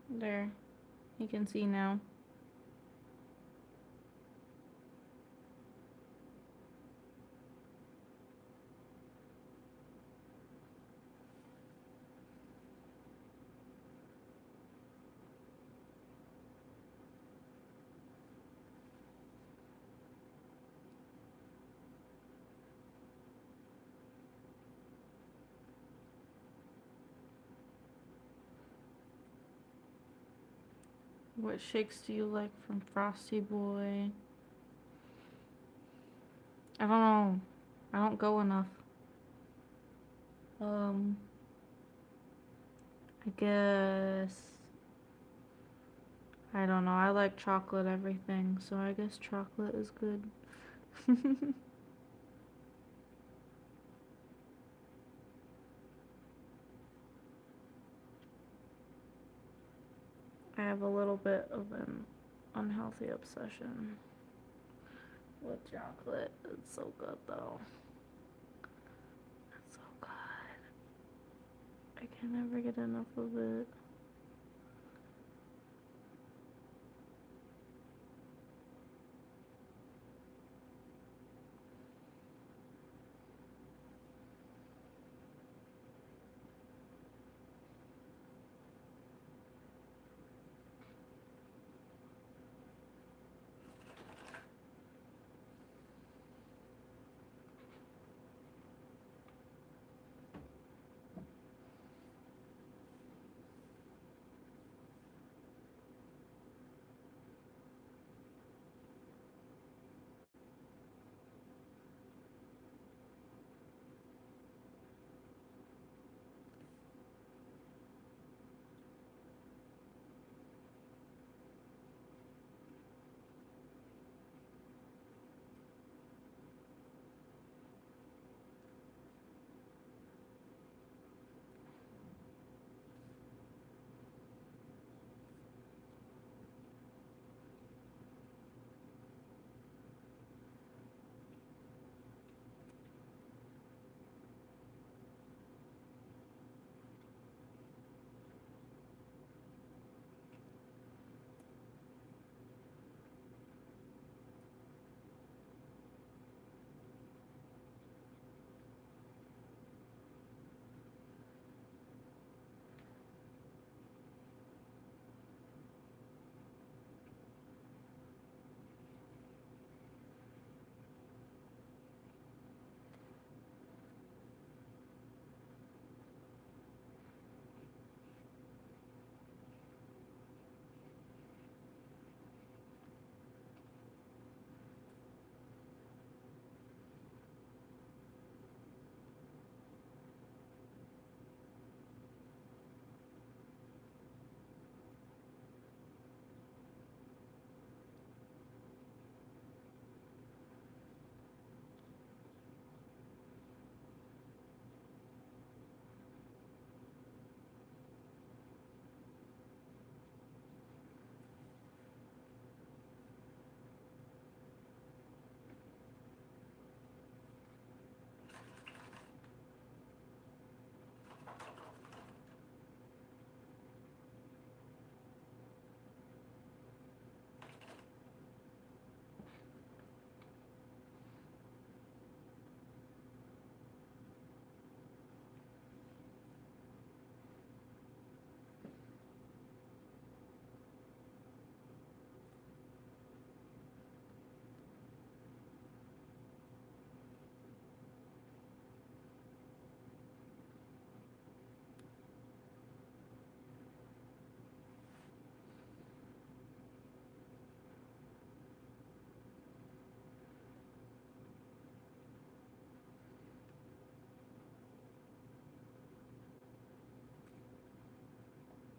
There, you can see now. What shakes do you like from Frosty Boy? I don't know. I don't go enough. I guess. I don't know. I like chocolate everything, so I guess chocolate is good. I have a little bit of an unhealthy obsession with chocolate. It's so good though. It's so good. I can never get enough of it.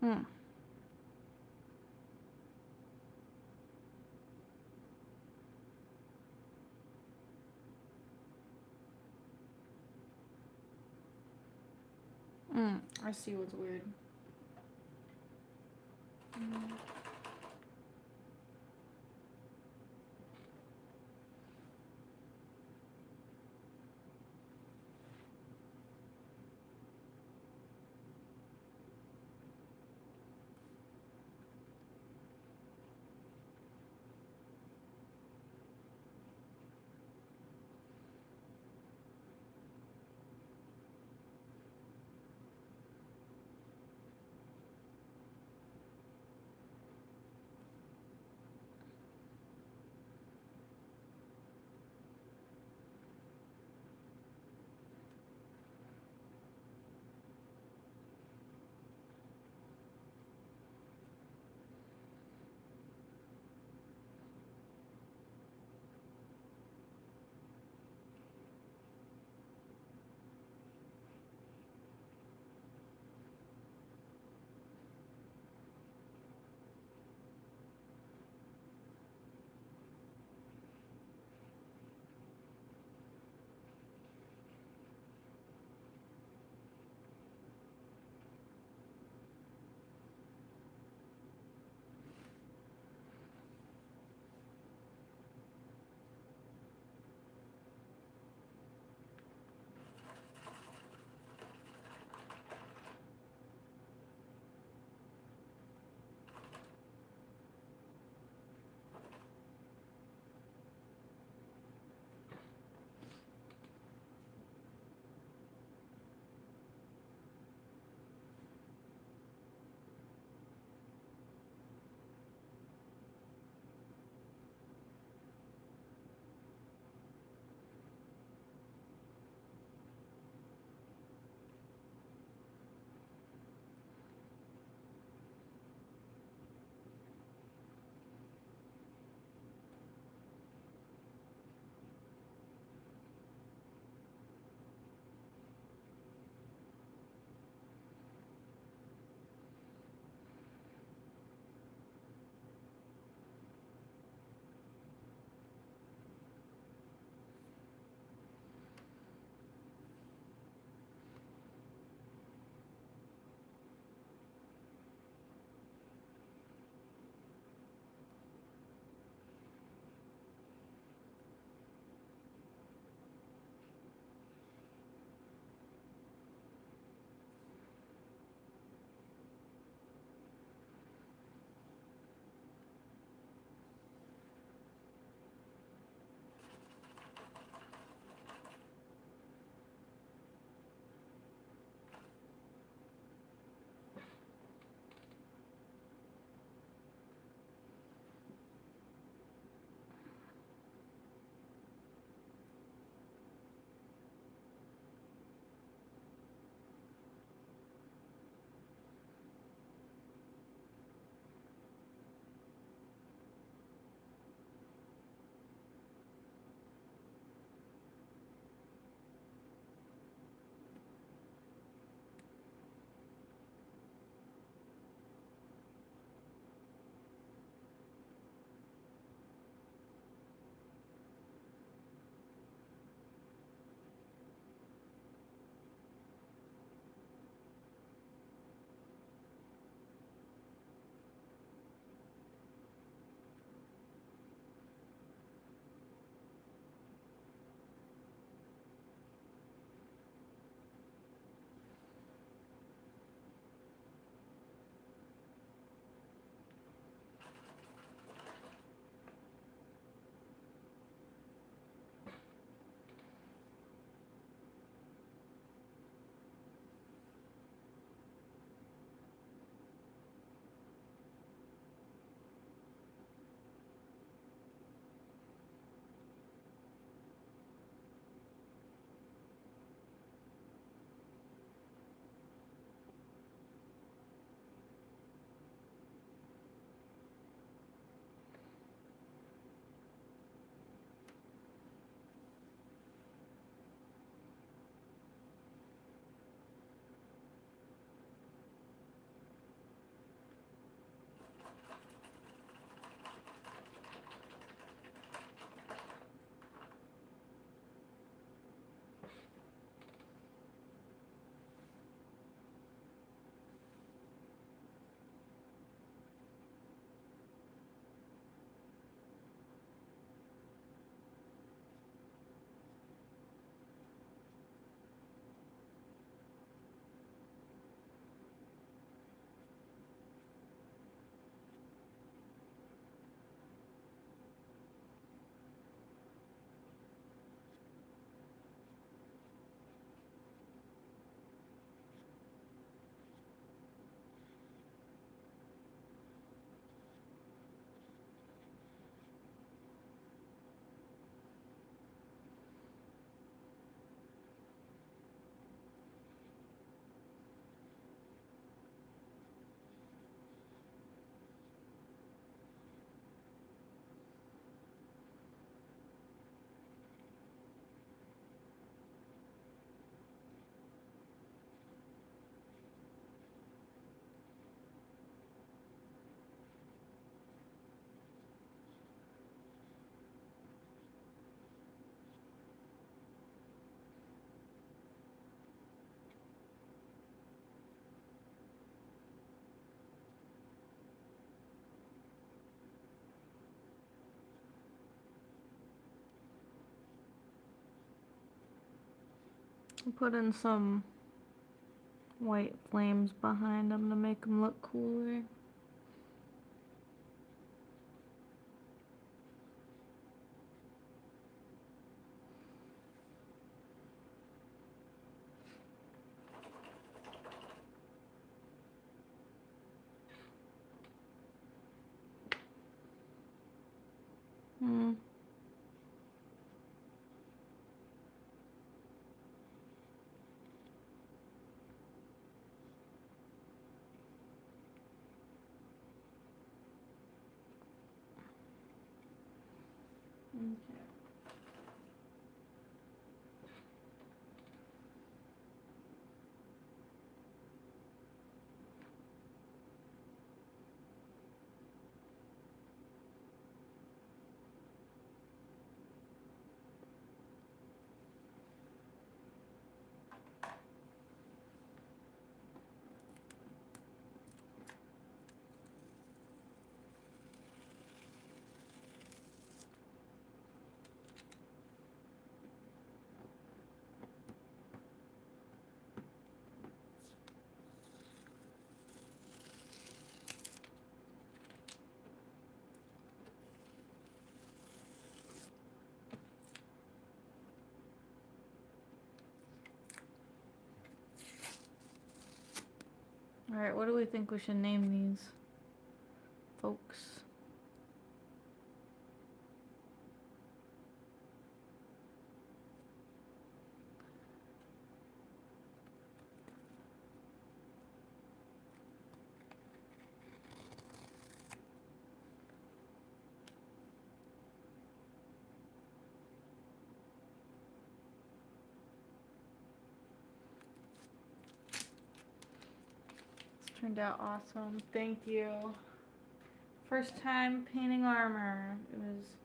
Hmm. I see what's weird. Put in some white flames behind them to make them look cooler. Hmm. Okay. Alright, what do we think we should name these folks? This turned out awesome. Thank you. First time painting armor. It's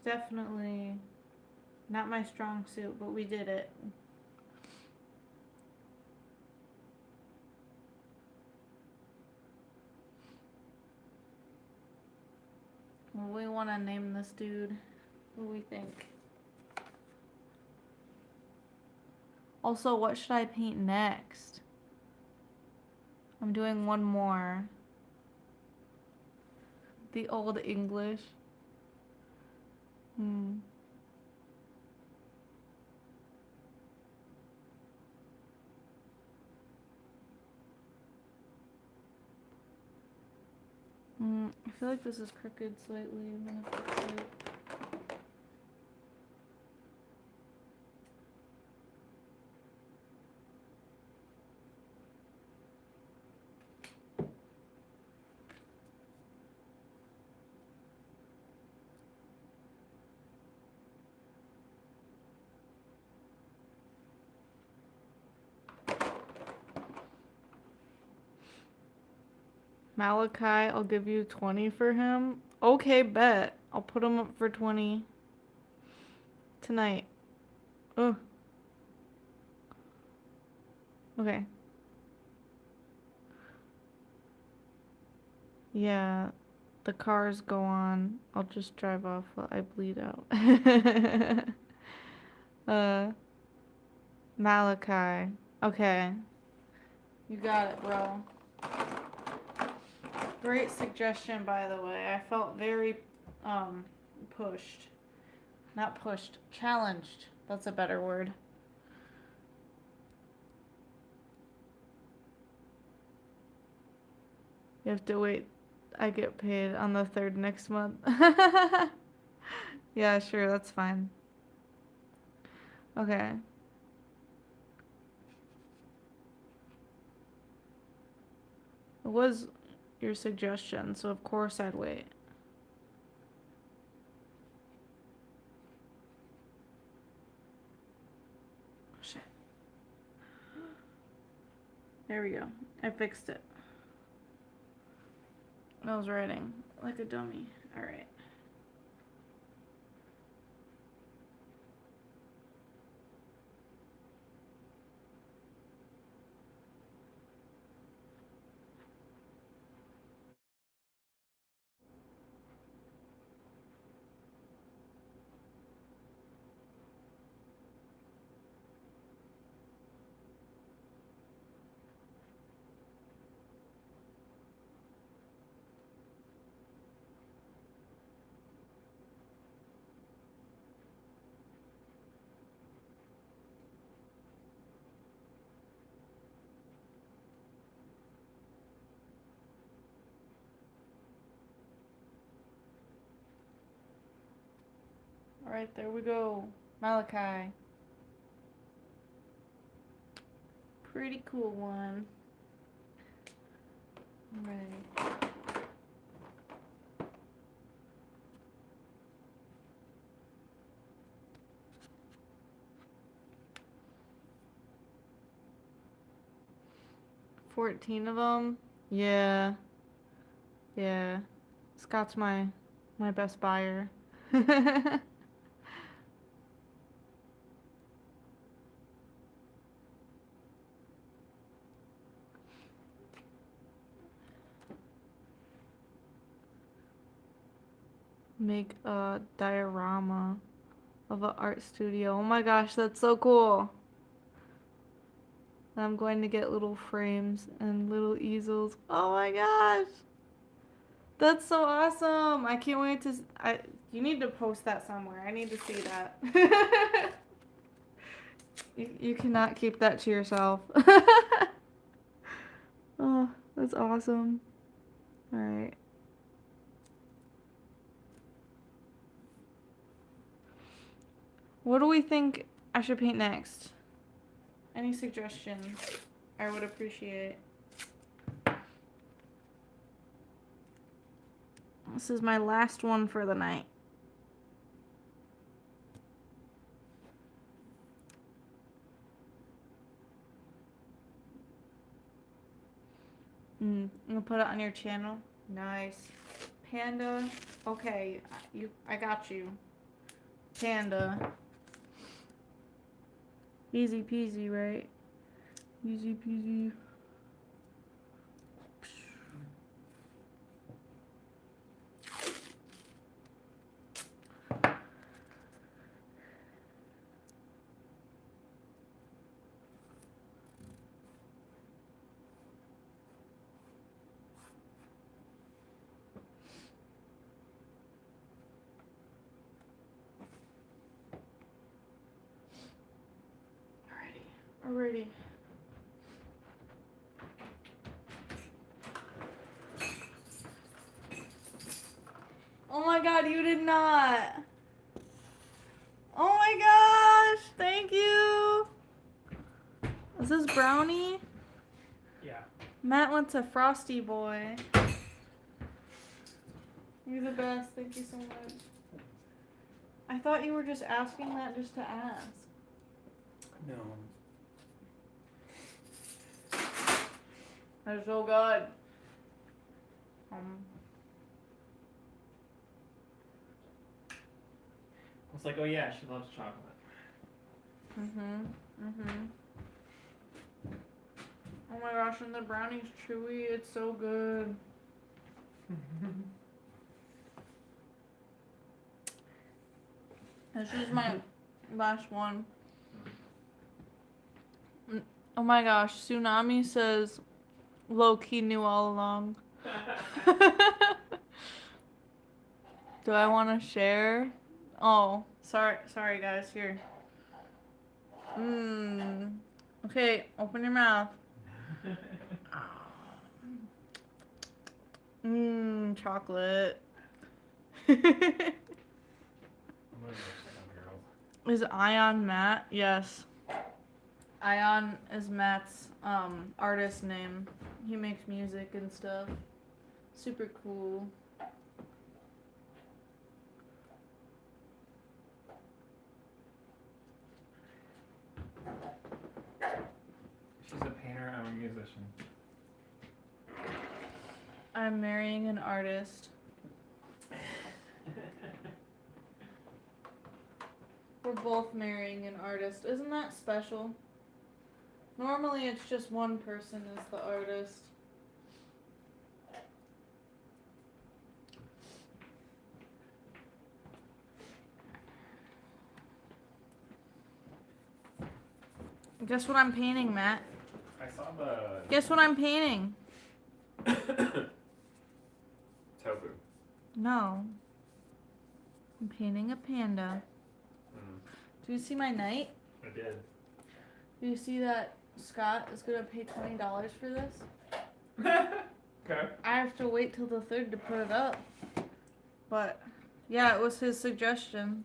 definitely not my strong suit, but we did it. Well, we want to name this dude. What do we think? Also, what should I paint next? I'm doing one more. The Old English. I feel like this is crooked slightly. I'm gonna fix it. Malachi, I'll give you 20 for him. Okay, bet. I'll put him up for 20 tonight. Oh. Okay. Yeah, the cars go on. I'll just drive off while I bleed out. Malachi. Okay. You got it, bro. Great suggestion, by the way. I felt very, pushed. Not pushed. Challenged. That's a better word. You have to wait. I get paid on the 3rd next month. Yeah, sure, that's fine. Okay. It was your suggestion, so of course I'd wait. Shit. There we go. I fixed it. I was writing like a dummy. Alright. Alright, there we go. Malachi. Pretty cool one. Alright. $14 of them. Yeah. Yeah. Scott's my best buyer. Make a diorama of an art studio. Oh my gosh, that's so cool. I'm going to get little frames and little easels. Oh my gosh. That's so awesome. I can't wait to you need to post that somewhere. I need to see that. You cannot keep that to yourself. Oh, that's awesome. All right. What do we think I should paint next? Any suggestions? I would appreciate. This is my last one for the night. I'm gonna put it on your channel. Nice. Panda. Okay, I got you. Panda. Easy peasy, right? Easy peasy. Alrighty. Oh my god, you did not. Oh my gosh, thank you. Is this brownie? Yeah. Matt went to Frosty Boy. You're the best, thank you so much. I thought you were just asking that just to ask. No. They're so good. It's like, oh yeah, she loves chocolate. Oh my gosh, and the brownie's chewy. It's so good. This is my last one. Oh my gosh, Tsunami says low-key knew all along. Do I want to share? Oh, sorry guys, here. Okay, open your mouth. Chocolate. Is Ion Matt? Yes. Ion is Matt's artist name. He makes music and stuff. Super cool. She's a painter, I'm a musician. I'm marrying an artist. We're both marrying an artist. Isn't that special? Normally it's just one person is the artist. Guess what I'm painting, Matt? I saw the Guess what I'm painting? tofu. No. I'm painting a panda. Do you see my night? I did. Do you see that Scott is gonna pay $20 for this? Okay. I have to wait till the 3rd to put it up. But yeah, it was his suggestion.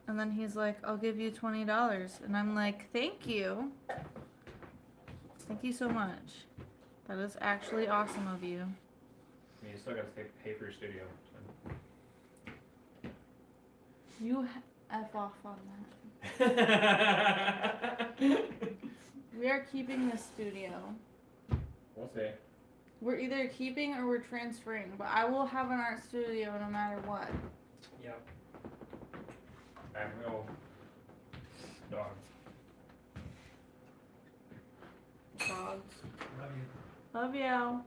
And then he's like, I'll give you $20. And I'm like, thank you. Thank you so much. That is actually awesome of you. I mean, you still gotta pay for your studio. So. You F off on that. We are keeping the studio. We'll see. We're either keeping or we're transferring, but I will have an art studio no matter what. Yep. I have no dogs. Dogs. Love you. Love you.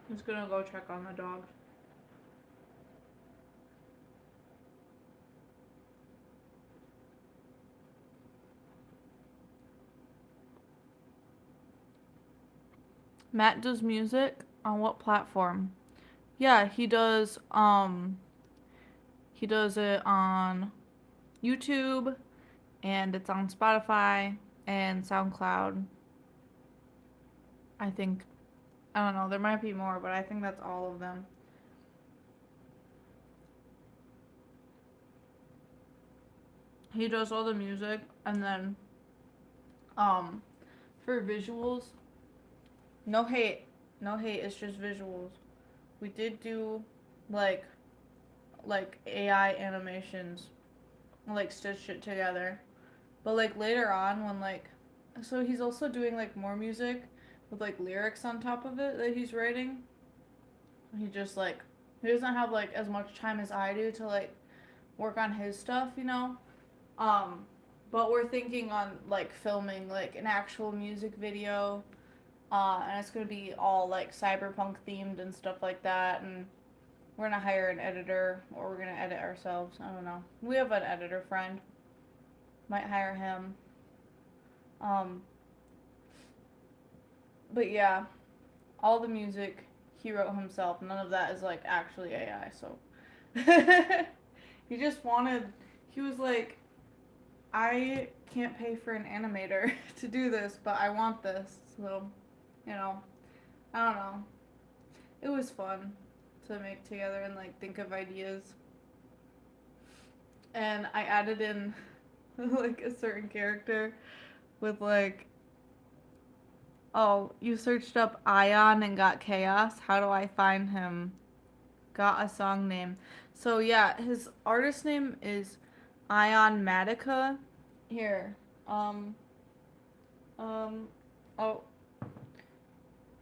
I'm just gonna go check on the dogs. Matt does music on what platform? Yeah, he does it on YouTube and it's on Spotify and SoundCloud. I think I don't know, there might be more, but I think that's all of them. He does all the music and then for visuals, no hate, it's just visuals. We did do like AI animations, like stitch it together. But like later on when so he's also doing like more music with like lyrics on top of it that he's writing. He just like he doesn't have like as much time as I do to like work on his stuff, you know. But we're thinking on like filming like an actual music video. And it's gonna be all like cyberpunk themed and stuff like that, and we're gonna hire an editor or we're gonna edit ourselves. I don't know. We have an editor friend. Might hire him. But yeah, all the music he wrote himself. None of that is like actually AI. So he just wanted. He was like, I can't pay for an animator to do this, but I want this. So, you know, I don't know. It was fun to make together and like think of ideas. And I added in like a certain character with like, oh, you searched up Ion and got chaos. How do I find him? Got a song name. So yeah, his artist name is Ion Matica. Here. Oh.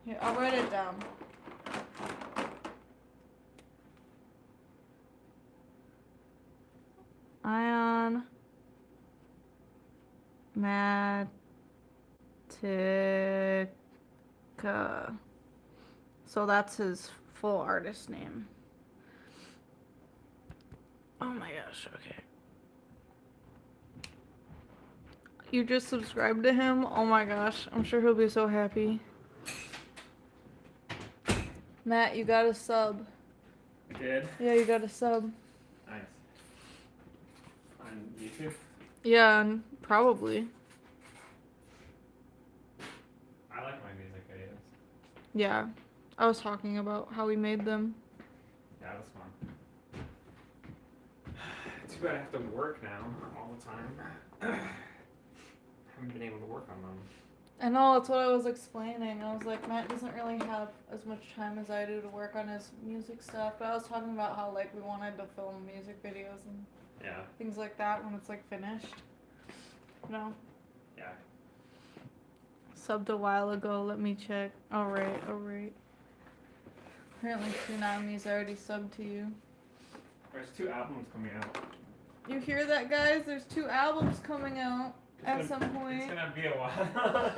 Here, I'll write it down. Ion Matica. So that's his full artist name. Oh my gosh, okay. You just subscribed to him? Oh my gosh, I'm sure he'll be so happy. Matt, you got a sub. I did? Yeah, you got a sub. Nice. On YouTube? Yeah, probably. I like my music videos. Yeah, I was talking about how we made them. Yeah, that's fun. Too bad I have to work now all the time. Haven't been able to work on them. I know, that's what I was explaining. I was like, Matt doesn't really have as much time as I do to work on his music stuff. But I was talking about how like we wanted to film music videos and things like that when it's like finished. You know? Yeah. Subbed a while ago. Let me check. Alright. Apparently Tsunami's already subbed to you. There's 2 albums coming out. You hear that, guys? There's 2 albums coming out at some point. It's gonna be a while.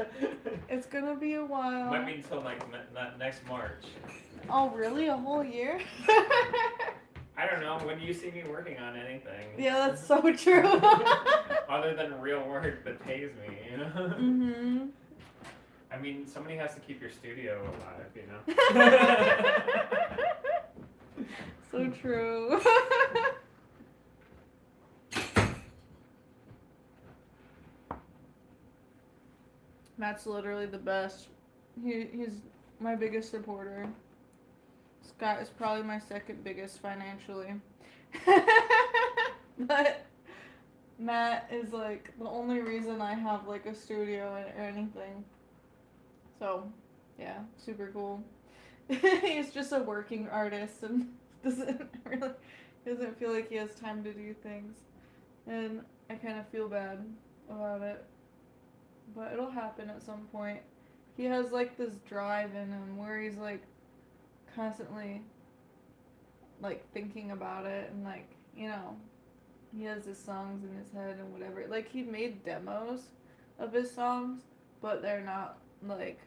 It's gonna be a while. Might be until like next March. Oh, really? A whole year? I don't know. When do you see me working on anything? Yeah, that's so true. Other than real work that pays me, you know? Mm-hmm. I mean, somebody has to keep your studio alive, you know? So true. Matt's literally the best. He's my biggest supporter. Scott is probably my second biggest financially. But Matt is like the only reason I have like a studio or anything. So, yeah, super cool. He's just a working artist and doesn't feel like he has time to do things. And I kind of feel bad about it. But it'll happen at some point. He has like this drive in him where he's like constantly like thinking about it and like, he has his songs in his head and whatever. Like he made demos of his songs, but they're not like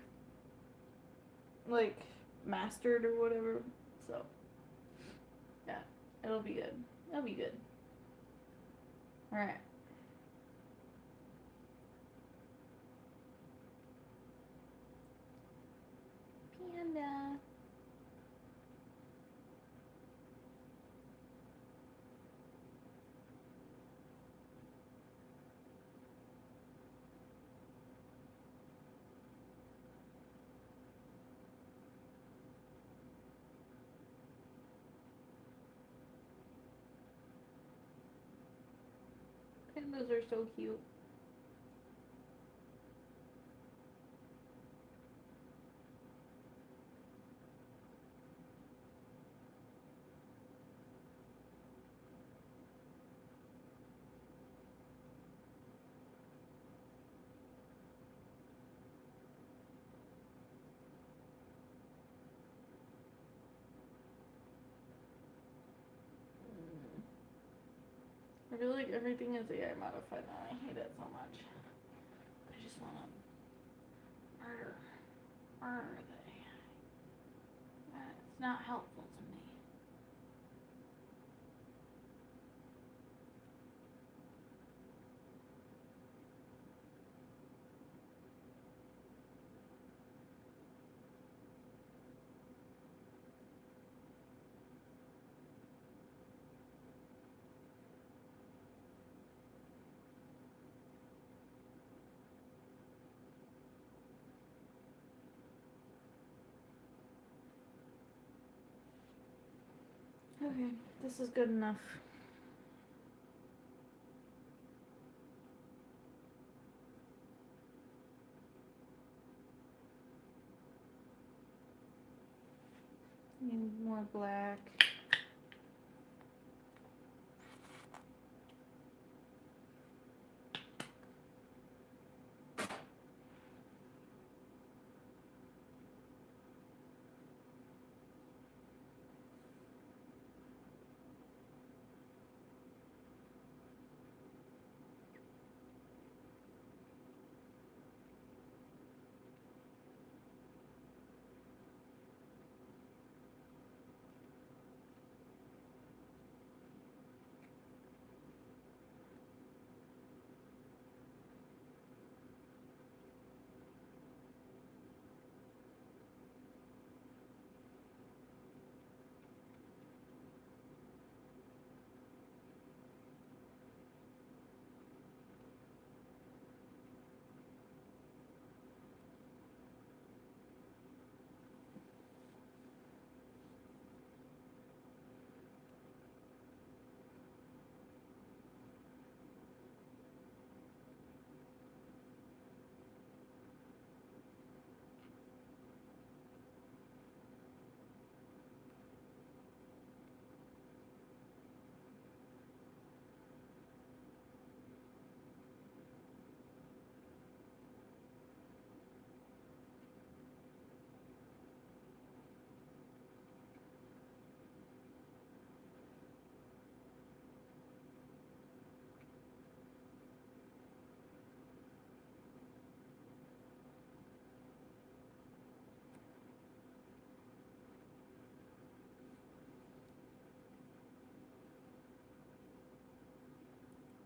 mastered or whatever. So, yeah, it'll be good. It'll be good. All right. Panda. Pandas are so cute. I feel like everything is AI modified now. I hate it so much. I just want to murder the AI. It's not helpful to me. Okay, this is good enough. Need more black.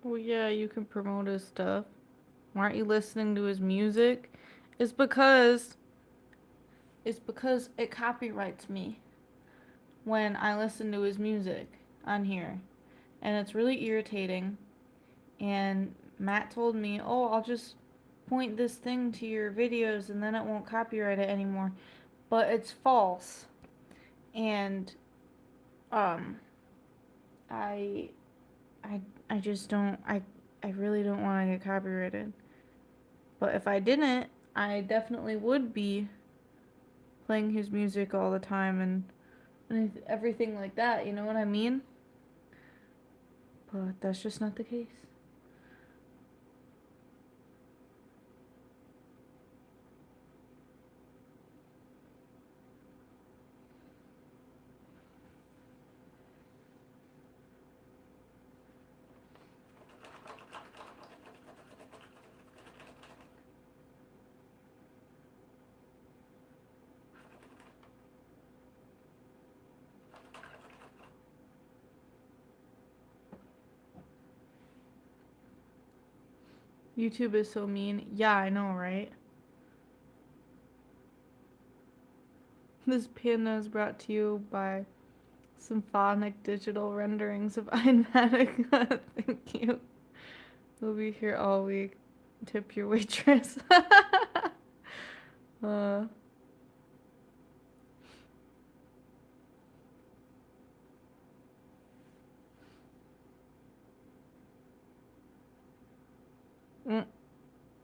Well, yeah, you can promote his stuff. Why aren't you listening to his music? It's because it copyrights me when I listen to his music on here. And it's really irritating. And Matt told me, "Oh, I'll just point this thing to your videos and then it won't copyright it anymore." But it's false. And um I I just don't I really don't want to get copyrighted. But if I didn't, I definitely would be playing his music all the time and everything like that, you know what I mean? But that's just not the case. YouTube is so mean. Yeah, I know, right? This panda is brought to you by symphonic digital renderings of Einmatic. Thank you. We'll be here all week. Tip your waitress. uh, mm,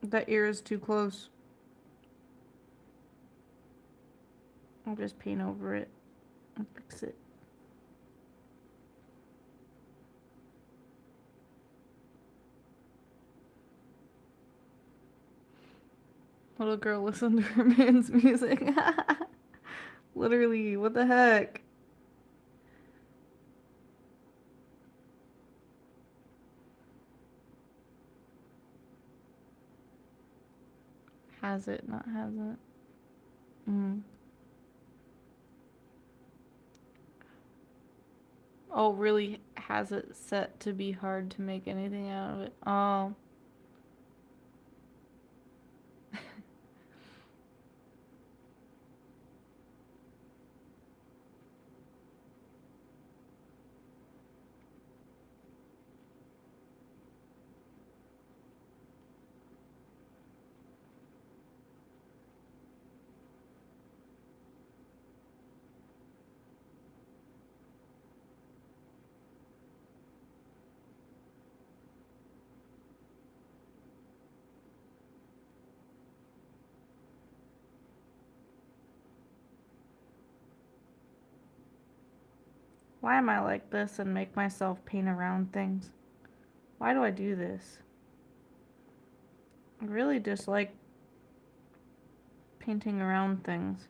that ear is too close. I'll just paint over it and fix it. Little girl listen to her man's music. Literally, what the heck? Has it, not has it. Oh, really has it set to be hard to make anything out of it. Oh. Why am I like this and make myself paint around things? Why do I do this? I really dislike painting around things.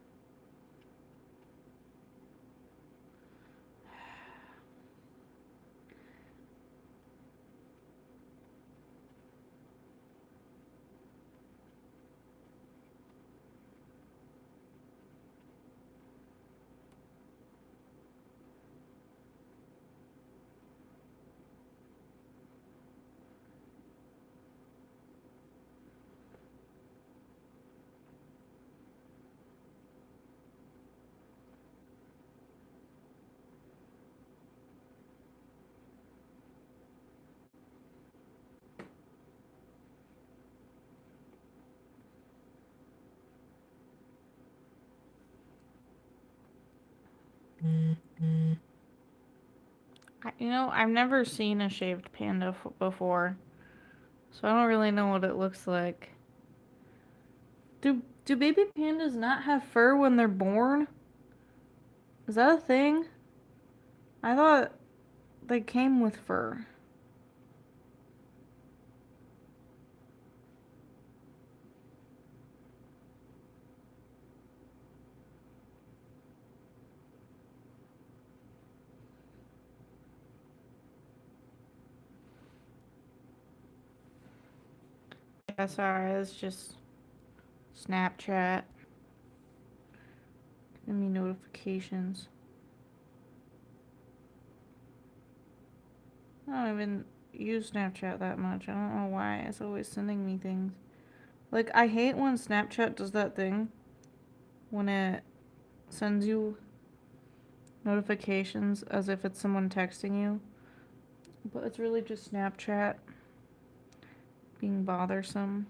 I've never seen a shaved panda before, so I don't really know what it looks like. Do baby pandas not have fur when they're born? Is that a thing? I thought they came with fur. Yeah, sorry, it's just Snapchat. Give me notifications. I don't even use Snapchat that much. I don't know why. It's always sending me things. Like, I hate when Snapchat does that thing when it sends you notifications as if it's someone texting you. But it's really just Snapchat being bothersome.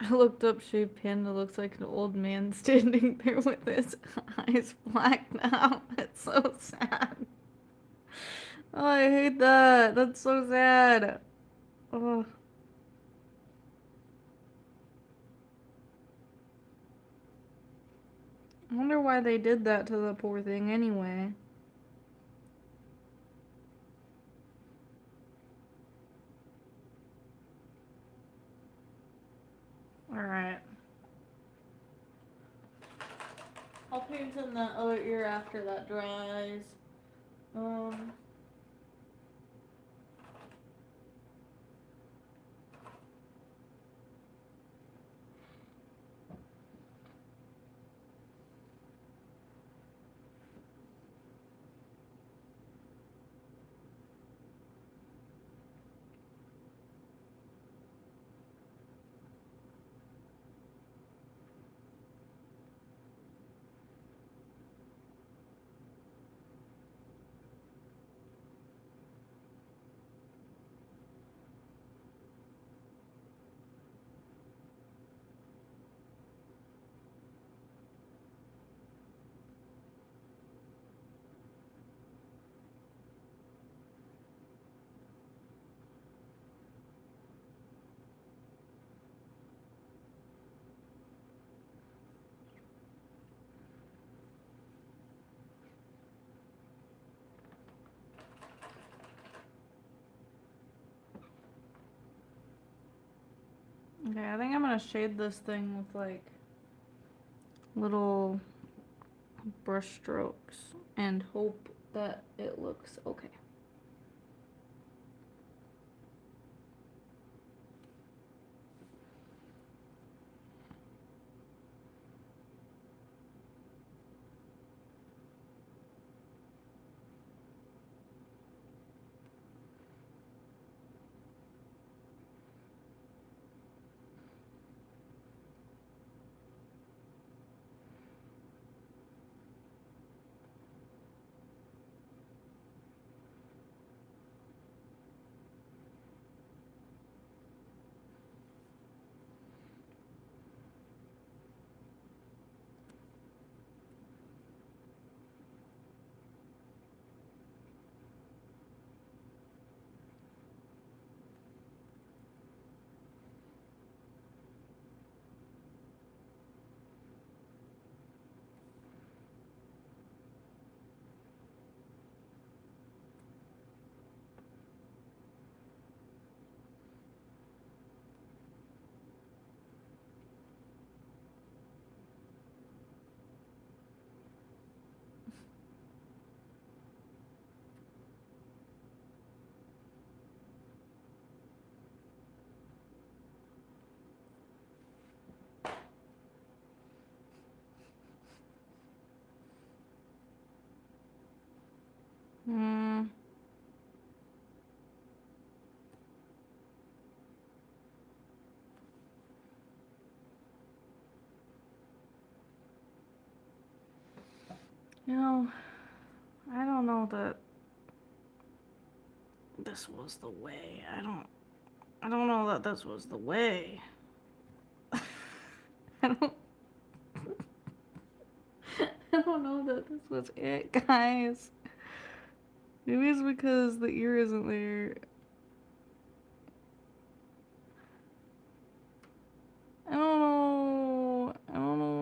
I looked up shaved panda looks like an old man standing there with his eyes black now. It's so sad. Oh, I hate that. That's so sad. Oh. I wonder why they did that to the poor thing anyway. Alright. I'll paint in that other ear after that dries. Okay, I think I'm gonna shade this thing with like little brush strokes and hope that it looks okay. Hmm. You know, I don't know that this was the way. I don't know that this was the way. I don't I don't know that this was it, guys. Maybe it's because the ear isn't there. I don't know. I don't know.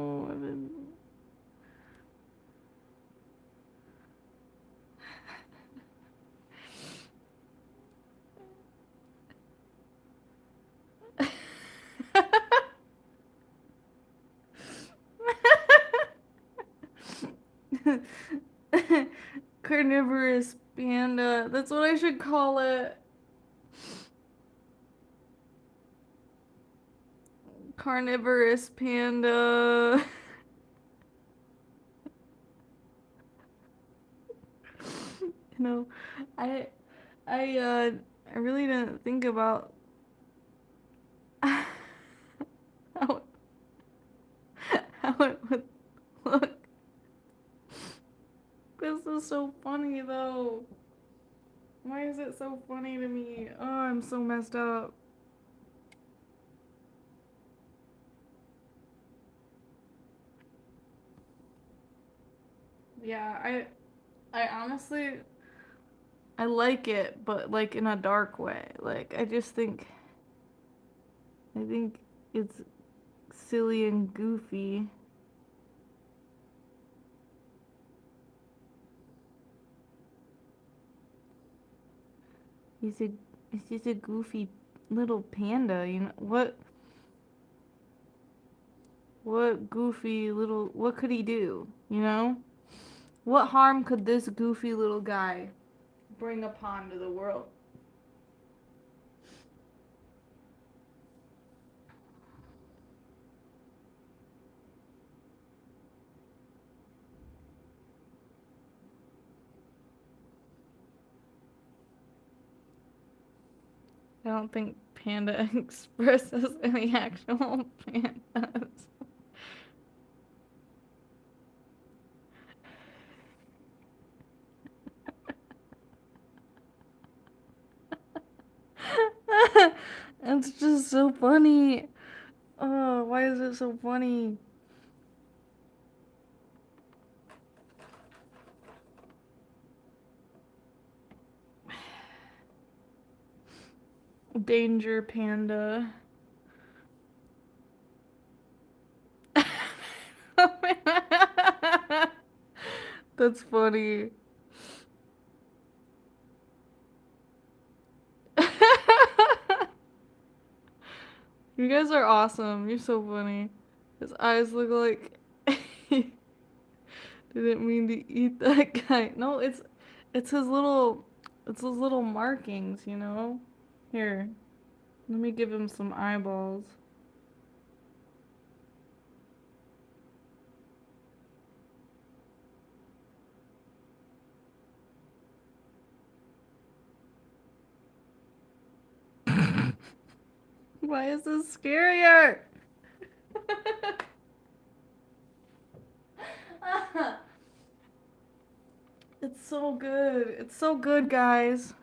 Carnivorous panda. That's what I should call it. Carnivorous panda. You know, I I really didn't think about how, how it would look. This is so funny though. Why is it so funny to me? Oh, I'm so messed up. Yeah, I honestly I like it, but like in a dark way. Like I think it's silly and goofy. He's a he's just a goofy little panda, you know. What goofy little what could he do, you know? What harm could this goofy little guy bring upon to the world? I don't think Panda Express has any actual pandas. It's just so funny. Oh, why is it so funny? Danger Panda. That's funny. You guys are awesome. You're so funny. His eyes look like he didn't mean to eat that guy. No, it's his little markings, you know? Here, let me give him some eyeballs. Why is this scarier? It's so good. It's so good, guys.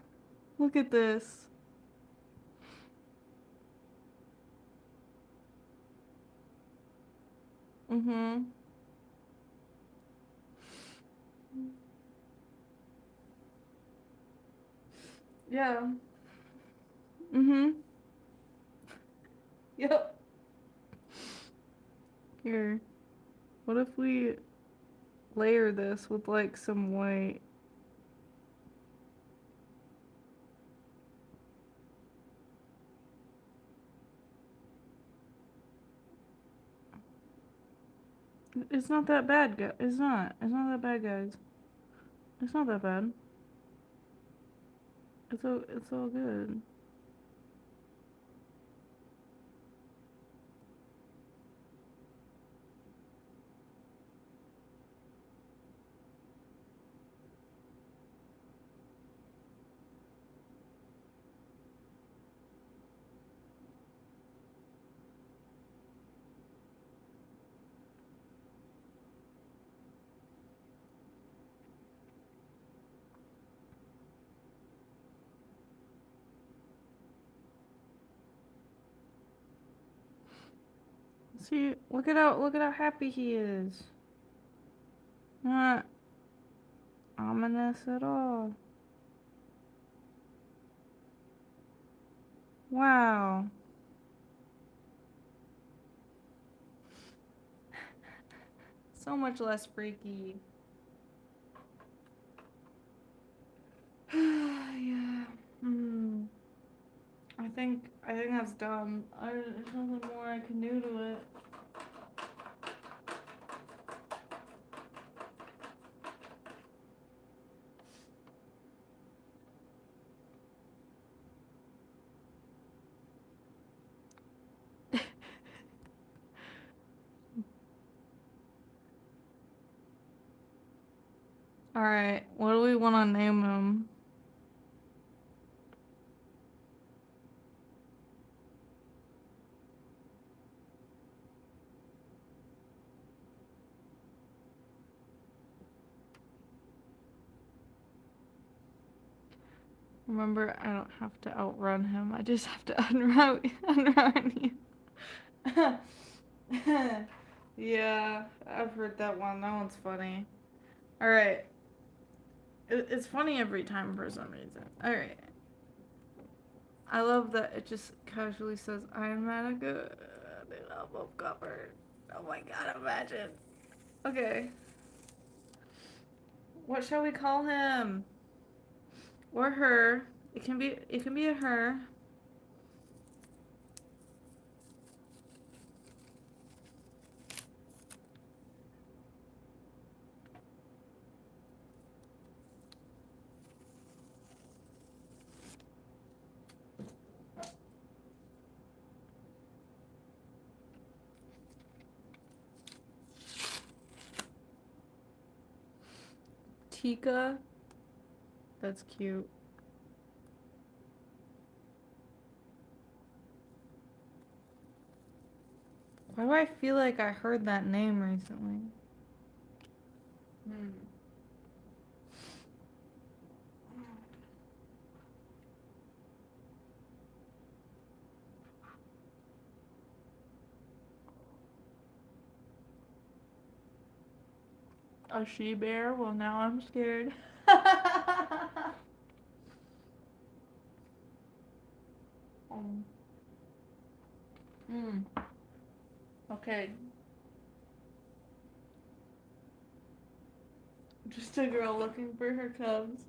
Look at this. Mm-hmm. Yeah. Mm-hmm. Yep. Here. What if we layer this with like some white? It's not that bad, guys. It's not. It's not that bad, guys. It's not that bad. It's all good. See, look at how happy he is. Not ominous at all. Wow. So much less freaky. Yeah. Hmm. I think that's done. There's nothing more I can do to it. All right. What do we want to name him? Remember, I don't have to outrun him. I just have to unrun you. Yeah, I've heard that one. That one's funny. Alright. It's funny every time for some reason. Alright. I love that it just casually says, I'm Manica. They love both covered. Oh my god, imagine. Okay. What shall we call him? Or her. It can be a her. Tika. That's cute. Why do I feel like I heard that name recently? A she bear? Well, now I'm scared. um. Okay. Just a girl looking for her cubs.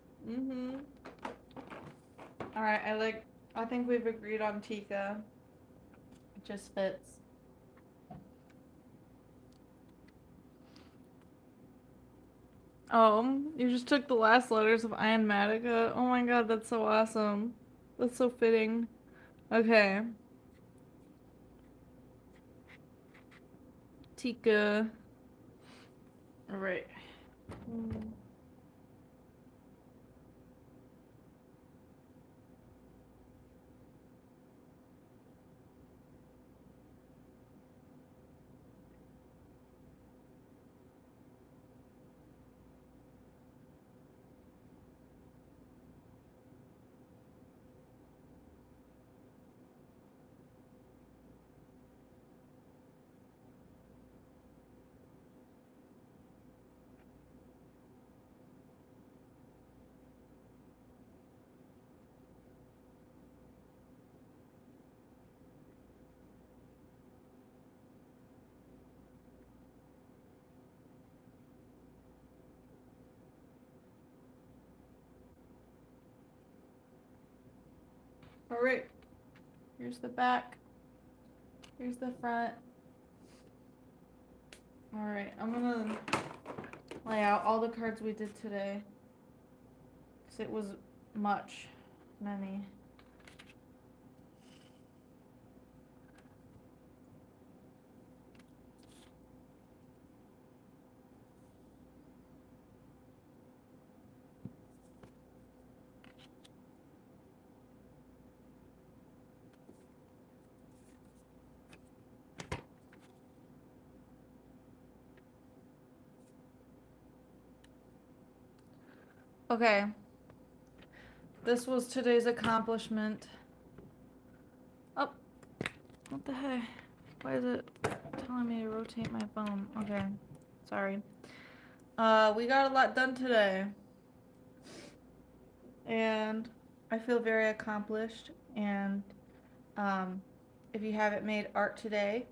Alright, I think we've agreed on Tika. It just fits. Oh, you just took the last letters of Ian Matica. Oh my god, that's so awesome. That's so fitting. Okay. Tika. Alright. Alright. Here's the back. Here's the front. Alright, I'm gonna lay out all the cards we did today. Because it was many. Okay. This was today's accomplishment. Oh, what the heck? Why is it telling me to rotate my phone? Okay, sorry. We got a lot done today. And I feel very accomplished. And if you haven't made art today,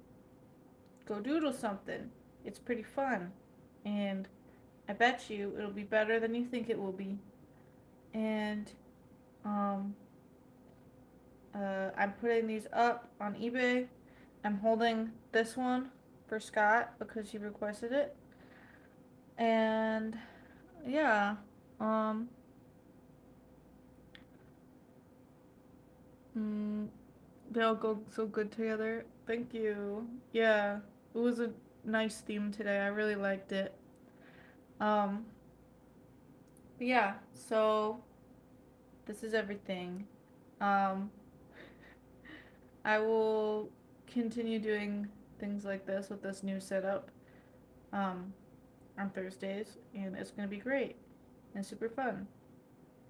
go doodle something. It's pretty fun. And I bet you it'll be better than you think it will be. And I'm putting these up on eBay. I'm holding this one for Scott because he requested it. And yeah, they all go so good together. Thank you. Yeah, it was a nice theme today. I really liked it. But yeah, so this is everything. I will continue doing things like this with this new setup on Thursdays, and it's gonna be great and super fun.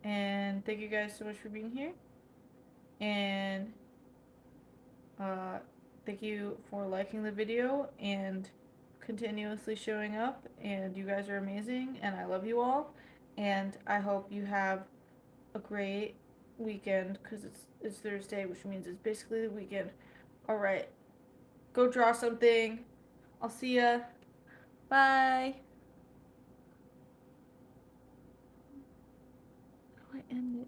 And thank you guys so much for being here. And thank you for liking the video and continuously showing up. And you guys are amazing. And I love you all. And I hope you have a great weekend because it's Thursday, which means it's basically the weekend. All right. Go draw something. I'll see ya. Bye. How do I end it?